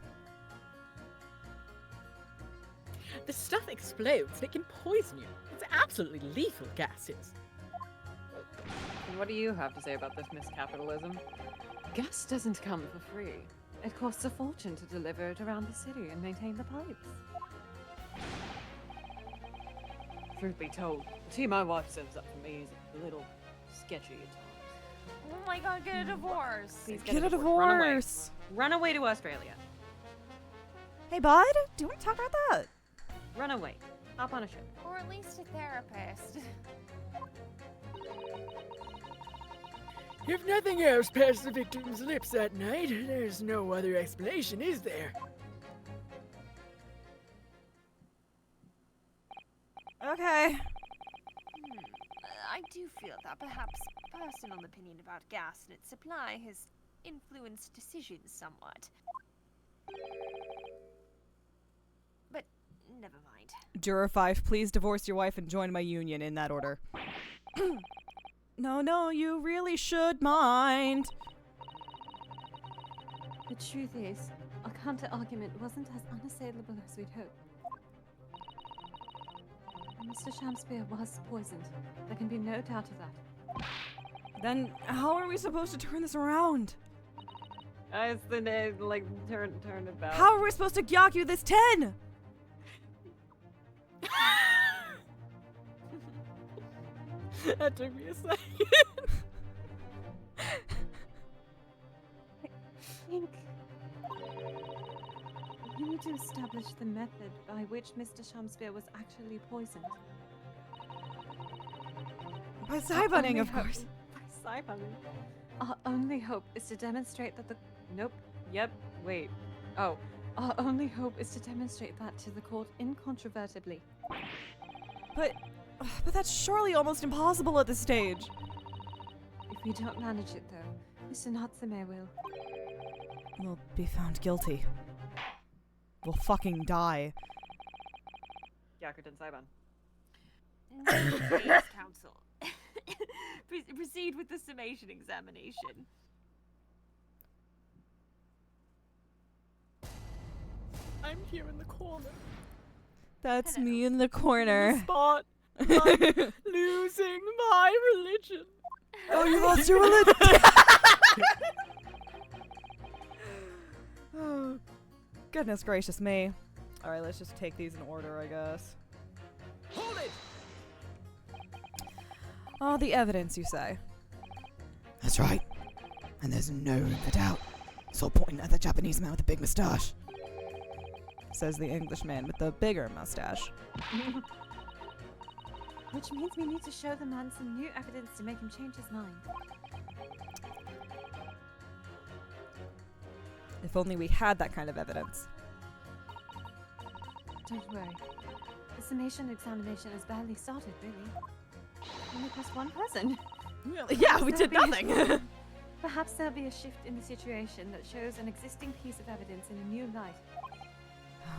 S4: The stuff explodes. It can poison you. It's absolutely lethal gases.
S2: And what do you have to say about this, Miss Capitalism?
S8: Gas doesn't come for free. It costs a fortune to deliver it around the city and maintain the pipes.
S2: Truth be told, the tea my wife serves up for me is a little sketchy at times.
S3: Oh my god, get a divorce.
S2: Please
S1: Get a
S2: Run away.
S1: divorce.
S2: Run away to Australia.
S1: Hey, bud, do you want to talk about that?
S2: Run away. Hop on a ship.
S3: Or at least a therapist.
S6: If nothing else passed the victim's lips that night, there's no other explanation, is there?
S1: Okay.
S3: I do feel that perhaps personal opinion about gas and its supply has influenced decisions somewhat. But never mind.
S1: Juror 5, please divorce your wife and join my union in that order. No, you really should mind.
S5: The truth is, our counter-argument wasn't as unassailable as we'd hoped. And Mr. Shamspeare was poisoned. There can be no doubt of that.
S1: Then how are we supposed to turn this around?
S2: It's the name, like, turn it back.
S1: How are we supposed to Gyaku this 10?
S4: That took me a second.
S5: I think we need to establish the method by which Mr. Shamspeare was actually poisoned.
S1: By Cybunning, of course.
S2: By Cybunning.
S5: Our only hope is to demonstrate that the...
S2: Nope. Yep. Wait. Oh.
S5: Our only hope is to demonstrate that to the court incontrovertibly.
S1: But that's surely almost impossible at this stage.
S5: If we don't manage it, though, Mr. Natsume will.
S1: We'll be found guilty. We'll fucking die.
S2: Yakutin Saiban.
S3: Case counsel. Proceed with the summation examination.
S4: I'm here in the corner.
S1: That's me in the corner.
S4: Spot. I'm losing my religion.
S1: Oh, you lost your religion. Oh, goodness gracious me. All right, let's just take these in order, I guess.
S10: Hold it!
S1: Oh, the evidence, you say?
S9: That's right. And there's no room for doubt. So pointing at the Japanese man with the big moustache.
S1: Says the Englishman with the bigger mustache.
S5: Which means we need to show the man some new evidence to make him change his mind.
S1: If only we had that kind of evidence.
S5: Don't worry. The summation examination has barely started, really. Only plus one person.
S1: Really? Yeah, we did nothing.
S5: Perhaps there'll be a shift in the situation that shows an existing piece of evidence in a new light.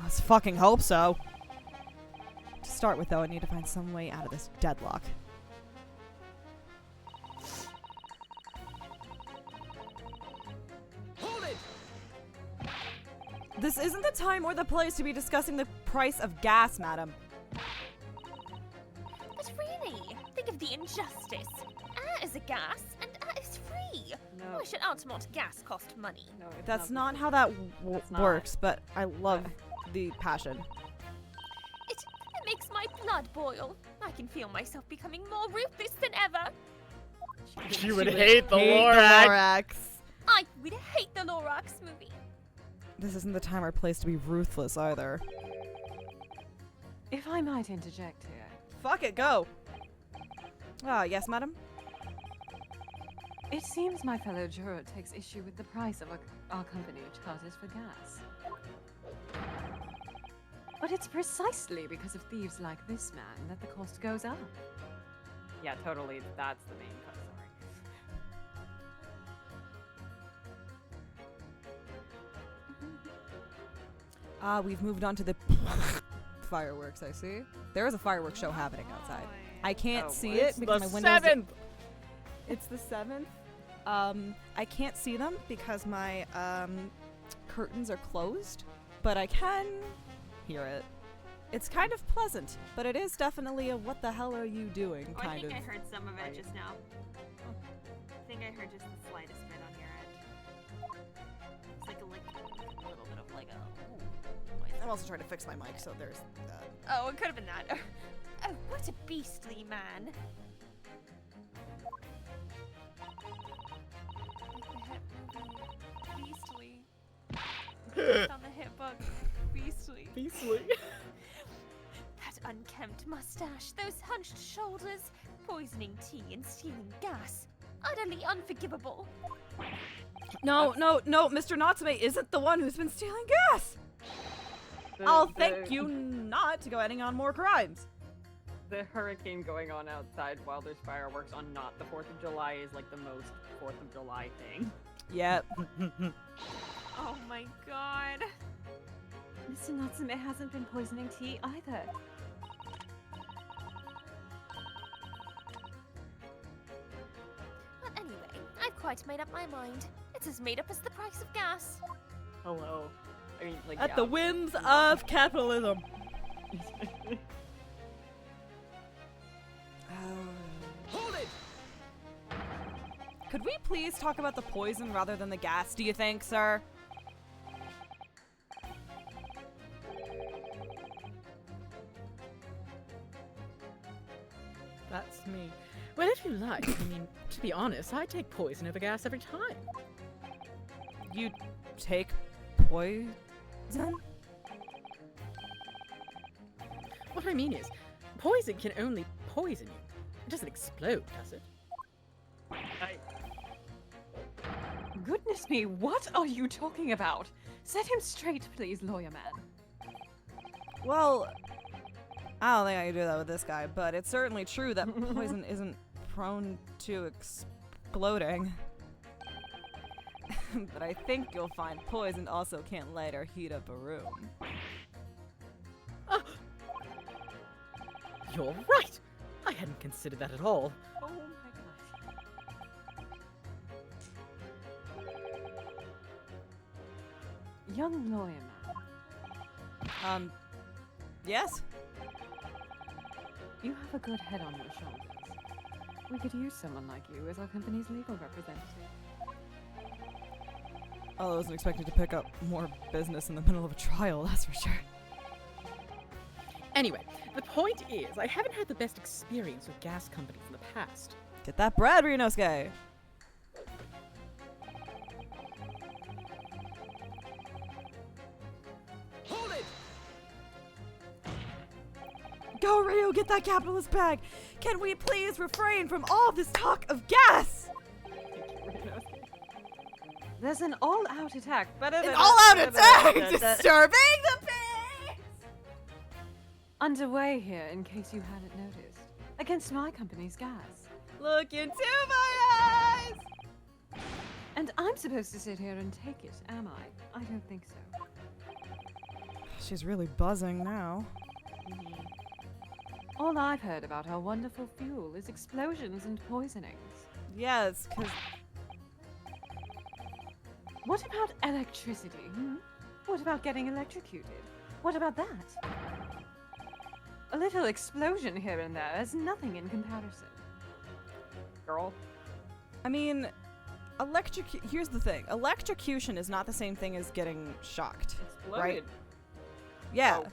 S1: Let's fucking hope so. To start with, though, I need to find some way out of this deadlock.
S10: Hold it!
S1: This isn't the time or the place to be discussing the price of gas, madam.
S3: But really, think of the injustice. Air is a gas, and air is free. free.
S2: No,
S3: Why should Altamont gas cost money?
S2: no, it's
S1: That's
S2: not
S1: not how that
S2: That's not.
S1: works, but I love the passion.
S3: It makes my blood boil. I can feel myself becoming more ruthless than ever.
S6: You would hate the
S1: Hate
S6: Lorax.
S1: Lorax.
S3: I would hate the Lorax movie.
S1: This isn't the time or place to be ruthless either.
S5: If I might interject here.
S1: Fuck it, go. Ah, yes, madam.
S5: It seems my fellow juror takes issue with the price of our company charges for gas. But it's precisely because of thieves like this man that the cost goes up.
S2: Yeah, totally. That's the main cause. Sorry.
S1: We've moved on to the fireworks, I see. There is a fireworks show happening outside. I can't see it
S6: It's
S1: because
S6: the
S1: my windows...
S6: 7th.
S1: It's the 7th. I can't see them because my curtains are closed, but I can hear it. It's kind of pleasant, but it is definitely a what the hell are you doing
S7: Oh,
S1: kind
S7: I think
S1: of.
S7: I heard some of it just now. I think I heard just the slightest bit on your end. It's like a little bit of like a.
S1: I'm also trying to fix my mic, so there's that.
S3: Oh, it could have been that. Oh, what a beastly man.
S7: Beastly. Based on the hit book. Beastly.
S6: Beastly.
S3: That unkempt mustache, those hunched shoulders, poisoning tea and stealing gas. Utterly unforgivable.
S1: No, Mr. Natsume isn't the one who's been stealing gas! I'll thank you not going on more crimes.
S2: The hurricane going on outside while there's fireworks on not the 4th of July is like the most 4th of July thing.
S1: Yep.
S7: Oh my god.
S5: Mr. Natsume hasn't been poisoning tea either.
S3: But anyway, I've quite made up my mind. It's as made up as the price of gas.
S2: Hello. I mean, like,
S1: At
S2: yeah.
S1: the whims of capitalism.
S10: Hold it!
S1: Could we please talk about the poison rather than the gas, do you think, sir?
S4: That's me. Well, if you like, I mean, to be honest, I take poison over gas every time.
S1: You take poison?
S4: What I mean is, poison can only poison you. It doesn't explode, does it?
S5: Goodness me, what are you talking about? Set him straight, please, lawyer man.
S1: Well, I don't think I can do that with this guy, but it's certainly true that poison isn't prone to exploding. But I think you'll find poison also can't light or heat up a room.
S4: Oh. You're right! I hadn't considered that at all.
S2: Oh my gosh.
S5: Young lawyer man,
S1: Yes?
S5: you have a good head on your shoulders. We could use someone like you as our company's legal representative.
S1: I wasn't expecting to pick up more business in the middle of a trial, that's for sure.
S4: Anyway, the point is, I haven't had the best experience with gas companies in the past.
S1: Get that bread, Rinosuke!
S10: Hold it!
S1: Go, Ryo, get that capitalist bag! Can we please refrain from all this talk of gas?
S5: There's an all-out attack.
S1: An all-out attack! Disturbing the peace!
S5: Underway here, in case you hadn't noticed. Against my company's gas.
S1: Look into my eyes!
S5: And I'm supposed to sit here and take it, am I? I don't think so.
S1: She's really buzzing now.
S5: All I've heard about our wonderful fuel is explosions and poisonings.
S1: Yes, because
S5: What about electricity, What about getting electrocuted? What about that? A little explosion here and there is nothing in comparison.
S2: Girl.
S1: I mean, Here's the thing. Electrocution is not the same thing as getting shocked.
S2: Exploded.
S1: Right? Yeah.
S2: Oh.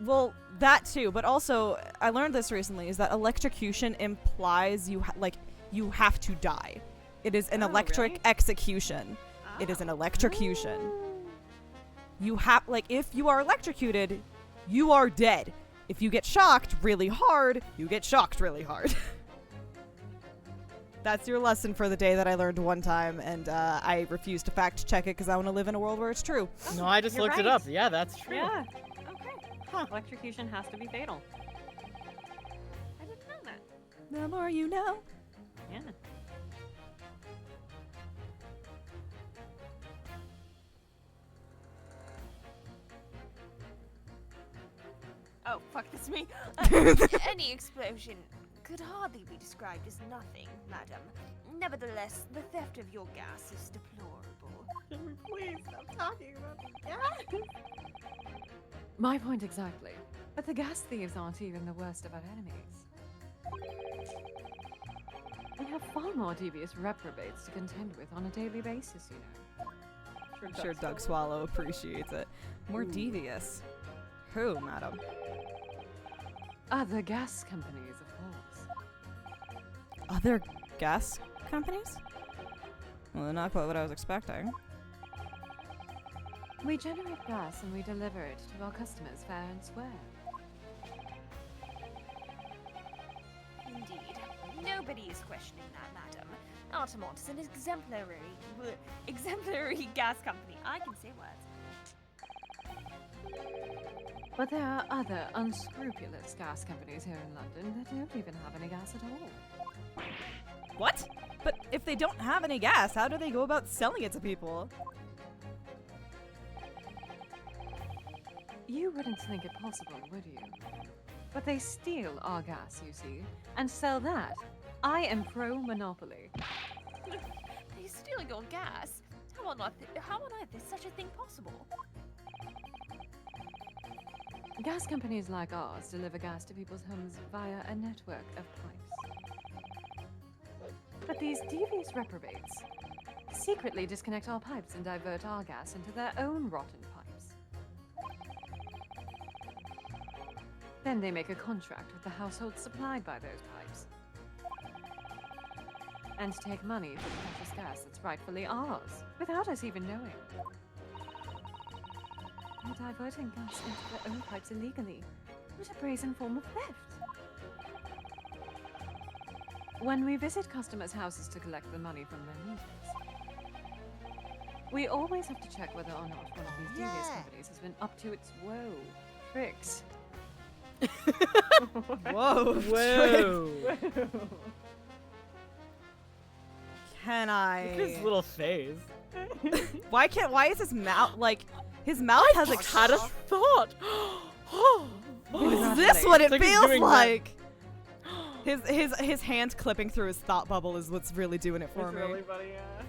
S1: Well, that too, but also I learned this recently is that electrocution implies you have to die. It is an
S2: Oh,
S1: electric
S2: really?
S1: execution. It is an electrocution. You have if you are electrocuted, you are dead. If you get shocked really hard, you get shocked really hard. That's your lesson for the day that I learned one time, and I refuse to fact check it because I want to live in a world where it's true.
S4: No, I just
S2: You're
S4: looked it
S2: right.
S4: up. Yeah, that's true.
S2: Yeah. Okay. Electrocution has to be fatal.
S7: I didn't know that.
S1: The more you know.
S2: Yeah.
S7: Oh, fuck, that's me. Any explosion could hardly be described as nothing, madam. Nevertheless, the theft of your gas is deplorable.
S2: Can we please stop talking about the gas?
S8: My point exactly. But the gas thieves aren't even the worst of our enemies. We have far more devious reprobates to contend with on a daily basis, you know.
S1: I'm sure Doug Swallow appreciates it. More devious. Who, madam?
S8: Other gas companies, of course.
S1: Other gas companies? Well, not quite what I was expecting.
S8: We generate gas and we deliver it to our customers fair and square.
S7: Indeed. Nobody is questioning that, madam. Altamont is an exemplary gas company. I can say words.
S8: But there are other unscrupulous gas companies here in London that don't even have any gas at all.
S1: What? But if they don't have any gas, how do they go about selling it to people?
S8: You wouldn't think it possible, would you? But they steal our gas, you see, and sell that. I am pro-monopoly.
S7: They steal your gas? How on earth is such a thing possible?
S8: Gas companies like ours deliver gas to people's homes via a network of pipes. But these devious reprobates secretly disconnect our pipes and divert our gas into their own rotten pipes. Then they make a contract with the households supplied by those pipes. And take money for the precious gas that's rightfully ours, without us even knowing. They're diverting gas into their own pipes illegally. What a brazen form of theft! When we visit customers' houses to collect the money from their meters, we always have to check whether or not one of these devious companies has been up to its tricks.
S1: Whoa.
S4: Whoa.
S1: Can I?
S4: Look at his little face.
S1: Why is his mouth his mouth has a
S4: Had a thought.
S1: Is this what it
S4: It's like he's
S1: feels
S4: doing that.
S1: like? His hand clipping through his thought bubble is what's really doing it for
S2: It's
S1: me.
S2: really funny, yeah.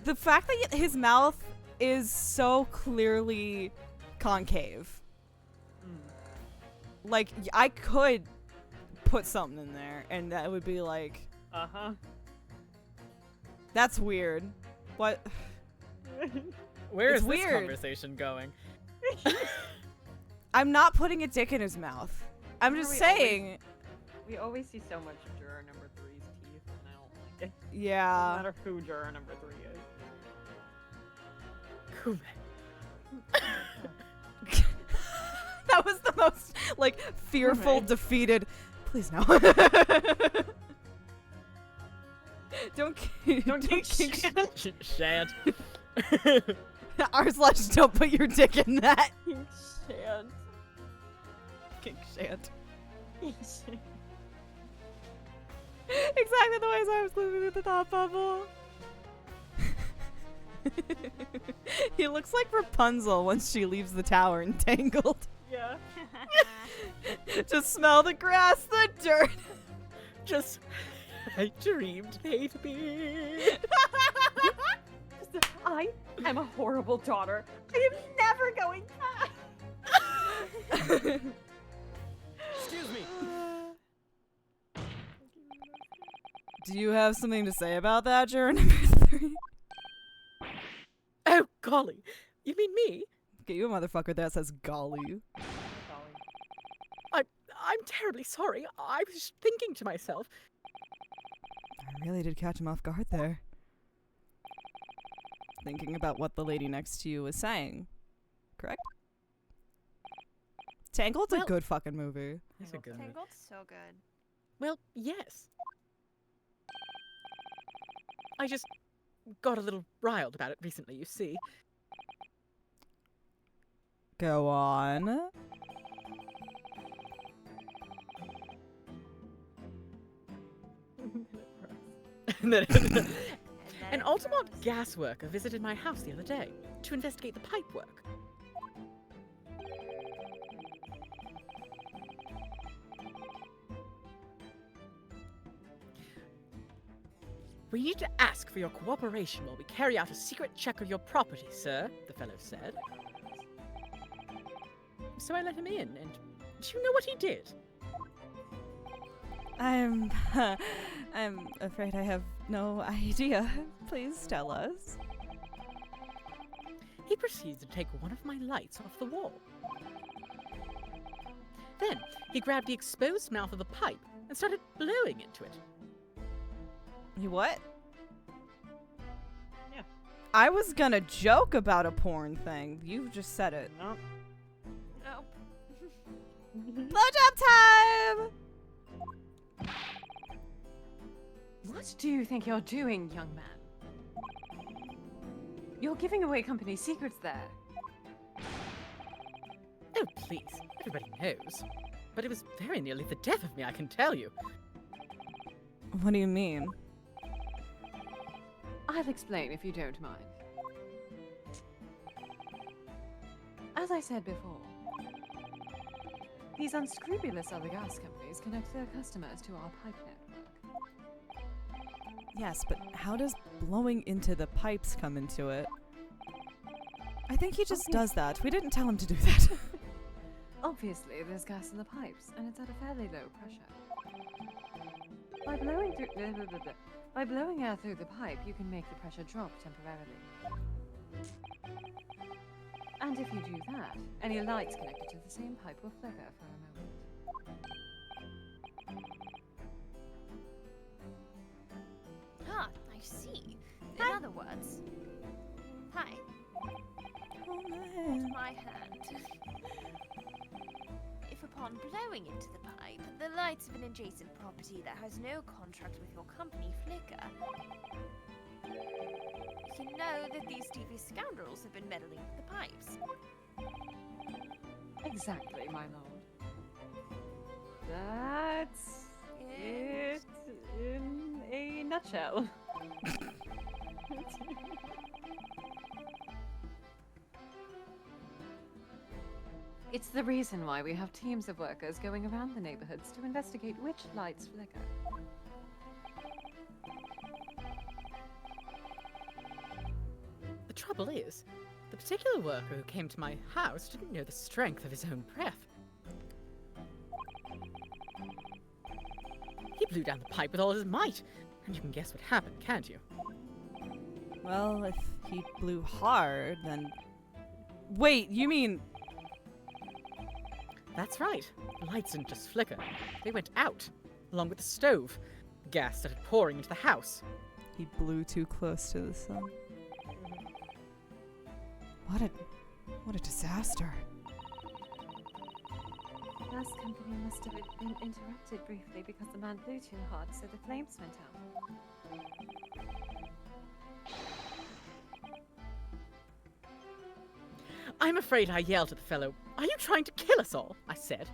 S1: The fact that his mouth is so clearly concave. Like, I could put something in there, and that would be like,
S2: Uh-huh.
S1: that's weird. What?
S4: Where
S1: It's
S4: is this
S1: weird.
S4: conversation going?
S1: I'm not putting a dick in his mouth. I'm
S2: Why
S1: just
S2: we
S1: saying.
S2: We always see so much of juror number 3's teeth, and I don't like it. No
S1: Yeah.
S2: matter who juror number 3 is.
S4: Kume.
S1: That was the most, fearful, defeated. Please no. Don't kink
S4: Shan't.
S1: r/don't put your dick in that.
S2: You shan't.
S1: Kink shan't. Exactly the way I was living with the thought bubble. He looks like Rapunzel once she leaves the tower entangled.
S2: Yeah.
S1: Just smell the grass, the dirt.
S4: Just, I dreamed they'd be.
S2: I am a horrible daughter. I am never going back.
S10: Excuse me.
S1: Do you have something to say about that, juror number 3?
S4: Oh, golly. You mean me?
S1: Get you a motherfucker that says golly.
S4: I'm terribly sorry. I was just thinking to myself.
S1: I really did catch him off guard there. Thinking about what the lady next to you was saying. Correct? Tangled's a good fucking movie.
S4: It's a good movie.
S7: Tangled's so good.
S4: Well, yes. I just got a little riled about it recently, you see.
S1: Go on.
S4: An Altamont gas worker visited my house the other day to investigate the pipe work. We need to ask for your cooperation while we carry out a secret check of your property, sir, the fellow said. So I let him in, and do you know what he did?
S1: I'm afraid I have no idea. Please tell us.
S4: He proceeded to take one of my lights off the wall. Then, he grabbed the exposed mouth of the pipe and started blowing into it.
S1: You what?
S2: Yeah.
S1: I was gonna joke about a porn thing. You just said it.
S2: Nope.
S7: Nope.
S1: Blowjob time!
S8: What do you think you're doing, young man? You're giving away company secrets there.
S4: Oh, please. Everybody knows. But it was very nearly the death of me, I can tell you.
S1: What do you mean?
S8: I'll explain if you don't mind. As I said before, these unscrupulous other gas companies connect their customers to our pipe network.
S1: Yes, but how does blowing into the pipes come into it? I think he just does that. We didn't tell him to do that.
S8: Obviously, there's gas in the pipes, and it's at a fairly low pressure. By blowing air through the pipe, you can make the pressure drop temporarily. And if you do that, any lights connected to the same pipe will flicker for a moment.
S7: Ah, I see. In other words, hi. Hold my hand. If upon blowing into the pipe, the lights of an adjacent property that has no contract with your company flicker, you know that these devious scoundrels have been meddling with the pipes.
S8: Exactly, my lord. That's it in a nutshell. It's the reason why we have teams of workers going around the neighborhoods to investigate which lights flicker.
S4: The trouble is, the particular worker who came to my house didn't know the strength of his own breath. He blew down the pipe with all his might, and you can guess what happened, can't you?
S1: Well, if he blew hard, then... Wait, you mean...
S4: That's right. The lights didn't just flicker. They went out, along with the stove. Gas started pouring into the house.
S1: He blew too close to the sun. What a disaster.
S5: The gas company must have been interrupted briefly because the man blew too hard, so the flames went out.
S4: I'm afraid I yelled at the fellow. Are you trying to kill us all? I said.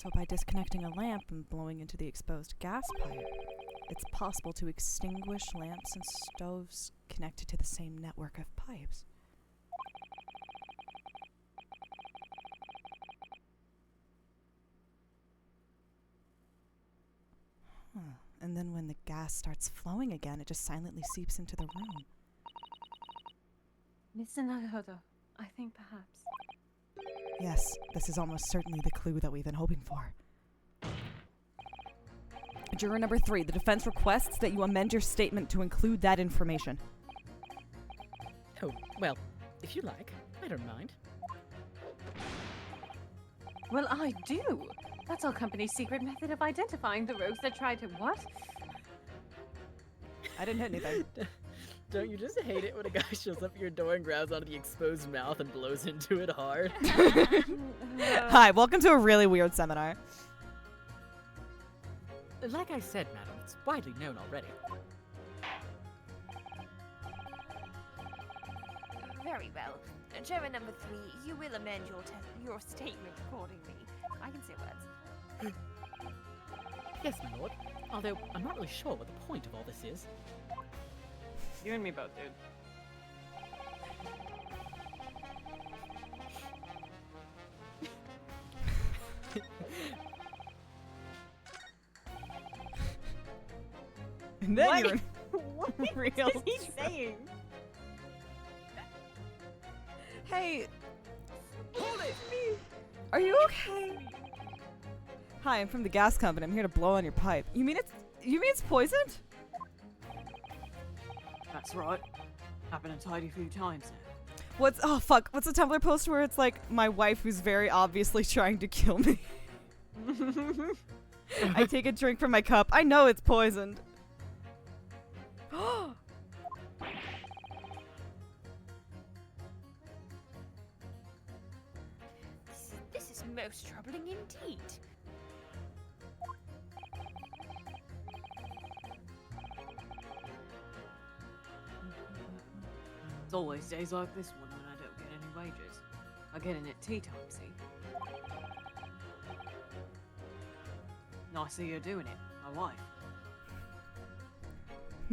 S1: So by disconnecting a lamp and blowing into the exposed gas pipe, it's possible to extinguish lamps and stoves connected to the same network of pipes. And then when the gas starts flowing again, it just silently seeps into the room.
S5: Mr. Naruhodo, I think perhaps.
S1: Yes, this is almost certainly the clue that we've been hoping for. Juror number 3, the defense requests that you amend your statement to include that information.
S4: Oh, well, if you like, I don't mind.
S5: Well, I do. That's our company's secret method of identifying the rogues that try to what?
S1: I didn't hit anything.
S4: Don't you just hate it when a guy shows up at your door and grabs onto the exposed mouth and blows into it hard?
S1: Hi, welcome to a really weird seminar.
S4: Like I said, madam, it's widely known already.
S7: Very well. Juror number 3, you will amend your statement accordingly. I can say words.
S4: Yes, my lord. Although, I'm not really sure what the point of all this is.
S2: You and me both, dude.
S1: And then
S2: What?
S1: you're
S2: What
S1: real
S2: is he saying?
S1: Hey,
S10: Hold it!
S1: are you okay? Hi, I'm from the gas company. I'm here to blow on your pipe. You mean it's poisoned?
S8: That's right. Happened a tidy few times now.
S1: What's the Tumblr post where it's like my wife who's very obviously trying to kill me? I take a drink from my cup. I know it's poisoned.
S7: This is most troubling indeed.
S8: It's always days like this one when I don't get any wages. I get in at tea time, see? Nice of you doing it, my wife.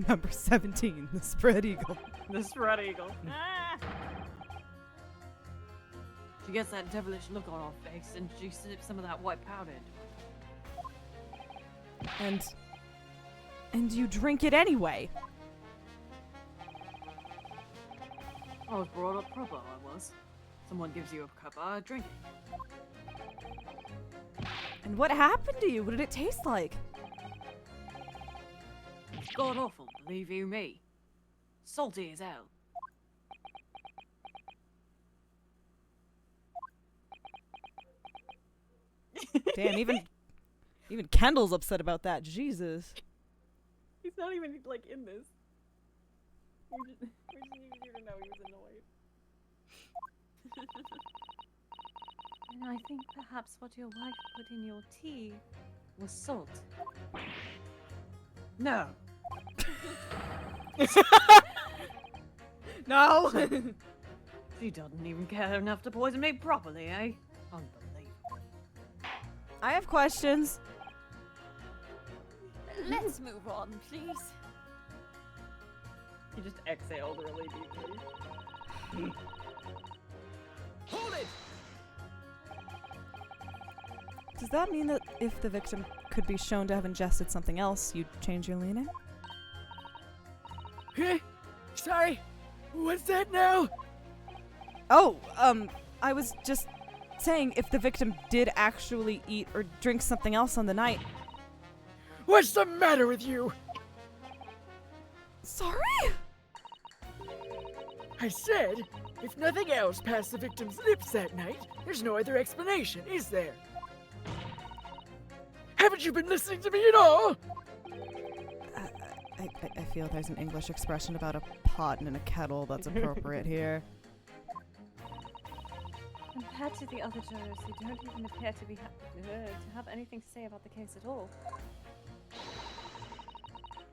S1: Number 17, the spread eagle.
S2: The spread eagle. Ah!
S8: She gets that devilish look on her face and she sips some of that white powder into it.
S1: And you drink it anyway.
S8: I was brought up proper, I was. Someone gives you a cup, I drink it.
S1: And what happened to you? What did it taste like?
S8: It's god awful, believe you me. Salty as hell.
S1: Damn, even Kendall's upset about that. Jesus.
S2: He's not even like in this. We just needed you to know he was annoyed.
S5: And I think perhaps what your wife put in your tea was salt.
S8: No.
S1: No.
S8: She doesn't even care enough to poison me properly, eh? Unbelievable.
S1: I have questions.
S7: Let's move on, please.
S2: He just exhaled really deeply.
S10: Hold it!
S1: Does that mean that if the victim could be shown to have ingested something else, you'd change your leaning?
S6: Huh? Sorry. What's that now?
S1: Oh, I was just saying if the victim did actually eat or drink something else on the night.
S6: What's the matter with you?
S1: Sorry?
S6: I said, if nothing else passed the victim's lips that night, there's no other explanation, is there? Haven't you been listening to me at all?
S1: I feel there's an English expression about a pot and a kettle that's appropriate here.
S5: Compared to the other jurors who don't even appear to be to have anything to say about the case at all.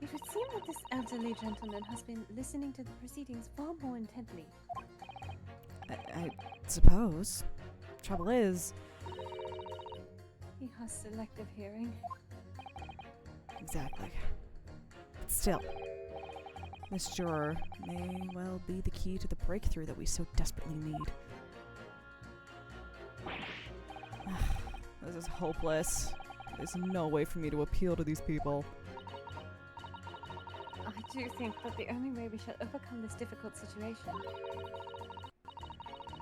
S5: It would seem that this elderly gentleman has been listening to the proceedings far more intently.
S1: I suppose. Trouble is...
S5: He has selective hearing.
S1: Exactly. But still, this juror may well be the key to the breakthrough that we so desperately need. This is hopeless. There's no way for me to appeal to these people.
S5: I do think that the only way we shall overcome this difficult situation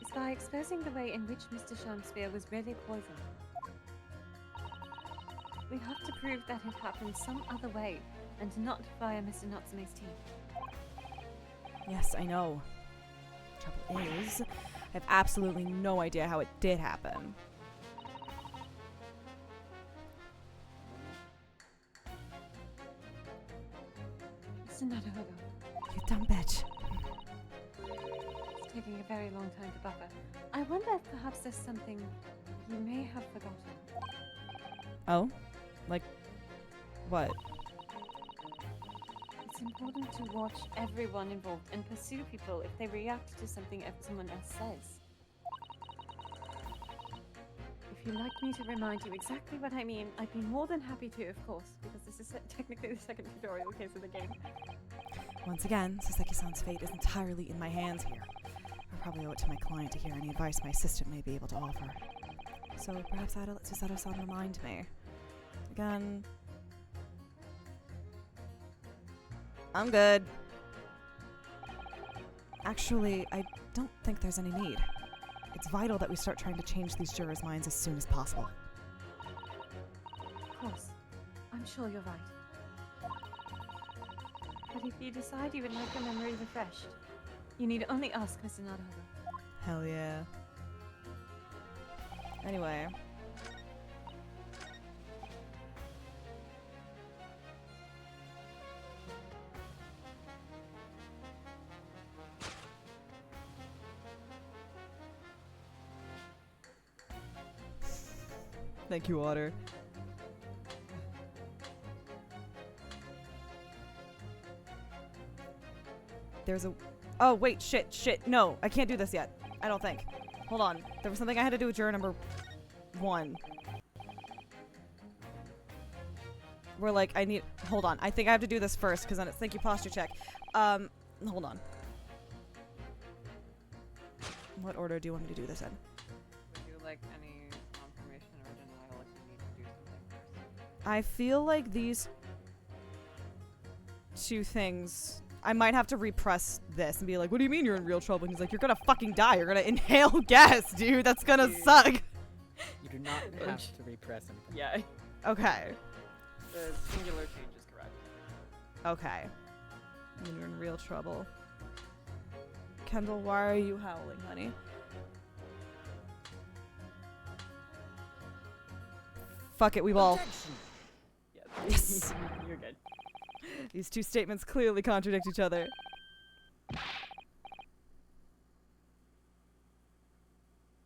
S5: is by exposing the way in which Mr. Shamsphere was really poisoned. We have to prove that it happened some other way, and not via Mr. Natsume's team.
S1: Yes, I know. Trouble is, I have absolutely no idea how it did happen.
S5: Mr. Naruhodo,
S1: You dumb bitch.
S5: it's taking a very long time to buffer. I wonder if perhaps there's something you may have forgotten.
S1: Oh? Like, what?
S5: It's important to watch everyone involved and pursue people if they react to something someone else says. If you'd like me to remind you exactly what I mean, I'd be more than happy to, of course, because this is technically the second tutorial case of the game.
S1: Once again, Saseki-san's fate is entirely in my hands here. I probably owe it to my client to hear any advice my assistant may be able to offer. So perhaps I'd let Susato-san remind me. Again... I'm good. Actually, I don't think there's any need. It's vital that we start trying to change these jurors' minds as soon as possible.
S5: Of course. I'm sure you're right. But if you decide you would like your memory refreshed, you need only ask Mr. Naruhodo.
S1: Hell yeah. Anyway. Thank you, Otter. There's a... Oh, wait, shit. No, I can't do this yet. I don't think. Hold on. There was something I had to do with juror number 1. Where, like, I need... Hold on. I think I have to do this first, because then it's... Thank you, posture check. Hold on. What order do you want me to do this in?
S2: Would you like any confirmation or denial if you need to do something first?
S1: I feel like these 2 things... I might have to repress this and be like, what do you mean you're in real trouble? And he's like, you're gonna fucking die. You're gonna inhale gas, dude. That's gonna suck.
S11: You do not have to repress anything.
S2: Yeah.
S1: Okay.
S2: The singular change is correct.
S1: Okay. When you're in real trouble. Kendall, why are you howling, honey? Fuck it, we all... Yes!
S2: You're good.
S1: These 2 statements clearly contradict each other.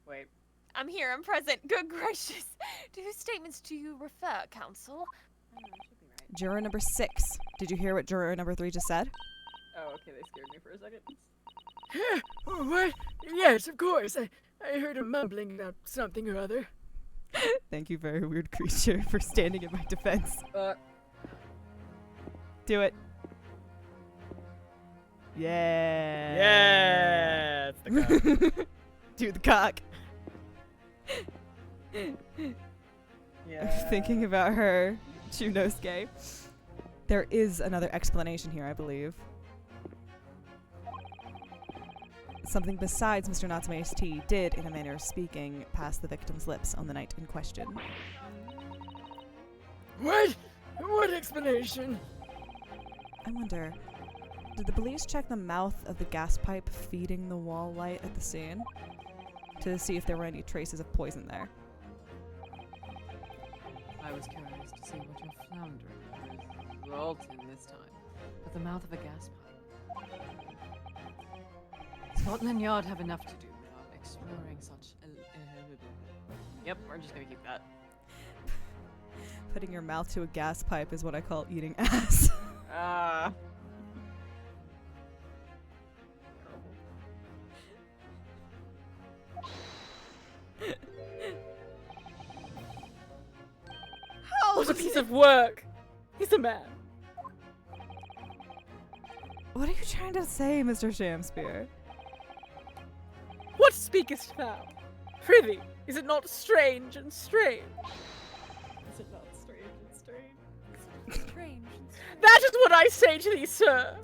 S2: Wait.
S7: I'm here, I'm present. Good gracious. To whose statements do you refer, counsel?
S2: I don't know, it should be right.
S1: Juror number 6. Did you hear what juror number 3 just said?
S2: Oh, okay, they scared me for a second.
S6: Oh, what? Yes, of course. I heard him mumbling about something or other.
S1: Thank you, very weird creature, for standing in my defense. Do it. Yeah.
S11: Yeah, it's the cock.
S1: Do the cock.
S2: Yeah.
S1: I'm thinking about her, Chunosuke. There is another explanation here, I believe. Something besides Mr. Natsume's tea did, in a manner of speaking, pass the victim's lips on the night in question.
S6: What? What explanation?
S1: I wonder, did the police check the mouth of the gas pipe feeding the wall light at the scene? To see if there were any traces of poison there.
S8: I was curious to see what your floundering resulted in this time, but the mouth of a gas pipe. Scotland Yard have enough to do without exploring such.
S2: Yep, we're just gonna keep that.
S1: Putting your mouth to a gas pipe is what I call eating ass.
S4: What a piece of work! He's a man.
S1: What are you trying to say, Mr. Shamspear?
S4: What speakest thou? Prithee, is it not strange and strange?
S2: Is it not strange and strange?
S7: Strange.
S4: That is what I say to thee, sir.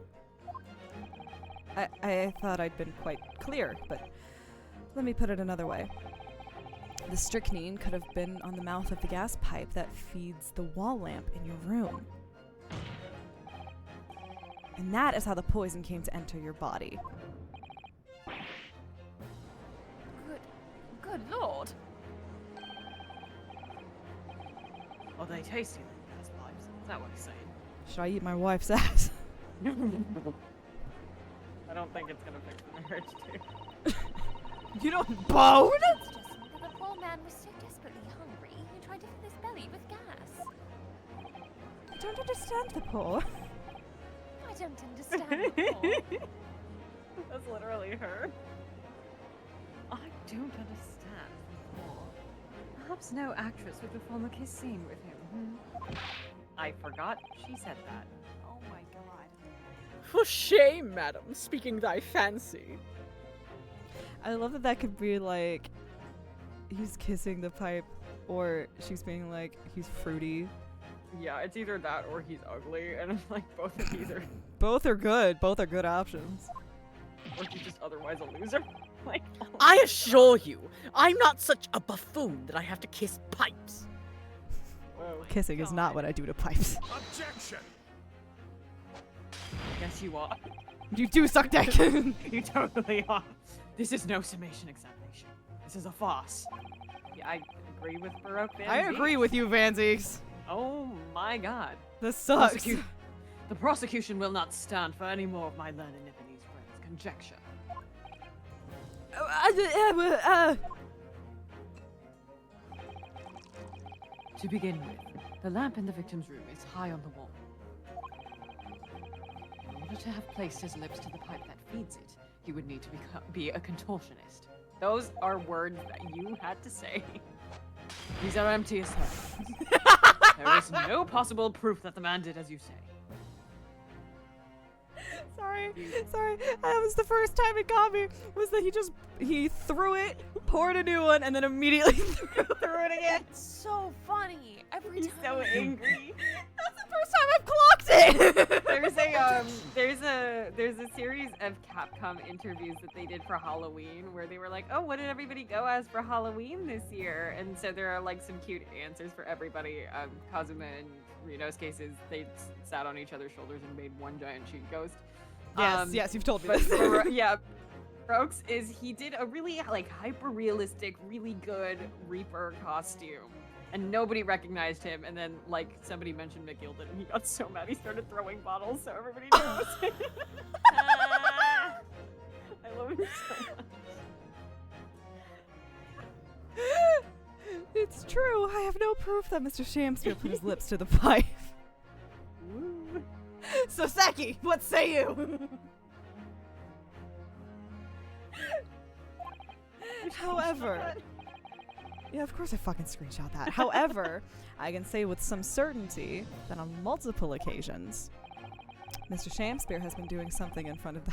S1: I thought I'd been quite clear, but let me put it another way. The strychnine could have been on the mouth of the gas pipe that feeds the wall lamp in your room. And that is how the poison came to enter your body.
S7: Good lord.
S2: Well, they tasty like gas pipes. Is that what he's saying?
S1: Should I eat my wife's ass?
S2: I don't think it's gonna fix the marriage, too.
S1: You don't bone?
S7: It's just that the poor man was so desperately hungry, he tried to fill his belly with gas.
S1: I don't understand the poor.
S7: I don't understand the poor.
S2: That's literally her. I don't understand the poor.
S5: Perhaps no actress would perform a kiss scene with him.
S2: I forgot she said that.
S7: Oh my god.
S4: For shame, madam, speaking thy fancy.
S1: I love that that could be like, he's kissing the pipe, or she's being like, he's fruity.
S2: Yeah, it's either that or he's ugly, and I'm like, both of these are...
S1: Both are good. Both are good options.
S2: Or she's just otherwise a loser. Like,
S4: I assure you, I'm not such a buffoon that I have to kiss pipes.
S2: whoa.
S1: Kissing is not what I do to pipes.
S10: Objection!
S2: Yes, you are.
S1: You do suck dick.
S2: You totally are. This is no summation examination. This is a farce. Yeah, I agree with Baroque Van
S1: I agree with you, Vanzies.
S2: Oh my god.
S1: This sucks.
S2: The prosecution will not stand for any more of my learned Nipponese friends' conjecture. To begin with, the lamp in the victim's room is high on the wall. In order to have placed his lips to the pipe that feeds it, he would need to be a contortionist. Those are words that you had to say. These are empty assertions. There is no possible proof that the man did as you say.
S1: Sorry. That was the first time it got me. Was that he threw it, poured a new one, and then immediately threw it again.
S7: It's so funny. Every
S2: He's
S7: time.
S2: so angry.
S1: That's the first time I've clocked it.
S2: There's a series of Capcom interviews that they did for Halloween where they were like, oh, what did everybody go as for Halloween this year? And so there are like some cute answers for everybody. Kazuma and Rito's cases, they sat on each other's shoulders and made one giant cheat ghost.
S1: Yes, you've told me
S2: But
S1: this.
S2: yeah, Brooks is he did a really like hyper realistic, really good Reaper costume. And nobody recognized him, and then, like, somebody mentioned McGilden, and he got so mad he started throwing bottles, so everybody knew it was him. I love him so much.
S1: It's true. I have no proof that Mr. Shamspeare put his lips to the pipe.
S2: Woo.
S1: So, Seki, what say you? However... Yeah, of course I fucking screenshot that. However, I can say with some certainty that on multiple occasions, Mr. Shamspeare has been doing something in front of the...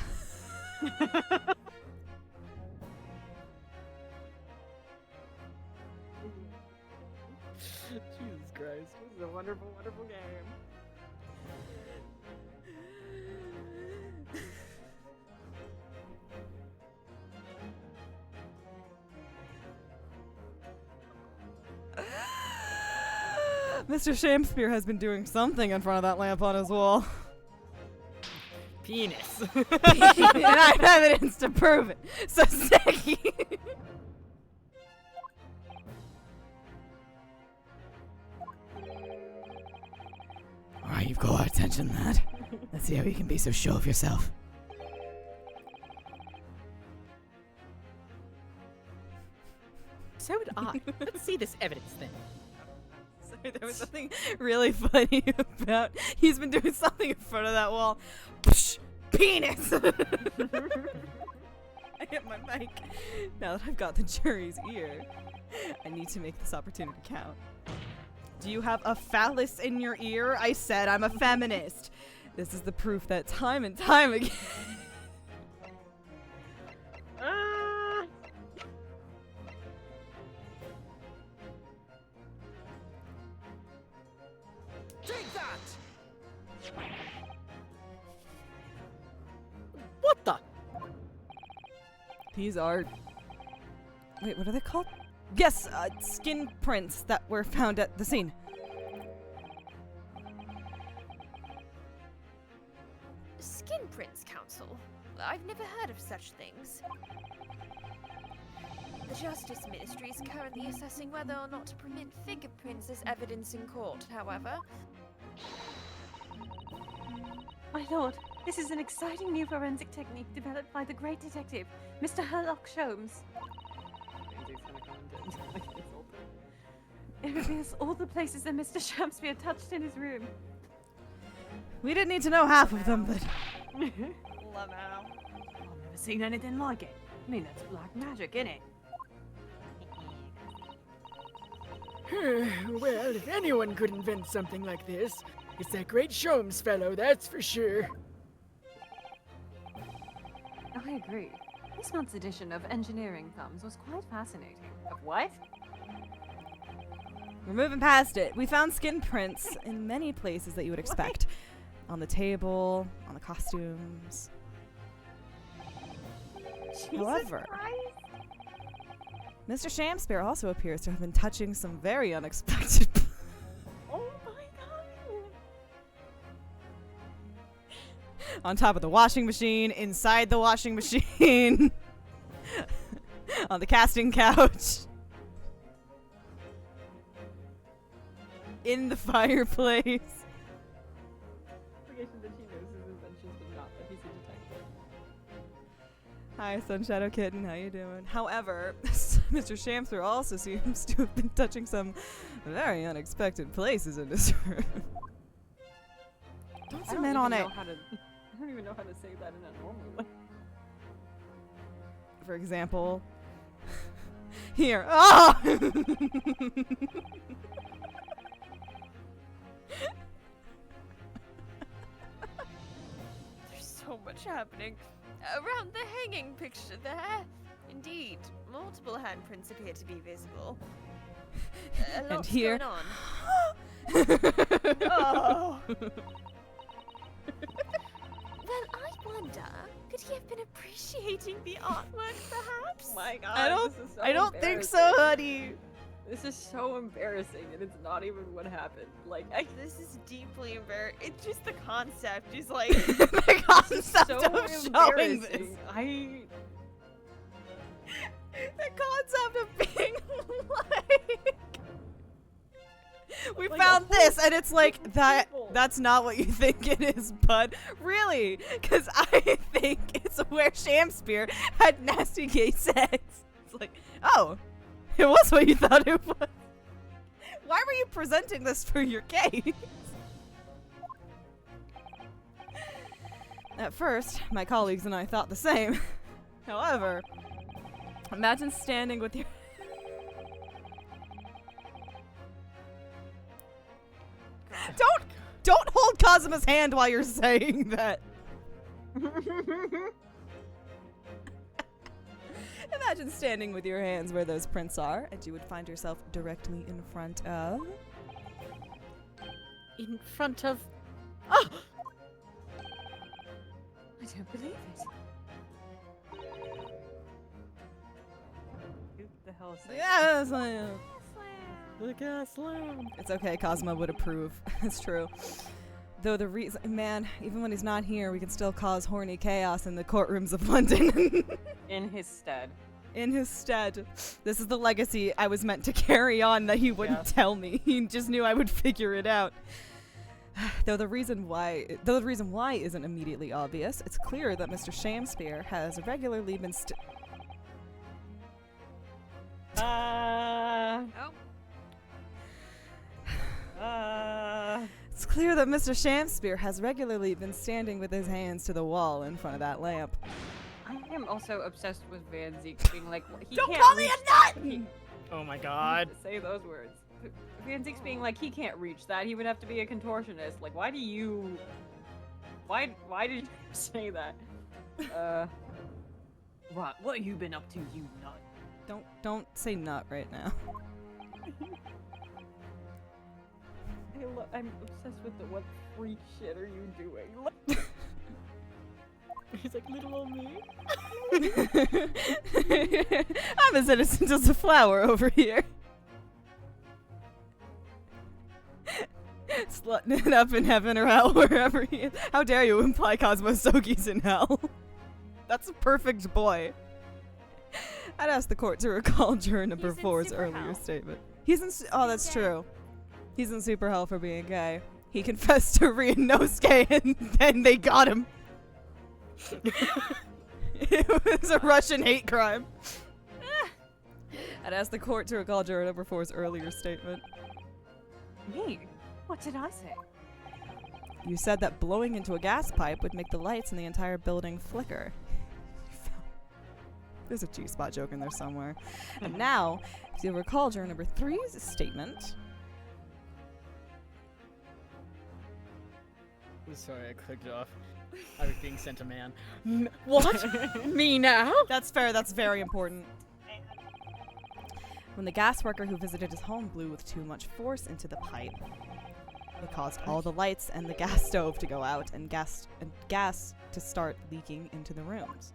S11: Jesus Christ.
S2: This is a wonderful, wonderful game.
S1: Mr. Shamspeare has been doing something in front of that lamp on his wall.
S11: Penis.
S1: And I have evidence to prove it. So, Seki.
S9: Alright, you've got our attention, lad. Let's see how you can be so sure of yourself.
S4: So would I. Let's see this evidence then.
S1: Sorry, there was something really funny about he's been doing something in front of that wall. Psh, penis! I hit my mic. Now that I've got the jury's ear, I need to make this opportunity count. Do you have a phallus in your ear? I said I'm a feminist. This is the proof that time and time again.
S10: Take that!
S4: What the?
S1: These are... Wait, what are they called? Yes, skin prints that were found at the scene.
S7: Skin prints, Council. I've never heard of such things. The Justice Ministry is currently assessing whether or not to permit fingerprints as evidence in court, however.
S5: My lord, this is an exciting new forensic technique developed by the great detective, Mr. Herlock Sholmes. It reveals all the places that Mr. Shamspeare touched in his room.
S1: We didn't need to know half of them, but
S2: Lamau.
S8: I've never seen anything like it. I mean, that's black magic, innit?
S6: Well, if anyone could invent something like this, it's that great Sholmes fellow, that's for sure.
S5: I agree. This month's edition of Engineering Thumbs was quite fascinating.
S2: Of what?
S1: we're moving past it. We found skin prints in many places that you would expect. On the table, on the costumes. However, Mr. Shamspeare also appears to have been touching some very unexpected.
S2: Oh my god.
S1: On top of the washing machine, inside the washing machine, on the casting couch, in the fireplace.
S2: That she knows his inventions, but not that he's a detective.
S1: Hi, Sunshadow Kitten. How you doing? However, Mr. Shamspeare also seems to have been touching some very unexpected places in this room. Don't zoom in on it.
S2: I don't even know how to say that in a normal way.
S1: For example, here. Oh!
S7: There's so much happening. Around the hanging picture there. Indeed, multiple handprints appear to be visible. A lot's
S1: here.
S7: going on.
S1: Oh.
S7: Well, I wonder, could he have been appreciating the artwork, perhaps?
S2: Oh my god.
S1: I don't think so, honey.
S2: This is so embarrassing, and it's not even what happened. Like,
S7: This is deeply embarrassing. It's just the concept is like
S1: The concept
S2: so
S1: of showing this.
S2: embarrassing.
S1: The concept of being like, we
S2: Like,
S1: found
S2: a
S1: this,
S2: whole
S1: and it's like
S2: group of
S1: that.
S2: people.
S1: That's not what you think it is, bud. Really? Because I think it's where Shamspeare had nasty gay sex. It's like, oh, it was what you thought it was. Why were you presenting this for your case? At first, my colleagues and I thought the same. However, imagine standing with your Don't hold Kazuma's hand while you're saying that. Imagine standing with your hands where those prints are, and you would find yourself directly in front of.
S4: In front of.
S5: I don't believe it.
S2: Who the hell is that?
S1: Yes, I am.
S4: The gas slam.
S1: It's okay, Cosmo would approve. It's true. Though the reason, man, even when he's not here, we can still cause horny chaos in the courtrooms of London.
S2: In his stead.
S1: In his stead. This is the legacy I was meant to carry on that he wouldn't tell me. He just knew I would figure it out. Though the reason why isn't immediately obvious, it's clear that Mr. Shamspeare has regularly been It's clear that Mr. Shamspeare has regularly been standing with his hands to the wall in front of that lamp.
S2: I am also obsessed with Van Zeke being like, he
S1: Don't
S2: can't
S1: call me
S2: reach
S1: a
S2: that.
S1: nut!
S2: He-
S11: Oh my god.
S2: Say those words. Van Zeke's being like, he can't reach that. He would have to be a contortionist. Like, why did you say that? What have you been up to, you nut?
S1: Don't say nut right now.
S2: I'm obsessed with the what freak shit are you doing?
S4: He's like, little old me.
S1: I'm as innocent as a flower over here. Slutting it up in heaven or hell, wherever he is. How dare you imply Cosmo Sogi's in hell? That's a perfect boy. I'd ask the court to recall juror number 4's earlier statement. He's in. Oh, that's true. He's in super hell for being gay. He confessed to Ryunosuke and then they got him. It was a Russian hate crime. I'd ask the court to recall juror number 4's earlier statement.
S5: Me? What did I say?
S1: You said that blowing into a gas pipe would make the lights in the entire building flicker. There's a G-spot joke in there somewhere. And now, if you'll recall juror number 3's statement.
S11: Sorry, I clicked off. I was being sent a man.
S4: What? Me now?
S1: That's fair, that's very important. When the gas worker who visited his home blew with too much force into the pipe, it caused all the lights and the gas stove to go out and gas to start leaking into the rooms.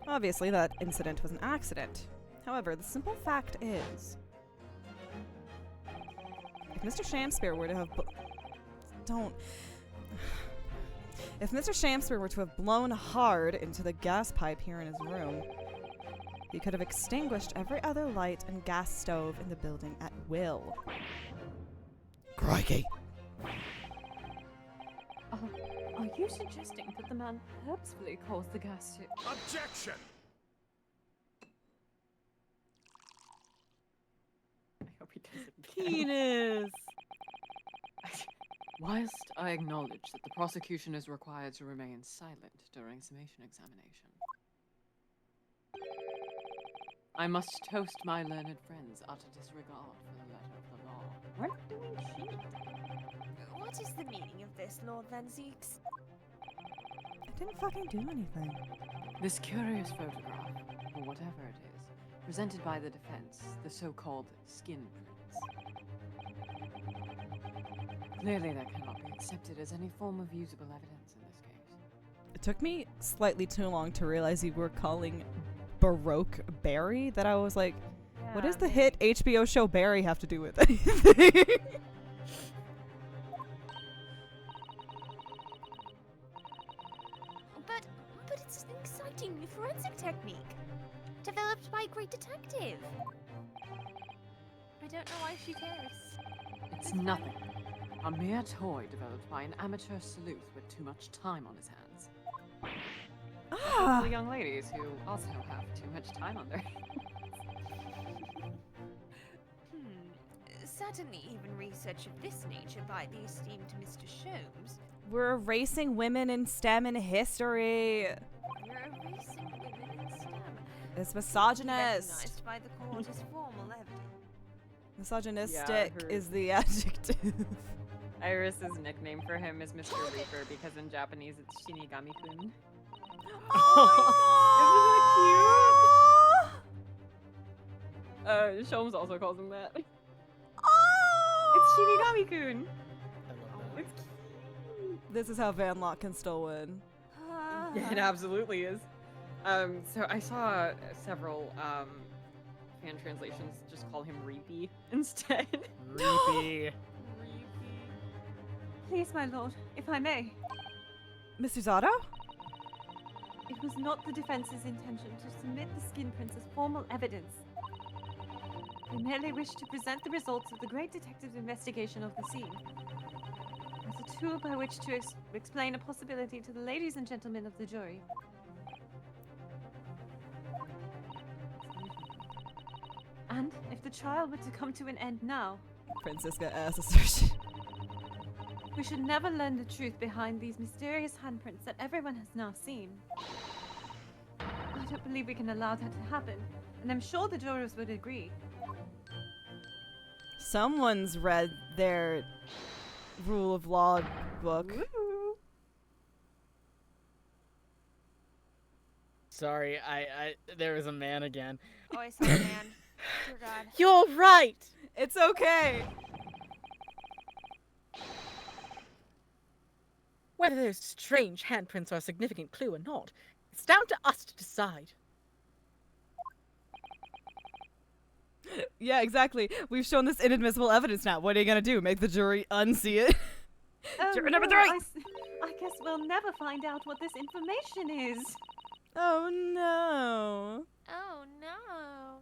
S1: Obviously, that incident was an accident. However, the simple fact is, if Mr. Shamspeare were to have If Mr. Shamspeare were to have blown hard into the gas pipe here in his room, he could have extinguished every other light and gas stove in the building at will.
S9: Crikey.
S5: Are you suggesting that the man purposefully caused the gas to...
S10: Objection!
S2: I hope he doesn't.
S1: Penis!
S8: Whilst I acknowledge that the prosecution is required to remain silent during summation examination, I must toast my learned friend's utter disregard for the letter of the law.
S7: We're doing cheat. What is the meaning of this, Lord Van Zeeks?
S1: I didn't fucking do anything.
S8: This curious photograph, or whatever it is, presented by the defense, the so-called skin prints. Clearly that cannot be accepted as any form of usable evidence in this case.
S1: It took me slightly too long to realize you were calling Baroque Barry, that I was like, what does the hit HBO show Barry have to do with anything?
S7: But it's an exciting new forensic technique, developed by a great detective. I don't know why she cares.
S8: It's nothing. A mere toy developed by an amateur sleuth with too much time on his hands.
S1: Ah.
S8: The young ladies who also have too much time on their hands.
S7: Certainly even research of this nature by the esteemed Mr. Sholmes.
S1: We're erasing women in STEM and history.
S7: You're erasing women in STEM.
S1: It's misogynist.
S7: Recognized by the court as formal evidence.
S1: Misogynistic
S2: heard.
S1: is the adjective.
S2: Iris's nickname for him is Mr. Reaper because in Japanese it's Shinigami-kun.
S1: Oh,
S2: Isn't that cute? Sholmes also calls him that.
S1: Oh!
S2: It's Shinigami-kun.
S11: I love that.
S2: It's cute.
S1: This is how Vanlock can still win.
S2: Yeah, it absolutely is. So I saw several fan translations just call him Reapy instead.
S11: Reapy.
S5: Please, my lord, if I may.
S1: Mr. Zato?
S5: It was not the defense's intention to submit the skin prints as formal evidence. They merely wished to present the results of the great detective's investigation of the scene as a tool by which to explain a possibility to the ladies and gentlemen of the jury. And if the trial were to come to an end now,
S1: Francisca ass assertion.
S5: we should never learn the truth behind these mysterious handprints that everyone has now seen. I don't believe we can allow that to happen, and I'm sure the jurors would agree.
S1: Someone's read their rule of law book.
S11: Sorry, there was a man again.
S7: Oh, I saw a man. Dear God.
S4: You're right.
S1: It's okay.
S4: Whether those strange handprints are a significant clue or not, it's down to us to decide.
S1: Yeah, exactly. We've shown this inadmissible evidence now. What are you gonna do? Make the jury unsee it? Juror number 3!
S5: I guess we'll never find out what this information is.
S1: Oh no.
S7: Oh no.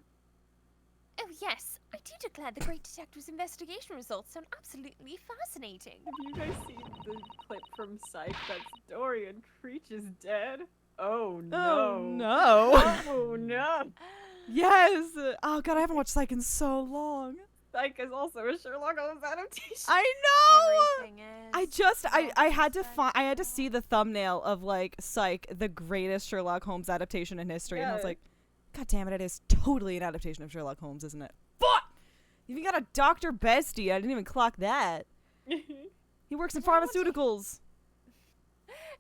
S7: Oh yes, I do declare the Great Detective's investigation results sound absolutely fascinating.
S2: Have you guys seen the clip from Psych that's Dorian Creech is dead? Oh no.
S1: Oh no.
S2: Oh no.
S1: Yes. Oh god, I haven't watched Psych in so long.
S2: Psych is also a Sherlock Holmes adaptation.
S1: I know.
S7: Everything is.
S1: I had to see the thumbnail of like Psych, the greatest Sherlock Holmes adaptation in history, and I was
S2: Yeah.
S1: like, God damn it is totally an adaptation of Sherlock Holmes, isn't it? But you even got a Dr. Bestie. I didn't even clock that. He works in pharmaceuticals.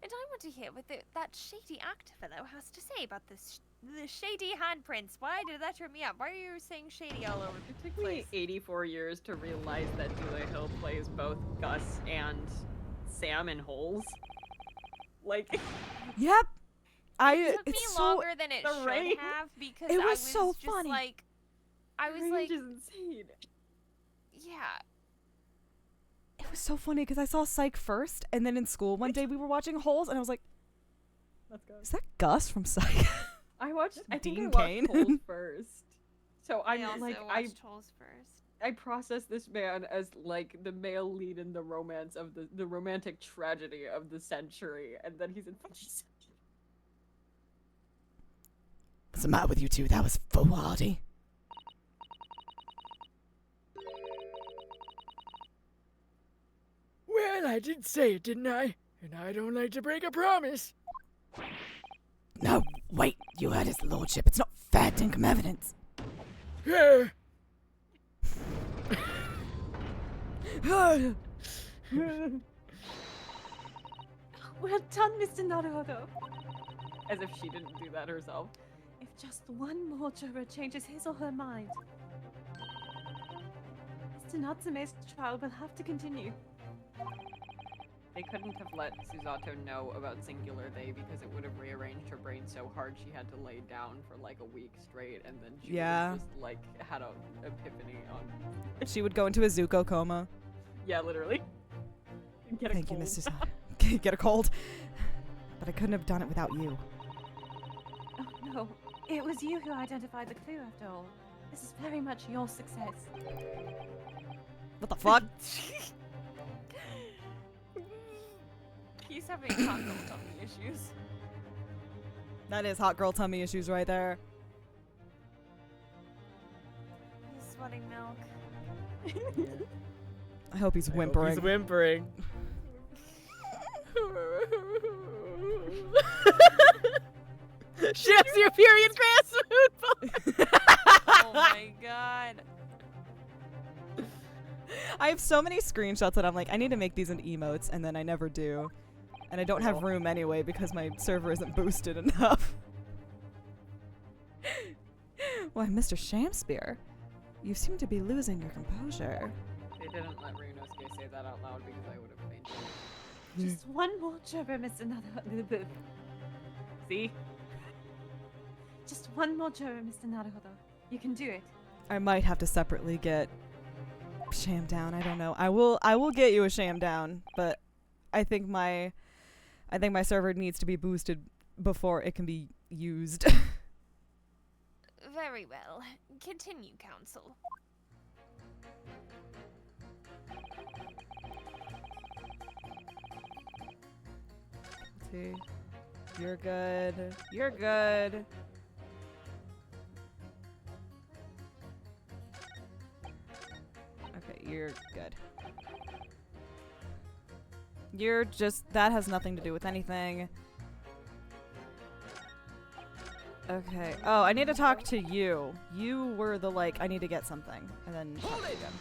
S7: And I want to hear what that shady actor fellow has to say about this the shady handprints. Why did that turn me up? Why are you saying shady all over
S2: It
S7: the
S2: took me
S7: place?
S2: 84 years to realize that Dula Hill plays both Gus and Sam in Holes. Like,
S1: Yep.
S7: It took me
S1: It's so
S7: longer than it
S2: the
S7: should
S2: range.
S7: have because
S1: It
S7: I
S1: was so
S7: just
S1: funny.
S7: like, I was
S2: range
S7: like,
S2: is insane.
S7: yeah.
S1: it was so funny because I saw Psych first, and then in school one day we were watching Holes, and I was like,
S2: Let's go.
S1: is that Gus from Psych?
S2: I watched. I think
S1: Dean
S2: I
S1: Cain?
S2: watched Holes first. So
S7: I
S2: I'm
S7: also
S2: like,
S7: watched Holes first.
S2: I process this man as like the male lead in the romance of the romantic tragedy of the century, and then he's in.
S9: What's the matter with you two? That was foolhardy.
S6: Well, I did say it, didn't I? And I don't like to break a promise.
S9: No, wait, you heard his lordship. It's not fair dinkum evidence.
S6: Yeah.
S5: Well done, Mr. Naruhodo.
S2: As if she didn't do that herself.
S5: If just one more juror changes his or her mind, Mr. Natsume's trial will have to continue.
S2: They couldn't have let Susato know about Singular They because it would have rearranged her brain so hard she had to lay down for like a week straight, and then she would
S1: Yeah.
S2: have just like had a epiphany on.
S1: She would go into a Zuko coma.
S2: Yeah, literally. Get a
S1: Thank you,
S2: cold.
S1: Mr. Sad. Get a cold. But I couldn't have done it without you.
S5: Oh no, it was you who identified the clue after all. This is very much your success.
S1: What the fuck?
S7: He's having hot girl tummy issues.
S1: That is hot girl tummy issues right there.
S7: He's sweating milk.
S1: I hope he's
S11: I hope
S1: whimpering.
S11: He's whimpering.
S4: She has your period grass.
S7: Oh my god.
S1: I have so many screenshots that I'm like, I need to make these in emotes, and then I never do. And I don't have room anyway because my server isn't boosted enough. Why, Mr. Shamspear, you seem to be losing your composure.
S2: They didn't let Ryunosuke say that out loud because I would have fainted.
S5: Just one more juror, Mr. Naruhodo.
S2: See?
S5: Just one more juror, Mr. Naruhodo. You can do it.
S1: I might have to separately get sham down. I don't know. I will get you a sham down, but I think my server needs to be boosted before it can be used.
S7: Very well. Continue, counsel.
S1: See, you're good. You're good. Okay, you're good. You're just, that has nothing to do with anything. Okay. Oh, I need to talk to you. You were the like, I need to get something. And then talk to you again.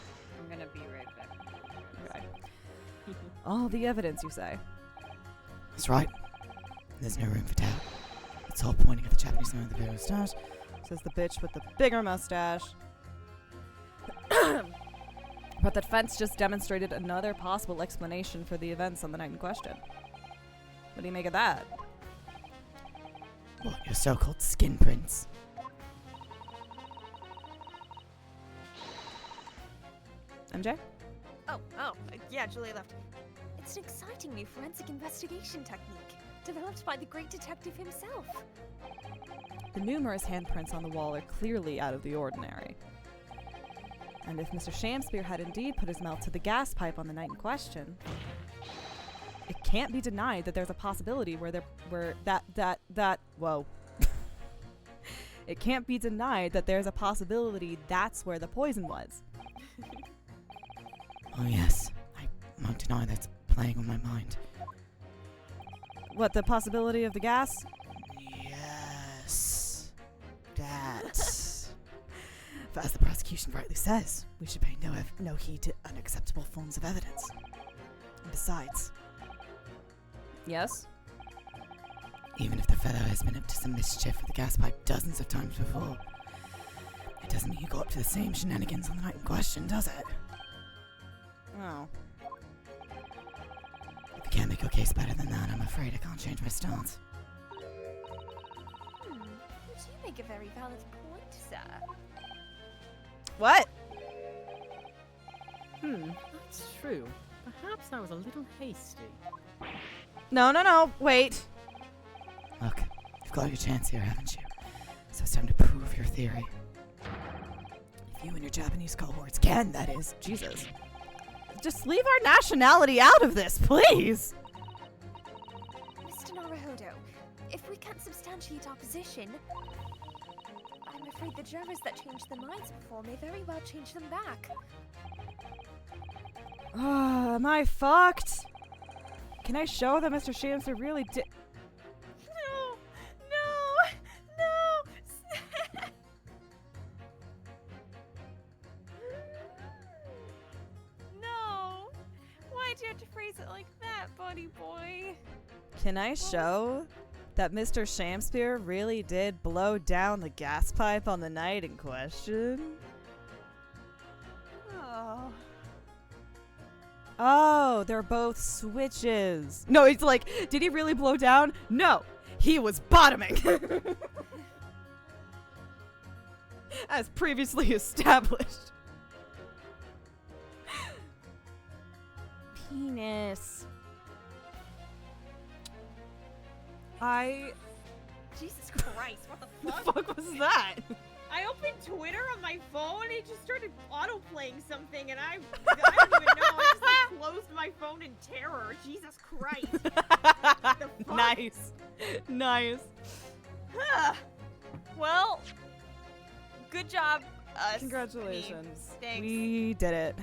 S2: I'm gonna be right back.
S1: Okay. All the evidence, you say.
S9: That's right. There's no room for doubt. It's all pointing at the Japanese man with the bigger mustache.
S1: Says the bitch with the bigger mustache. But that fence just demonstrated another possible explanation for the events on the night in question. What do you make of that?
S9: What, your so-called skin prints?
S1: MJ?
S7: Yeah, Julia left. It's an exciting new forensic investigation technique, developed by the great detective himself.
S1: The numerous handprints on the wall are clearly out of the ordinary. And if Mr. Shamspeare had indeed put his mouth to the gas pipe on the night in question, it can't be denied that there's a possibility whoa. It can't be denied that there's a possibility that's where the poison was.
S9: Oh yes, I won't deny that's playing on my mind.
S1: What, the possibility of the gas?
S9: Yes. That. But as the prosecution rightly says, we should pay no heed to unacceptable forms of evidence. And besides,
S1: Yes?
S9: even if the fellow has been up to some mischief with the gas pipe dozens of times before, it doesn't mean he got up to the same shenanigans on the night in question, does it?
S1: Oh.
S9: If you can't make your case better than that, I'm afraid I can't change my stance.
S7: You do make a very valid point, sir.
S1: What?
S11: That's true. Perhaps I was a little hasty.
S1: No, wait.
S9: Look, you've got your chance here, haven't you? So it's time to prove your theory. If you and your Japanese cohorts can, that is.
S1: Jesus. Just leave our nationality out of this, please!
S7: Mr. Naruhodo, if we can't substantiate our position, I'm afraid the jurors that changed their minds before may very well change them back.
S1: Am I fucked? Can I show that Mr. Shamster really did?
S7: No! No! Why'd you have to phrase it like that, buddy boy?
S1: Can I show that Mr. Shamspeare really did blow down the gas pipe on the night in question?
S7: Oh.
S1: Oh, they're both switches. No, it's like, did he really blow down? No, he was bottoming. As previously established. Penis.
S7: Jesus Christ, what the
S1: The
S7: fuck?
S1: fuck was that?
S2: I opened Twitter on my phone and it just started auto-playing something and I don't even know. I just like, closed my phone in terror. Jesus Christ. The fuck?
S1: Nice. Nice.
S7: Well, good job, us.
S1: Congratulations.
S7: Me. Thanks.
S1: We did it.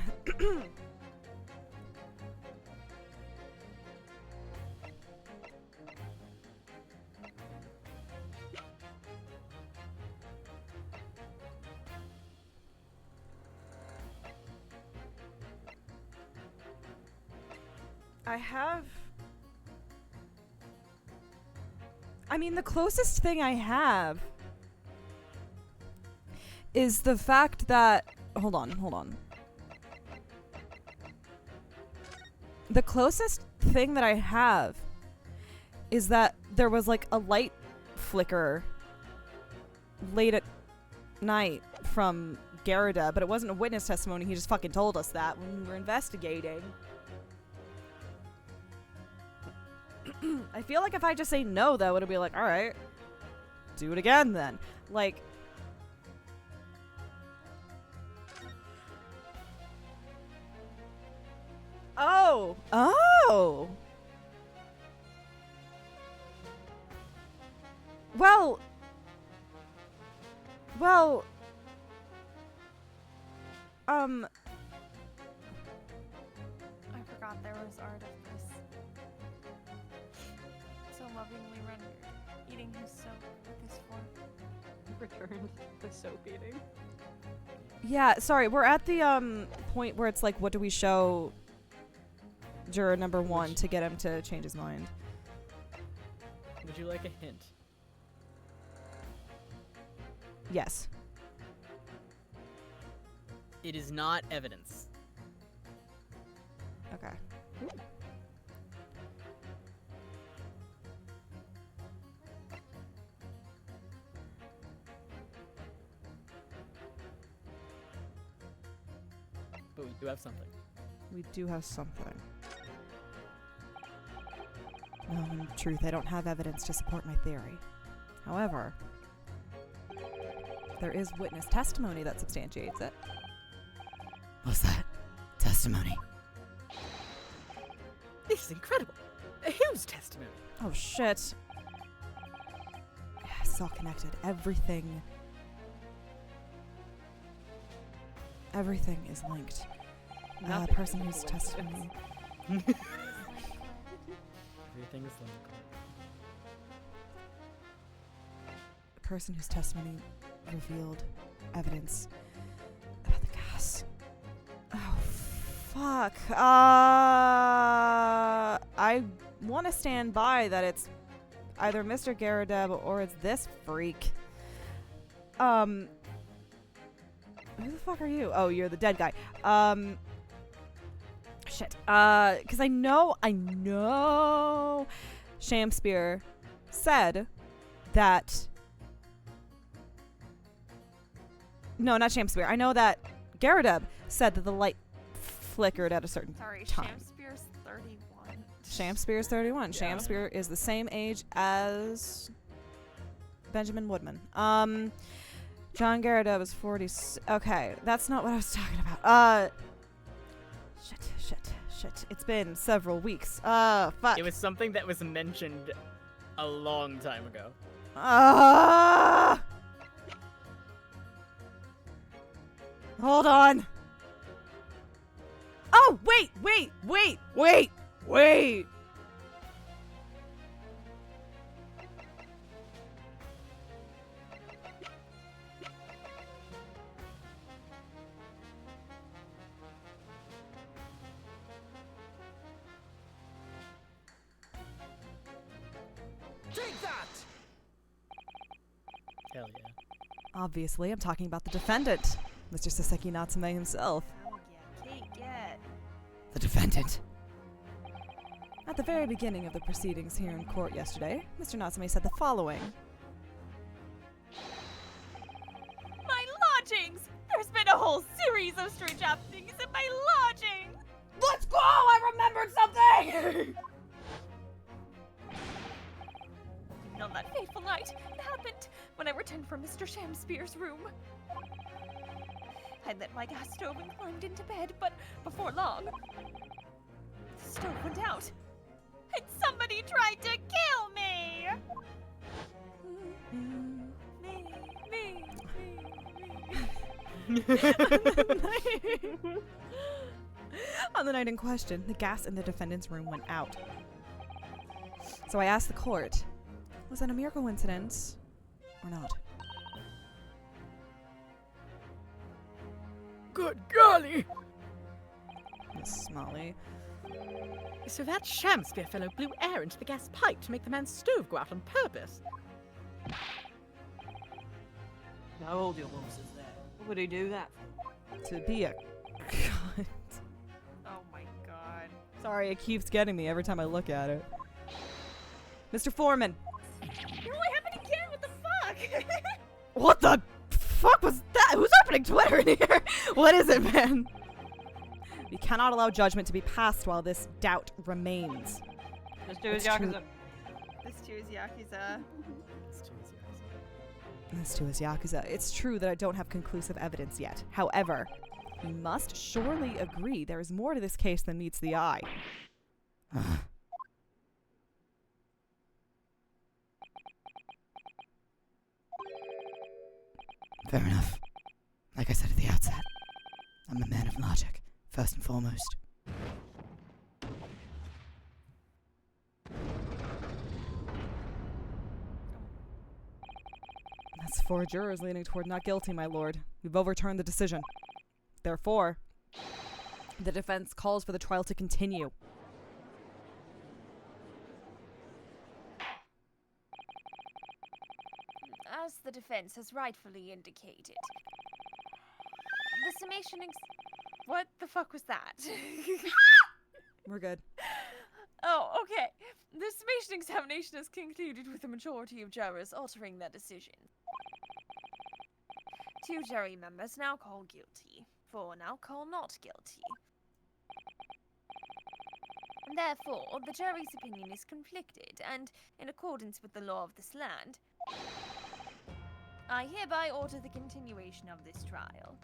S1: The closest thing I have is the fact that, hold on. The closest thing that I have is that there was like a light flicker late at night from Garida, but it wasn't a witness testimony. He just fucking told us that when we were investigating. I feel like if I just say no, though, it'll be like, alright, do it again then. Like, oh! Well,
S7: I forgot there was art of this. So lovingly rendered. Eating his soap with his fork.
S2: Returned the soap eating.
S1: yeah, sorry, we're at the, point where it's like, what do we show juror number 1 to get him to change his mind?
S11: Would you like a hint?
S1: Yes.
S11: It is not evidence.
S1: Okay.
S11: But we do have something.
S1: We do have something. No, in truth, I don't have evidence to support my theory. However, there is witness testimony that substantiates it.
S9: What's that? Testimony.
S11: This is incredible. Whose testimony?
S1: Oh shit. Yeah, it's all connected. Everything is linked.
S11: Nothing
S1: Person
S11: is
S1: whose
S11: a
S1: testimony.
S11: Everything is linked.
S1: A person whose testimony revealed evidence about the gas. Oh, fuck. I want to stand by that it's either Mr. Garadeb or it's this freak. Who the fuck are you? Oh, you're the dead guy. Shit. Because I know Shamspear said that. No, not Shamspear. I know that Garadeb said that the light flickered at a certain
S7: Sorry,
S1: time.
S7: Shamspear's 31.
S1: Shamspear's 31.
S11: Yeah.
S1: Shamspear is the same age as Benjamin Woodman. John Garadeb is 40. Okay, that's not what I was talking about. Shit. It's been several weeks. Fuck.
S11: It was something that was mentioned a long time ago.
S1: Hold on. Oh, wait.
S10: Take that!
S11: Hell yeah.
S1: Obviously, I'm talking about the defendant, Mr. Saseki Natsume himself.
S7: Oh yeah, Kate, get.
S9: The defendant.
S1: At the very beginning of the proceedings here in court yesterday, Mr. Natsume said the following.
S3: My lodgings! There's been a whole series of strange happenings in my lodgings!
S1: Let's go! I remembered something!
S3: Even on that fateful night, it happened when I returned from Mr. Shamspear's room. I lit my gas stove and climbed into bed, but before long, the stove went out, and somebody tried to kill me! Me.
S1: On the night in question, the gas in the defendant's room went out. So I asked the court, was that a mere coincidence or not?
S6: Good golly!
S1: Miss Smalley.
S4: So that Shamspear fellow blew air into the gas pipe to make the man's stove go out on purpose.
S2: Now hold your horses there. What would he do that for?
S1: To be a cunt.
S7: Oh my god.
S1: Sorry, it keeps getting me every time I look at it. Mr. Foreman.
S3: You're what happened again? What the fuck?
S1: What the fuck was that? Who's opening Twitter in here? What is it, man? We cannot allow judgment to be passed while this doubt remains.
S2: Let's do his
S1: It's true.
S2: Yakuza.
S7: This too is Yakuza.
S1: This too is Yakuza. It's true that I don't have conclusive evidence yet. However, we must surely agree there is more to this case than meets the eye.
S9: Fair enough. Like I said at the outset, I'm a man of logic, first and foremost.
S1: That's 4 jurors leaning toward not guilty, my lord. We've overturned the decision. Therefore, the defense calls for the trial to continue.
S7: As the defense has rightfully indicated, the summation what the fuck was that?
S1: We're good.
S7: Oh, okay. The summation examination has concluded with the majority of jurors altering their decision. 2 jury members now call guilty. for an alcohol not guilty. Therefore, the jury's opinion is conflicted, and in accordance with the law of this land, I hereby order the continuation of this trial.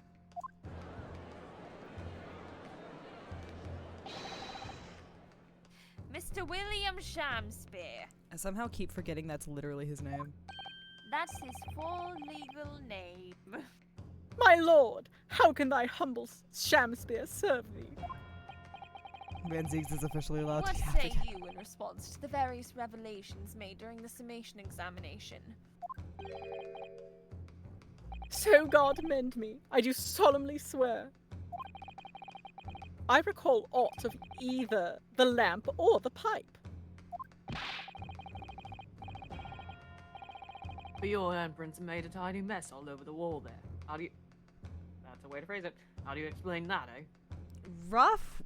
S7: Mr. William Shamspeare.
S1: I somehow keep forgetting that's literally his name.
S7: That's his full legal name.
S4: My lord, how can thy humble Shamspeare serve thee?
S1: Van Ziegs is officially allowed
S7: What
S1: to have
S7: say
S1: again.
S7: you in response to the various revelations made during the summation examination?
S4: So God mend me, I do solemnly swear. I recall aught of either the lamp or the pipe.
S8: But your handprints made a tiny mess all over the wall there. How do you... That's a way to phrase it. How do you explain that, eh?
S1: Rough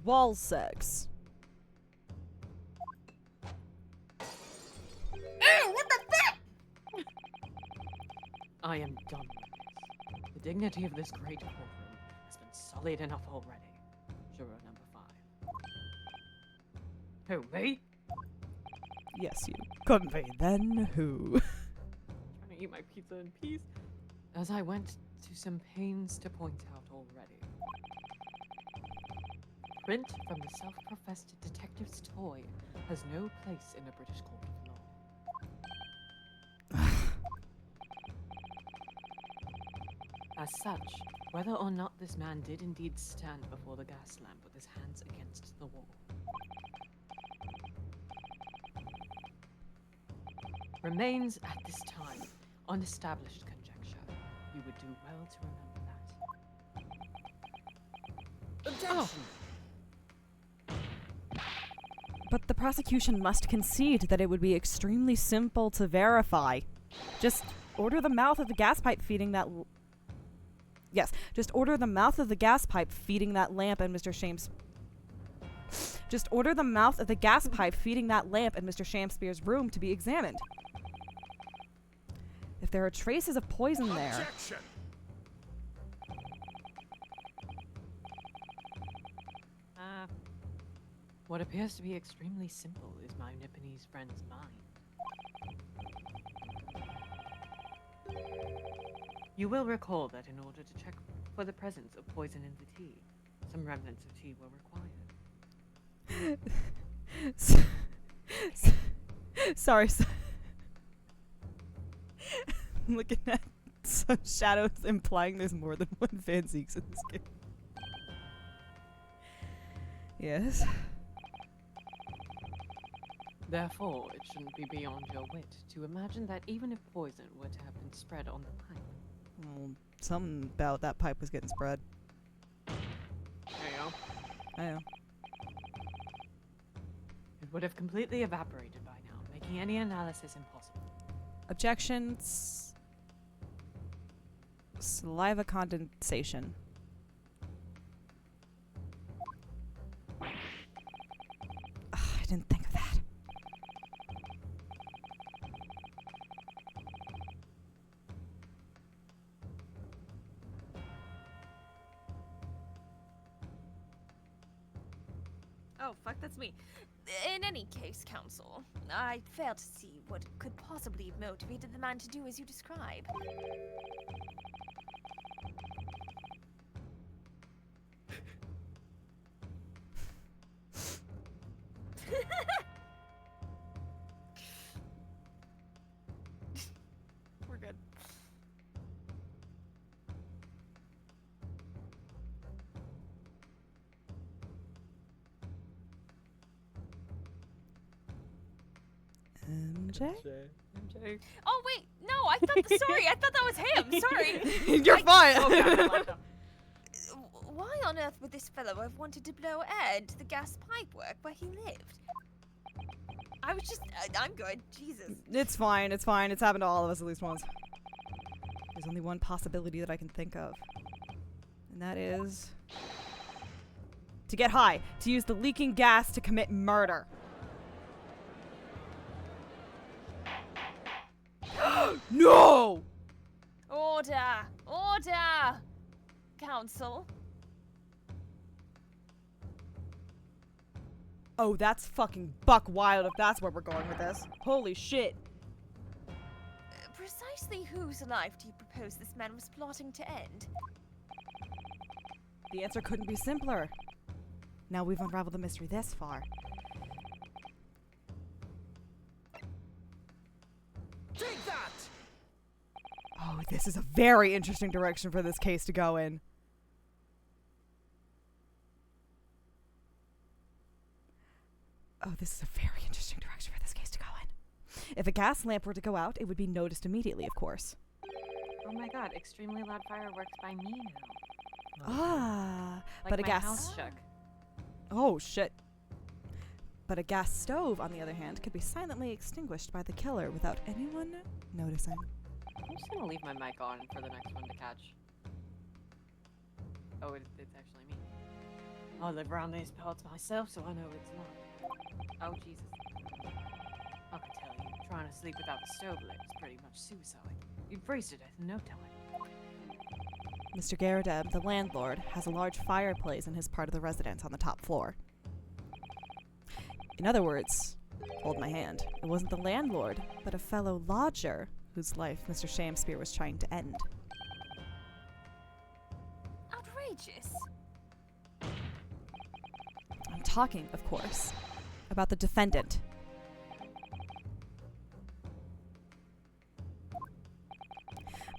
S1: wall sex.
S7: Ew, what the fuck?
S8: I am done with this. The dignity of this great courtroom has been sullied enough already. Juror number 5. Who, me?
S1: Yes, you convey then who?
S8: Trying to eat my pizza in peace. As I went to some pains to point out already. Print from the self-professed detective's toy has no place in a British court of law. As such, whether or not this man did indeed stand before the gas lamp with his hands against the wall remains at this time unestablished conjecture. You would do well to remember that.
S10: Objection!
S1: But the prosecution must concede that it would be extremely simple to verify. Just order the mouth of the gas pipe feeding that... Yes, just order the mouth of the gas pipe feeding that lamp and Mr. Shames... Just order the mouth of the gas pipe feeding that lamp in Mr. Shamspeare's room to be examined. If there are traces of poison there...
S10: Objection!
S8: What appears to be extremely simple is my Nipponese friend's mind. You will recall that in order to check for the presence of poison in the tea, some remnants of tea were required.
S1: Sorry. I'm looking at some shadows implying there's more than one Van Ziegs in this game. Yes.
S8: Therefore, it shouldn't be beyond your wit to imagine that even if poison were to have been spread on the pipe.
S1: Well, something about that pipe was getting spread.
S8: There you go.
S1: I know.
S8: It would have completely evaporated by now, making any analysis impossible.
S1: Objections. Saliva condensation. I didn't think of that.
S7: Oh, fuck, that's me. In any case, counsel, I fail to see what could possibly have motivated the man to do as you describe. We're good.
S1: MJ?
S7: Oh, wait, no, I thought, sorry, I thought that was him, sorry.
S1: You're fine!
S7: Why on earth would this fellow have wanted to blow air into the gas pipework where he lived? I was just, I'm good, Jesus.
S1: It's fine, it's fine. It's happened to all of us at least once. There's only one possibility that I can think of. And that is... to get high. To use the leaking gas to commit murder. No!
S7: Order! Order! Counsel.
S1: Oh, that's fucking buck wild if that's where we're going with this. Holy shit.
S7: Precisely whose life do you propose this man was plotting to end?
S1: The answer couldn't be simpler. Now we've unraveled the mystery this far.
S10: Take that!
S1: Oh, this is a very interesting direction for this case to go in. Oh, this is a very interesting direction for this case to go in. If a gas lamp were to go out, it would be noticed immediately, of course.
S2: Oh my god, extremely loud fireworks by me now.
S1: Ah,
S2: Like
S1: but a
S2: my
S1: gas...
S2: house shook.
S1: Oh, shit. But a gas stove, on the other hand, could be silently extinguished by the killer without anyone noticing.
S2: I'm just gonna leave my mic on for the next one to catch. Oh, it's actually me. I live around these parts myself, so I know it's not. Oh, Jesus. I can tell you, trying to sleep without the stove lit is pretty much suicide. You'd freeze to death in no time.
S1: Mr. Garadeb, the landlord, has a large fireplace in his part of the residence on the top floor. In other words, hold my hand, it wasn't the landlord, but a fellow lodger whose life Mr. Shamspeare was trying to end.
S7: Outrageous.
S1: I'm talking, of course, about the defendant.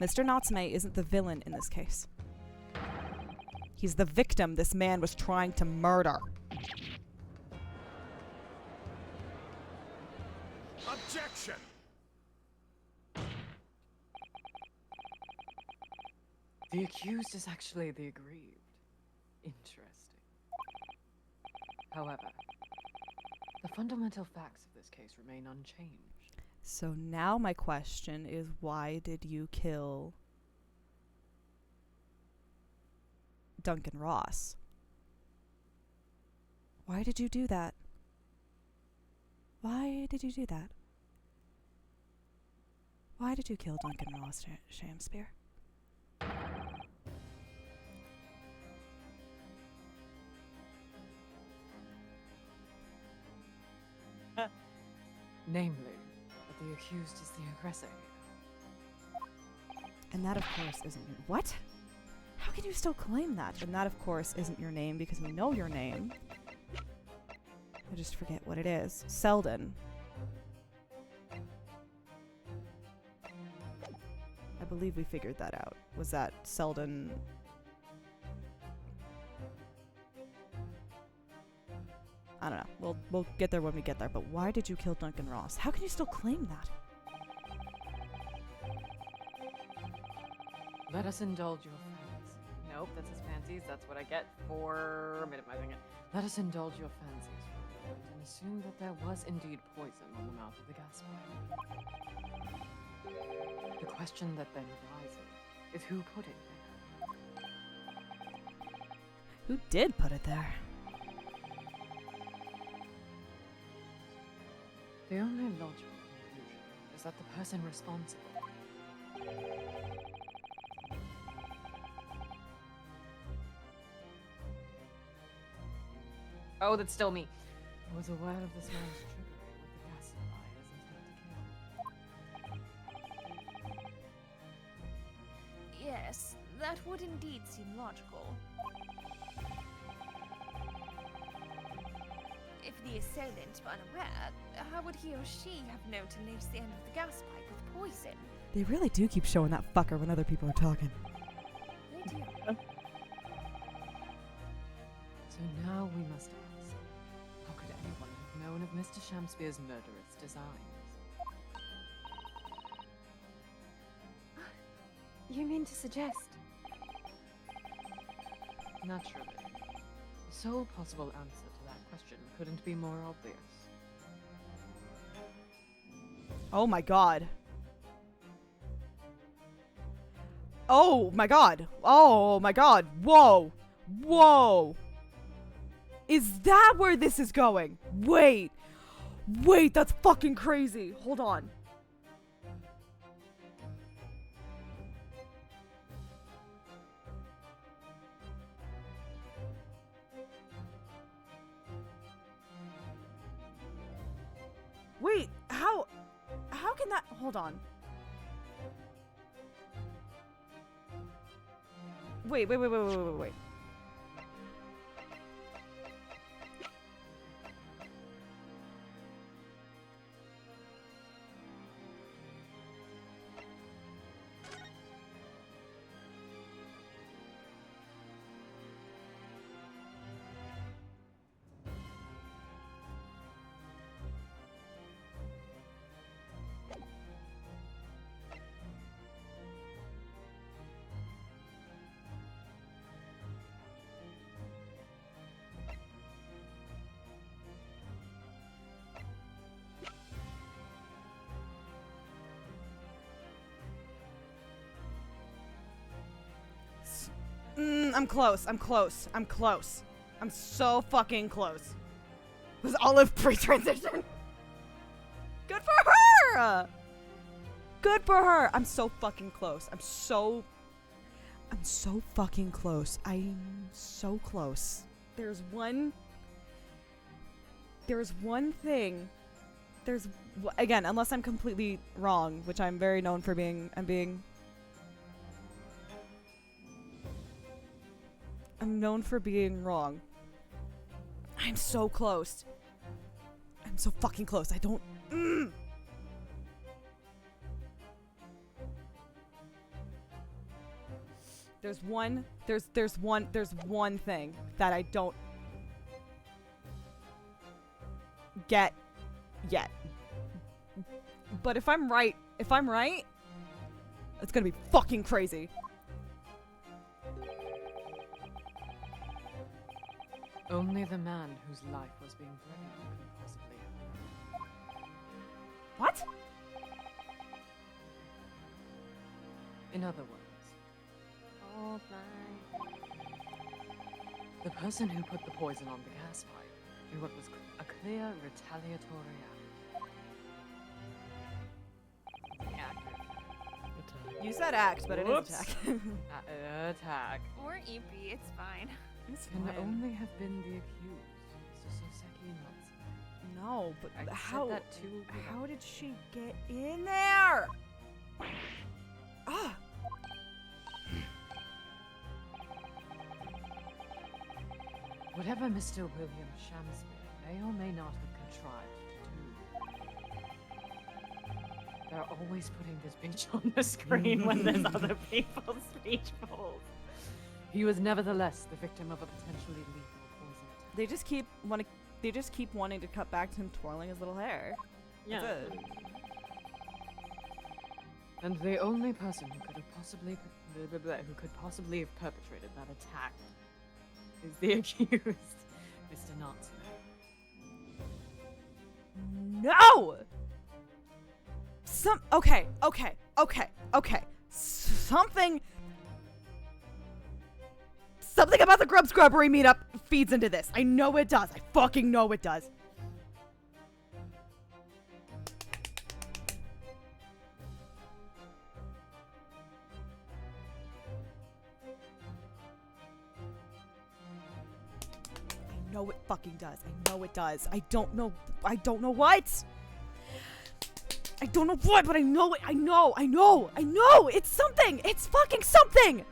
S1: Mr. Natsume isn't the villain in this case. He's the victim this man was trying to murder.
S10: Objection!
S8: The accused is actually the aggrieved. Interesting. However, the fundamental facts of this case remain unchanged.
S1: So now my question is, why did you kill Duncan Ross? Why did you do that? Why did you do that? Why did you kill Duncan Ross, Shamspeare?
S8: Namely, that the accused is the aggressor here.
S1: And that, of course, isn't your... What? How can you still claim that? And that, of course, isn't your name because we know your name. I just forget what it is. Selden. I believe we figured that out. Was that Selden... I don't know. We'll get there when we get there. But why did you kill Duncan Ross? How can you still claim that?
S8: Let us indulge your fancies.
S2: Nope, that's his fancies. That's what I get for minimizing it.
S8: Let us indulge your fancies for a moment and assume that there was indeed poison on the mouth of the gas pipe. The question that then arises is who put it there?
S1: Who did put it there?
S8: The only logical conclusion is that the person responsible
S2: Oh, that's still me.
S8: was aware of this man's trickery with the gas supply as intent to kill.
S7: Yes, that would indeed seem logical. If the assailant were unaware, how would he or she have known to lace the end of the gas pipe with poison?
S1: They really do keep showing that fucker when other people are talking.
S7: They do.
S8: So now we must ask, how could anyone have known of Mr. Shamspeare's murderous designs?
S5: You mean to suggest?
S8: Naturally. The sole possible answer to that question couldn't be more obvious.
S1: Oh my god. Oh my god. Oh my god. Whoa. Whoa. Is that where this is going? Wait. Wait, that's fucking crazy. Hold on. Wait, how can that, hold on. Wait. I'm close. I'm so fucking close. Was Olive pre-transition? Good for her! Good for her! I'm so fucking close. I'm so fucking close. I'm so close. There's one thing. Again, unless I'm completely wrong, which I'm very known for being, I'm known for being wrong. I'm so close. I'm so fucking close. I don't. There's one thing that I don't get yet. But if I'm right, it's gonna be fucking crazy.
S8: Only the man whose life was being threatened could possibly have known.
S1: What?
S8: In other words,
S5: Oh my.
S8: the person who put the poison on the gas pipe knew what was a clear retaliatory act.
S1: You said act, but it is attack.
S8: Attack.
S3: Or EP, it's fine.
S1: It's
S8: Can
S1: fine.
S8: only have been the accused, Mr. Soseki Natsume.
S1: No, but
S8: I
S1: how?
S8: said that too.
S1: How did she get in there? Ah.
S8: Whatever Mr. William Shamsmere may or may not have contrived to do, they're always putting this speech on the screen when there's other people's speech bowls. He was nevertheless the victim of a potentially lethal poison attack.
S1: They just keep wanting to cut back to him twirling his little hair.
S2: Yeah.
S1: That's it.
S8: And the only person who could possibly have perpetrated that attack is the accused, Mr. Natsume.
S1: No! Okay. Something about the Grub Scrubbery meetup feeds into this. I know it does. I fucking know it does. I know it fucking does. I know it does. I don't know what. I don't know what, but I know it. I know. It's something. It's fucking something.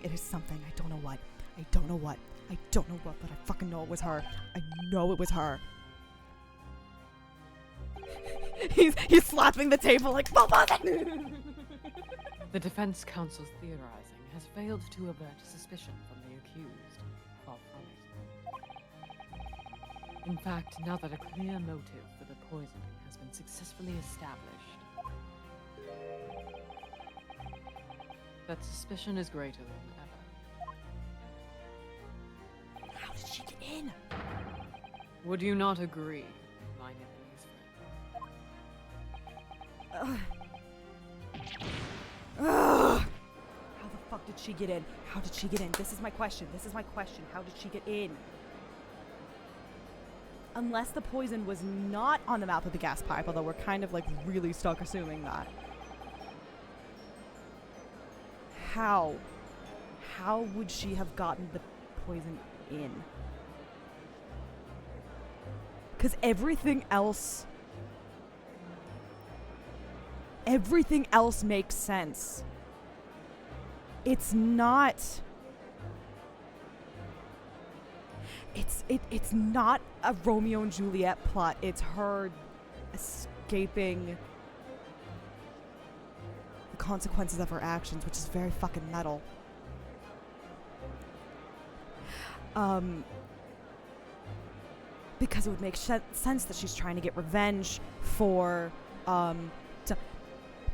S1: It is something. I don't know what, but I fucking know it was her. I know it was her. He's slapping the table like, what was it?
S8: The defense counsel's theorizing has failed to avert suspicion from the accused. Far from it. In fact, now that a clear motive for the poisoning has been successfully established, that suspicion is greater than ever.
S1: How did she get in?
S8: Would you not agree, my Nepalese friend?
S1: How the fuck did she get in? This is my question. How did she get in? Unless the poison was not on the mouth of the gas pipe, although we're kind of like really stuck assuming that. how would she have gotten the poison in? Because everything else makes sense. It's not a Romeo and Juliet plot. It's her escaping the consequences of her actions, which is very fucking metal. Because it would make sense that she's trying to get revenge for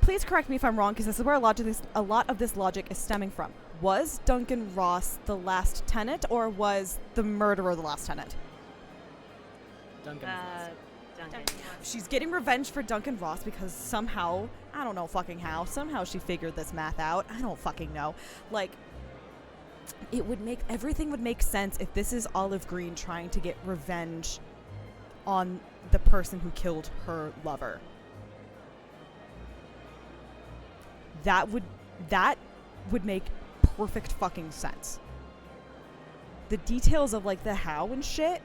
S1: please correct me if I'm wrong, because this is where a lot of this logic is stemming from. Was Duncan Ross the last tenant, or was the murderer the last tenant?
S11: Duncan.
S5: Duncan.
S1: She's getting revenge for Duncan Ross because somehow, I don't know fucking how, somehow she figured this math out. I don't fucking know. Like, everything would make sense if this is Olive Green trying to get revenge on the person who killed her lover. That would make perfect fucking sense. The details of like the how and shit,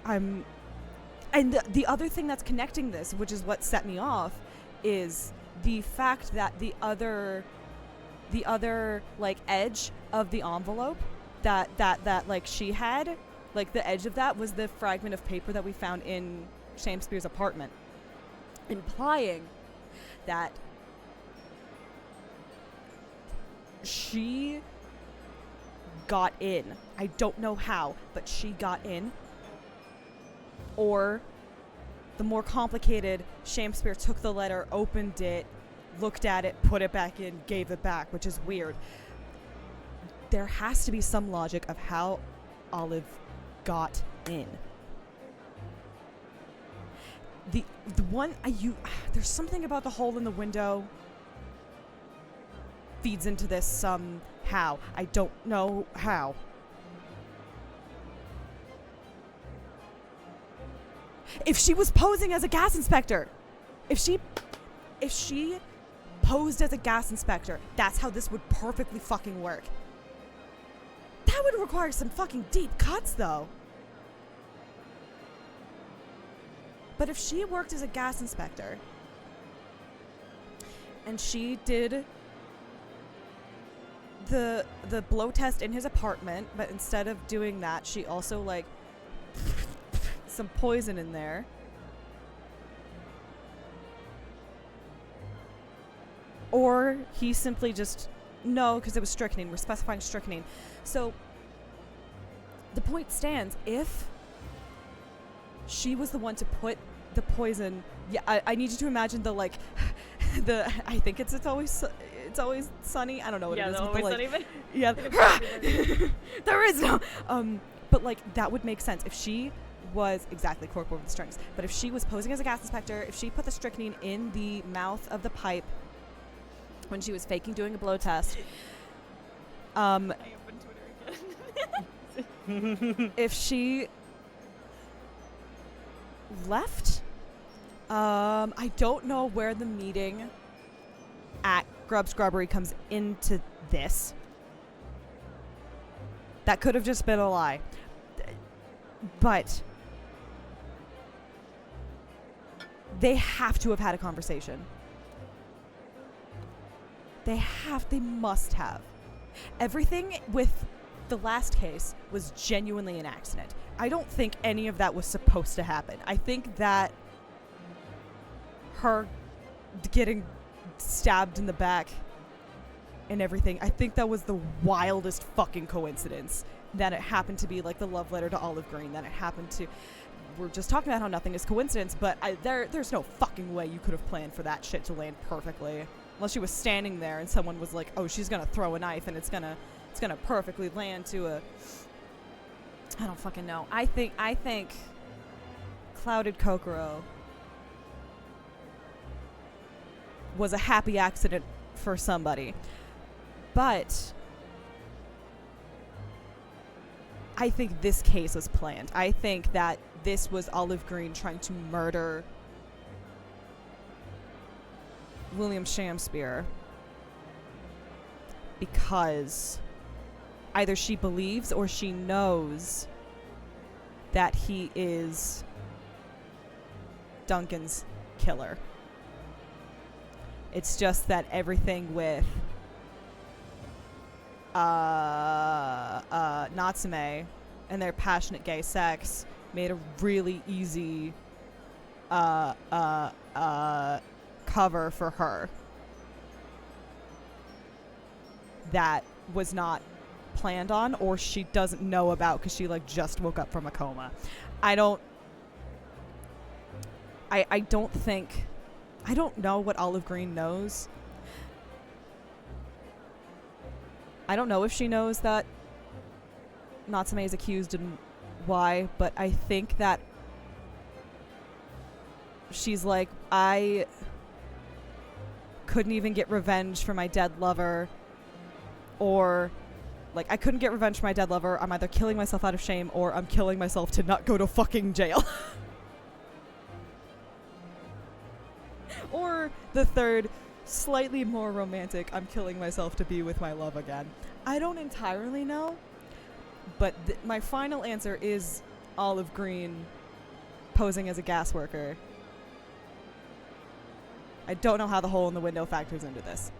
S1: and the other thing that's connecting this, which is what set me off, is the fact that the other like edge of the envelope that like she had, like the edge of that was the fragment of paper that we found in Shakespeare's apartment, implying that she got in. I don't know how, but she got in. Or the more complicated, Shakespeare took the letter, opened it, looked at it, put it back in, gave it back, which is weird. There has to be some logic of how Olive got in. The one there's something about the hole in the window feeds into this somehow. I don't know how. If she was posing as a gas inspector, if she posed as a gas inspector, that's how this would perfectly fucking work. That would require some fucking deep cuts, though. But if she worked as a gas inspector and she did the blow test in his apartment, but instead of doing that, she also like some poison in there. Or he simply just, no, because it was strychnine. We're specifying strychnine. So the point stands, if she was the one to put the poison, yeah, I need you to imagine the like, I think it's always sunny. I don't know what it is.
S2: Always
S1: like,
S2: sunny, but
S1: yeah, there is no. But like that would make sense if she was exactly cork over the strings. But if she was posing as a gas inspector, if she put the strychnine in the mouth of the pipe when she was faking doing a blow test,
S7: I opened Twitter again.
S1: if she left, I don't know where the meeting at Grub Scrubbery comes into this. That could have just been a lie. But they have to have had a conversation. They must have. Everything with the last case was genuinely an accident. I don't think any of that was supposed to happen. I think that her getting stabbed in the back and everything, I think that was the wildest fucking coincidence. That it happened to be like the love letter to Olive Green. That it happened to... We're just talking about how nothing is coincidence, but there's no fucking way you could have planned for that shit to land perfectly. Unless she was standing there and someone was like, oh, she's gonna throw a knife and it's gonna perfectly land to a... I don't fucking know. I think Clouded Kokoro was a happy accident for somebody. But I think this case was planned. I think that this was Olive Green trying to murder William Shakespeare because either she believes or she knows that he is Duncan's killer. It's just that everything with Natsume and their passionate gay sex made a really easy cover for her that was not planned on, or she doesn't know about because she like just woke up from a coma. I don't know what Olive Green knows. I don't know if she knows that Natsume is accused and why, but I think that she's like, I couldn't even get revenge for my dead lover, or like, I couldn't get revenge for my dead lover. I'm either killing myself out of shame or I'm killing myself to not go to fucking jail. Or the third, slightly more romantic, I'm killing myself to be with my love again. I don't entirely know, but my final answer is Olive Green posing as a gas worker. I don't know how the hole in the window factors into this.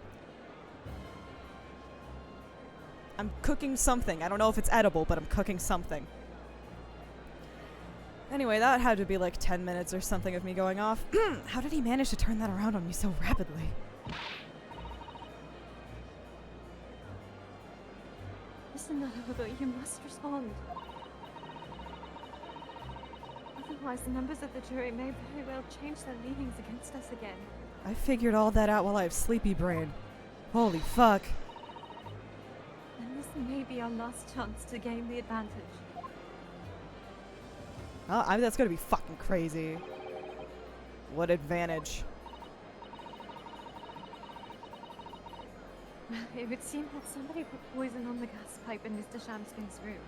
S1: I'm cooking something. I don't know if it's edible, but I'm cooking something. Anyway, that had to be like 10 minutes or something of me going off. How did he manage to turn that around on me so rapidly?
S5: Listen, Naruto, you must respond. Otherwise, the members of the jury may very well change their leanings against us again.
S1: I figured all that out while I have sleepy brain. Holy fuck.
S5: And this may be our last chance to gain the advantage.
S1: I mean, that's gonna be fucking crazy. What advantage?
S5: It would seem that somebody put poison on the gas pipe in Mr. Shamskin's room.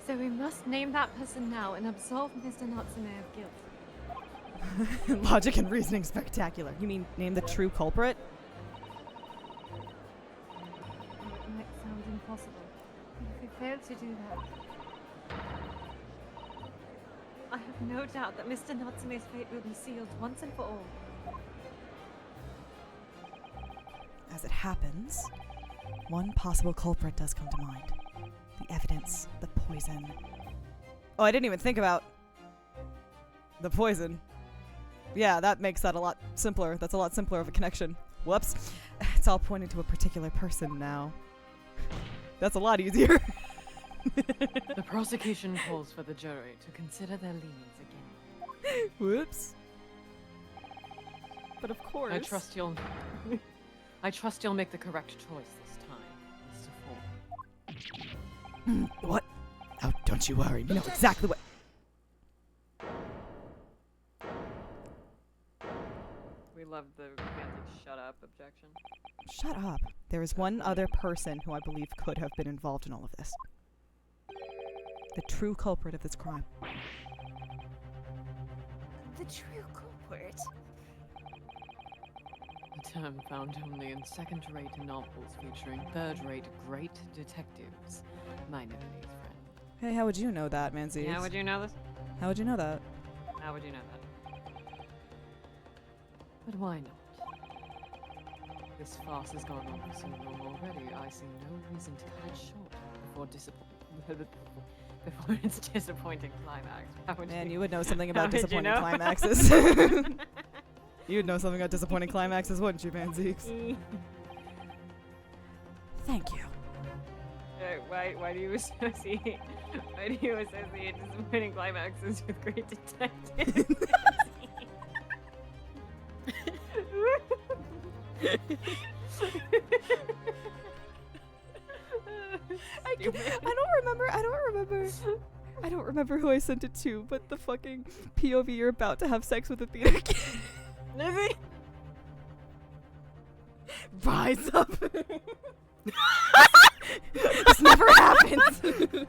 S5: So we must name that person now and absolve Mr. Natsume of guilt.
S1: Logic and reasoning spectacular. You mean name the true culprit?
S5: It might sound impossible. If we fail to do that, I have no doubt that Mr. Natsume's fate will be sealed once and for all.
S1: As it happens, one possible culprit does come to mind. The evidence, the poison. Oh, I didn't even think about the poison. Yeah, that makes that a lot simpler. That's a lot simpler of a connection. Whoops. It's all pointing to a particular person now. That's a lot easier.
S8: The prosecution calls for the jury to consider their leanings again.
S1: Whoops. But of course.
S8: I trust you'll make the correct choice this time, Mr. Ford.
S9: What? Oh, don't you worry.
S1: You know exactly what.
S2: We love the fancy shut up objection.
S1: Shut up. There is one other person who I believe could have been involved in all of this. The true culprit of this crime.
S7: The true culprit?
S8: A term found only in second-rate novels featuring third-rate great detectives. My Nepalese friend.
S1: Hey, how would you know that, Manzi?
S2: Yeah, would you know this?
S1: How would you know that?
S2: How would you know that?
S8: But why not? This farce has gone on for so long already, I see no reason to cut it short before its disappointing climax.
S1: Man, you would know something about
S2: did you
S1: disappointing
S2: know?
S1: climaxes. You'd know something about disappointing climaxes, wouldn't you, Manzeeks? Thank you.
S2: Why do you associate disappointing climaxes with great detectives?
S1: I don't remember who I sent it to, but the fucking POV you're about to have sex with a theater kid. Rise up. This never happens. Who did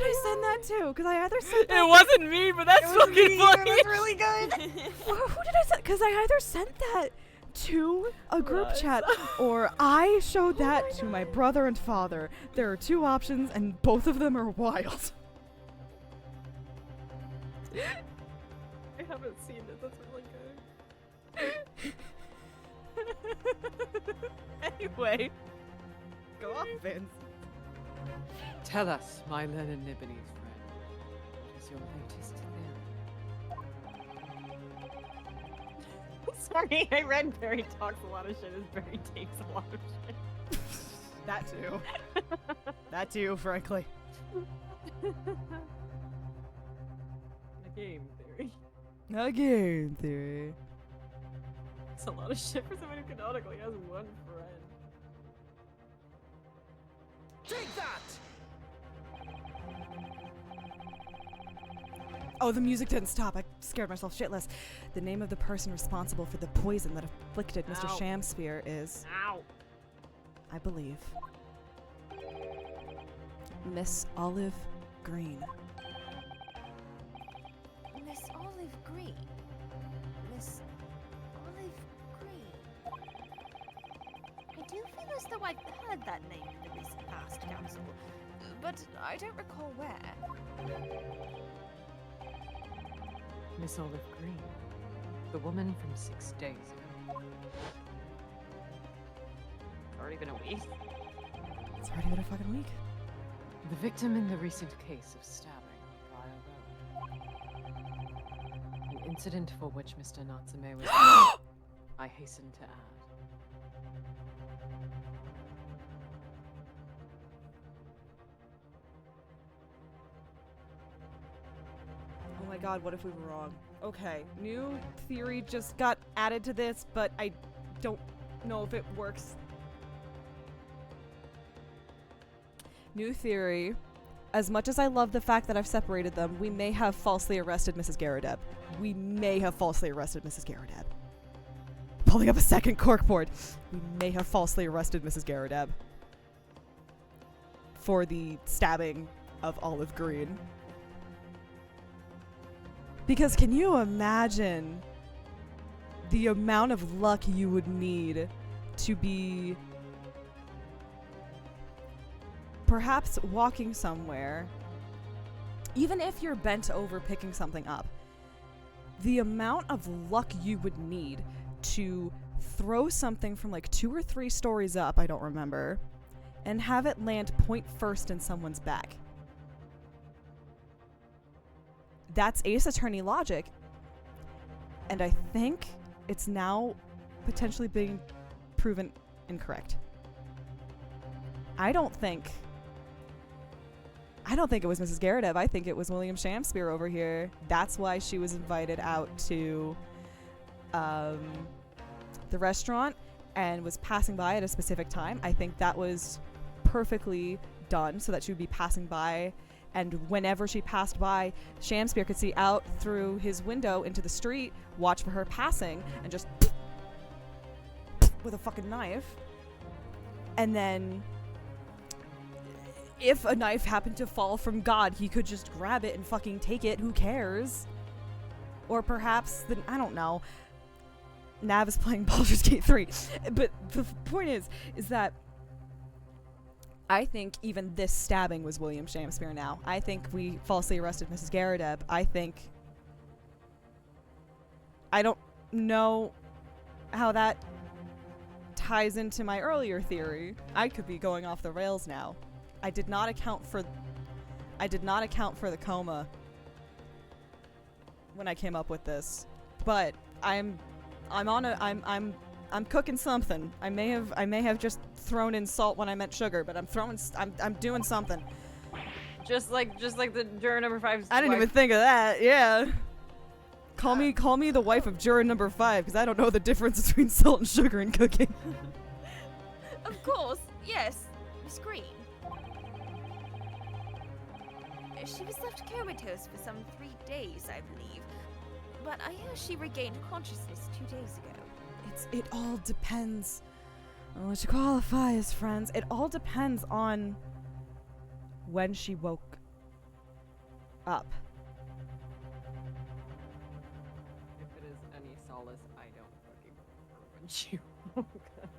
S1: I send that to? Because I either sent that
S4: It wasn't me, but that's fucking funny.
S7: It was really good.
S1: Who did I send? Because I either sent that to a group chat or I showed that to my brother and father. There are two options and both of them are wild.
S2: I haven't seen it. That's really good.
S1: Anyway. Go off, Vince.
S8: Tell us, my Lenin Nibonese friend, what is your latest theory?
S2: Sorry, I read Barry talks a lot of shit as Barry takes a lot of shit.
S1: That too. That too, frankly.
S2: The game theory.
S1: A game theory.
S2: It's a lot of shit for someone who canonically has one friend.
S10: Take that!
S1: Oh, the music didn't stop. I scared myself shitless. The name of the person responsible for the poison that afflicted Mr.
S2: Ow.
S1: Shamsphere is,
S2: Ow!
S1: I believe, Miss Olive Green.
S7: Miss Olive Green. Miss Olive Green. I do feel as though I've heard that name in the recent past, Council, but I don't recall where.
S8: Miss Olive Green, the woman from 6 days ago.
S2: It's already been a week.
S1: It's already been a fucking week.
S8: The victim in the recent case of stabbing on Briar Road. An incident for which Mr. Natsume was, I hasten to add.
S1: Oh my god, what if we were wrong? Okay, new theory just got added to this, but I don't know if it works. New theory. As much as I love the fact that I've separated them, we may have falsely arrested Mrs. Garadeb. We may have falsely arrested Mrs. Garadeb. Pulling up a second corkboard. We may have falsely arrested Mrs. Garadeb. For the stabbing of Olive Green. Because can you imagine the amount of luck you would need to be perhaps walking somewhere, even if you're bent over picking something up, the amount of luck you would need to throw something from like 2 or 3 stories up, I don't remember, and have it land point first in someone's back. That's Ace Attorney logic, and I think it's now potentially being proven incorrect. I don't think it was Mrs. Garadeb. I think it was William Shamsphere over here. That's why she was invited out to the restaurant and was passing by at a specific time. I think that was perfectly done so that she would be passing by, and whenever she passed by, Shamsphere could see out through his window into the street, watch for her passing, and just with a fucking knife. And then if a knife happened to fall from God, he could just grab it and fucking take it. Who cares? Or perhaps, I don't know. Nav is playing Baldur's Gate 3. But the point is that I think even this stabbing was William Shamsphere now. I think we falsely arrested Mrs. Garadeb. I don't know how that ties into my earlier theory. I could be going off the rails now. I did not account for the coma when I came up with this. But I'm cooking something. I may have just thrown in salt when I meant sugar, but I'm doing something.
S2: Just like the juror number 5's
S1: I didn't even think of that. Yeah. Call me the wife of juror number 5, because I don't know the difference between salt and sugar in cooking.
S7: Of course, yes, Miss Green. She was left comatose for some 3 days, I believe. But I hear she regained consciousness 2 days ago.
S1: It all depends on what you qualify as friends. It all depends on when she woke up.
S2: If it is any Solace, I don't fucking remember when she woke up.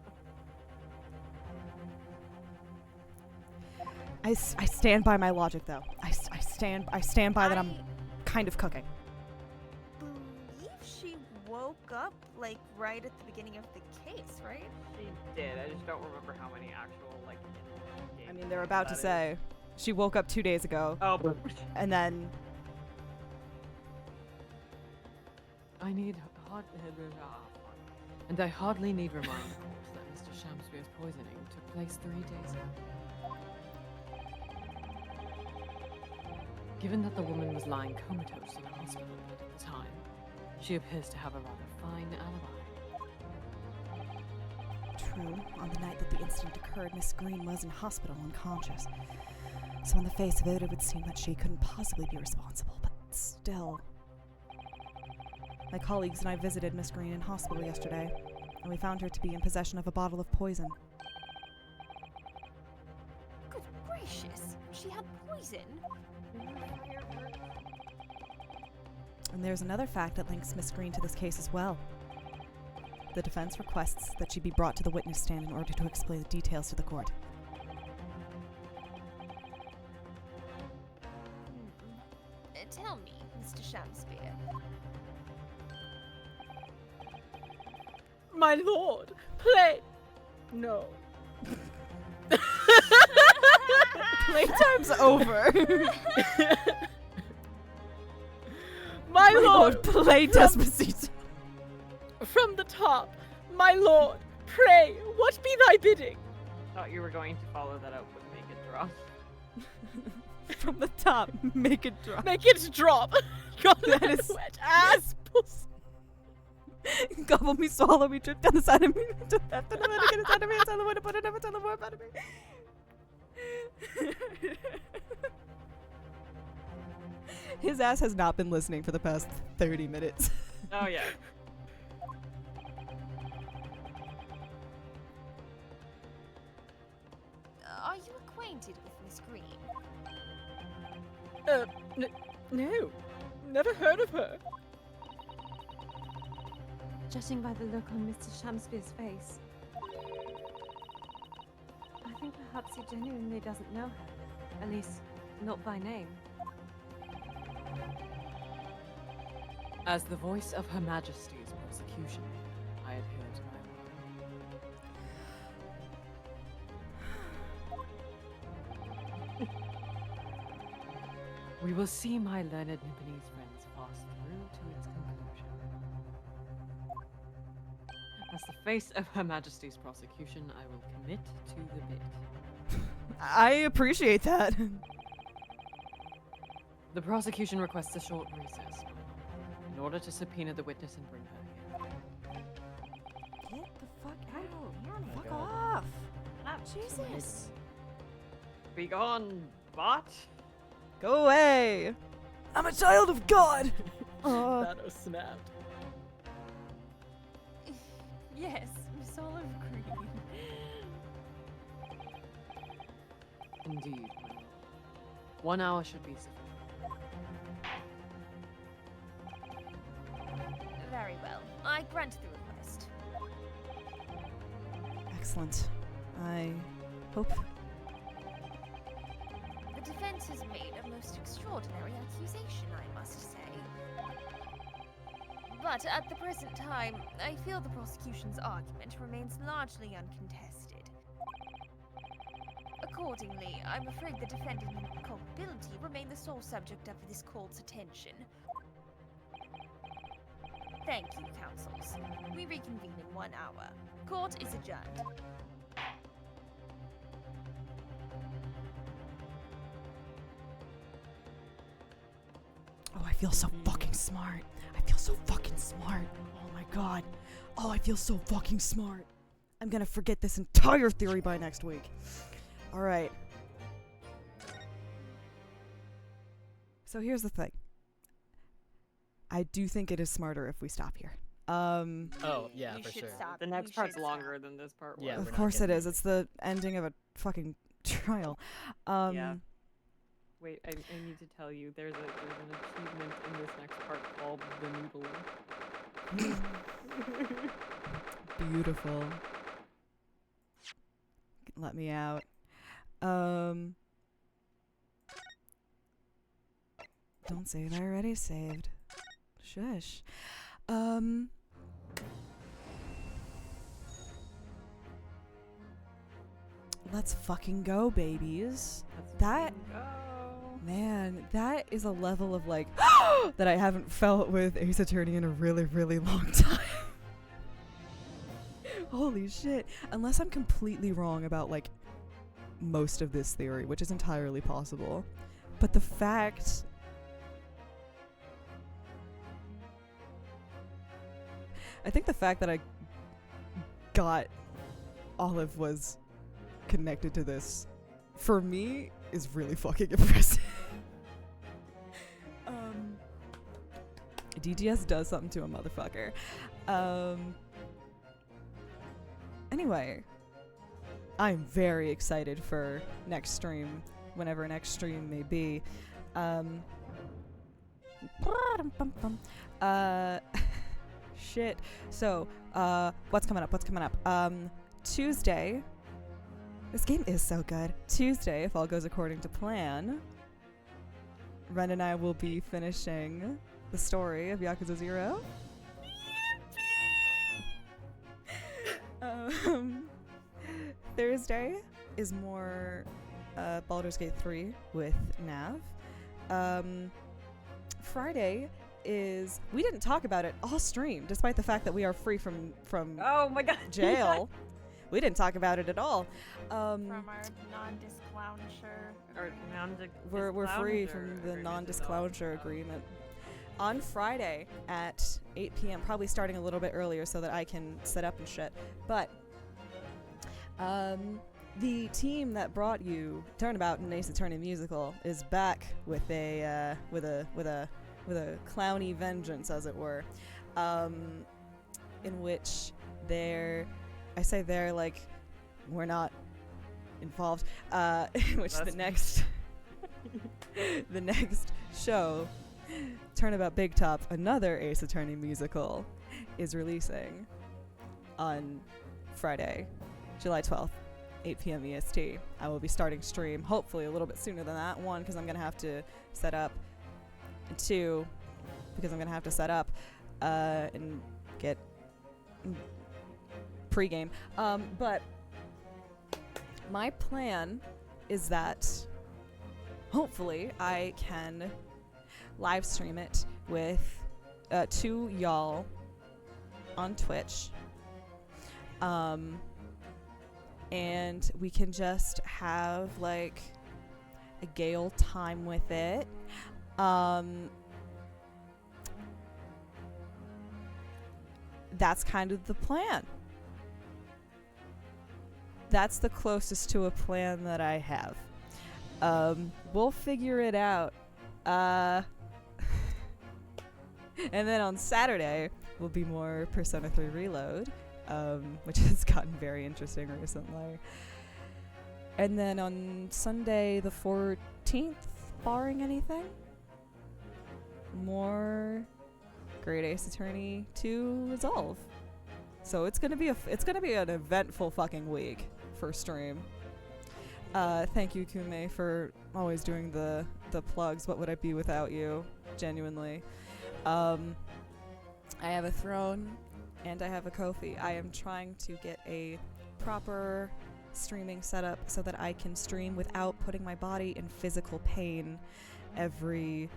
S1: I stand by my logic, though. I stand by that I'm kind of cooking.
S7: believe she woke up, like, right at the beginning of the case, right?
S2: She did. I just don't remember how many actual, like, in-game
S1: I mean, they're about to
S2: that
S1: say she woke up 2 days ago,
S2: Oh,
S1: and then
S8: I need and I hardly need reminder that Mr. Shamspeare's poisoning took place 3 days ago. Given that the woman was lying comatose in a hospital bed at the time, she appears to have a rather fine alibi.
S9: True, on the night that the incident occurred, Miss Green was in hospital unconscious. So on the face of it, it would seem that she couldn't possibly be responsible, but still. My colleagues and I visited Miss Green in hospital yesterday, and we found her to be in possession of a bottle of poison.
S7: Good gracious, she had poison.
S9: And there's another fact that links Miss Green to this case as well. The defense requests that she be brought to the witness stand in order to explain the details to the court.
S7: Tell me, Mr. Shamspeare.
S4: My lord, play. No.
S1: playtime's over.
S4: My lord,
S1: play Despacito.
S4: from the top. My lord, pray, what be thy bidding?
S2: thought you were going to follow that up with Make It Drop.
S1: From the top, make it drop.
S4: Make it drop. God,
S1: That is-
S4: wet ass pussy.
S1: Gobble me, swallow me, drip down the side of me, to the left and the right, get inside of me, tell the way to put it, never tell the more about me. His ass has not been listening for the past 30 minutes.
S2: Oh, yeah.
S7: Are you acquainted with Miss Green?
S4: No. Never heard of her.
S5: Judging by the look on Mr. Shamspeare's face, I think perhaps he genuinely doesn't know her. At least, not by name.
S8: As the voice of Her Majesty's prosecution, I adhere to my word. We will see my learned Nipponese friends pass through to its conclusion. As the face of Her Majesty's prosecution, I will commit to the bit.
S1: I appreciate that.
S8: The prosecution requests a short recess in order to subpoena the witness and bring her here.
S9: Get the fuck out.
S6: Fuck
S9: Fuck off.
S1: Jesus.
S2: Be gone, bot.
S1: Go away. I'm a child of God.
S4: Thanos snapped.
S7: Yes, Miss Olive Green.
S8: Indeed, my lord. 1 hour should be sufficient.
S7: Very well. I grant the request.
S9: Excellent. I hope.
S7: The defense has made a most extraordinary accusation, I must say. But at the present time, I feel the prosecution's argument remains largely uncontested. Accordingly, I'm afraid the defendant and culpability remain the sole subject of this court's attention. Thank you, counsels. We reconvene in 1 hour. Court is adjourned.
S9: Oh, I feel so fucking smart. I feel so fucking smart. Oh my god. Oh, I feel so fucking smart. I'm gonna forget this entire theory by next week. Alright. So here's the thing. I do think it is smarter if we stop here.
S6: Oh, yeah,
S7: You
S6: for
S7: should
S6: sure.
S7: stop.
S2: The
S7: You
S2: next
S7: should
S2: part's
S7: stop.
S2: longer than this part was.
S6: Yeah, we're
S9: Of
S6: not
S9: course it
S6: getting
S9: is. It's the ending of a fucking trial.
S2: Yeah. Wait, I need to tell you, there's an achievement in this next part called the Noodler.
S1: beautiful. Let me out. Don't save. I already saved. Shush. Let's fucking go, babies. Man, that is a level of like that I haven't felt with Ace Attorney in a really, really long time. Holy shit. Unless I'm completely wrong about like most of this theory, which is entirely possible. But the fact I think the fact that I got Olive was connected to this for me is really fucking impressive. DGS does something to a motherfucker. Anyway, I'm very excited for next stream, whenever next stream may be. Shit. So, what's coming up? Tuesday. This game is so good. Tuesday, if all goes according to plan, Ren and I will be finishing the story of Yakuza 0. Thursday is more Baldur's Gate 3 with Nav. Friday is, we didn't talk about it all stream, despite the fact that we are free from
S2: oh my god,
S1: jail. We didn't talk about it at all.
S3: From our non-disclosure.
S1: We're free from the non-disclosure agreement. On Friday at 8 p.m., probably starting a little bit earlier so that I can set up and shit. But the team that brought you Turnabout and Ace Attorney Musical is back with a clowny vengeance, as it were, in which I say they're like, we're not involved, in which the next show, Turnabout Big Top, another Ace Attorney musical, is releasing on Friday, July 12th, 8 p.m. EST. I will be starting stream, hopefully a little bit sooner than that. 1, because I'm going to have to set up, and 2, because I'm going to have to set up and get pre-game. But my plan is that hopefully I can live stream it with 2 y'all on Twitch. And we can just have like a gay old time with it. That's kind of the plan. That's the closest to a plan that I have. We'll figure it out. And then on Saturday will be more Persona 3 Reload, which has gotten very interesting recently. And then on Sunday the 14th, barring anything, more Great Ace Attorney 2 Resolve. So it's gonna be an eventful fucking week for stream. Thank you, Kume, for always doing the plugs. What would I be without you? Genuinely. I have a throne and I have a Ko-fi. I am trying to get a proper streaming setup so that I can stream without putting my body in physical pain every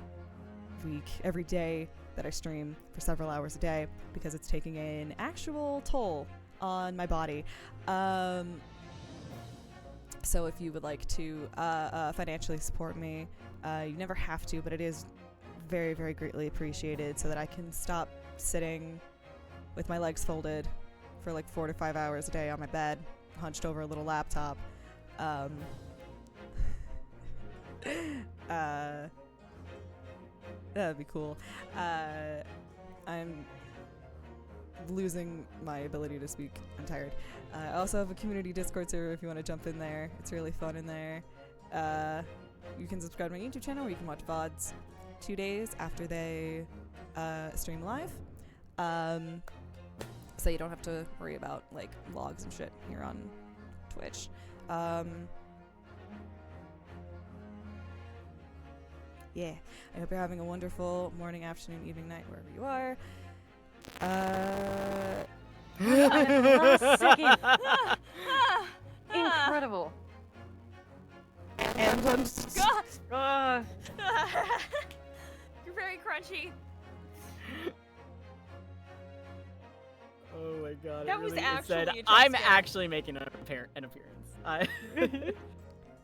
S1: week, every day that I stream for several hours a day, because it's taking an actual toll on my body. So if you would like to financially support me, you never have to, but it is very, very greatly appreciated, so that I can stop sitting with my legs folded for like 4 to 5 hours a day on my bed, hunched over a little laptop. That'd be cool. I'm losing my ability to speak. I'm tired. I also have a community Discord server if you want to jump in there. It's really fun in there. You can subscribe to my YouTube channel where you can watch VODs 2 days after they stream live.
S9: so you don't have to worry about like logs and shit here on Twitch. Yeah, I hope you're having a wonderful morning, afternoon, evening, night, wherever you are.
S5: Last second. Incredible.
S9: And
S3: You're very crunchy.
S11: Oh my god.
S3: That
S11: it
S3: was
S11: really
S3: actually
S11: said,
S3: a jump
S11: I'm
S3: scare.
S11: actually making an appearance.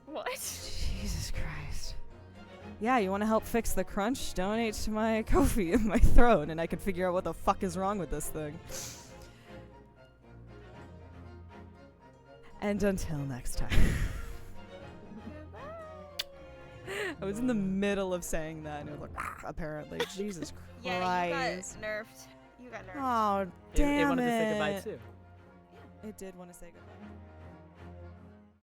S3: What?
S9: Jesus Christ. Yeah, you want to help fix the crunch? Donate to my Ko-fi in my throat, and I can figure out what the fuck is wrong with this thing. And until next time. I was in the middle of saying that, and it was like, apparently. Jesus
S3: Yeah,
S9: Christ.
S3: you got nerfed. You got nerfed.
S9: Oh,
S11: It
S9: damn
S11: wanted to say goodbye too.
S9: It did want to say goodbye.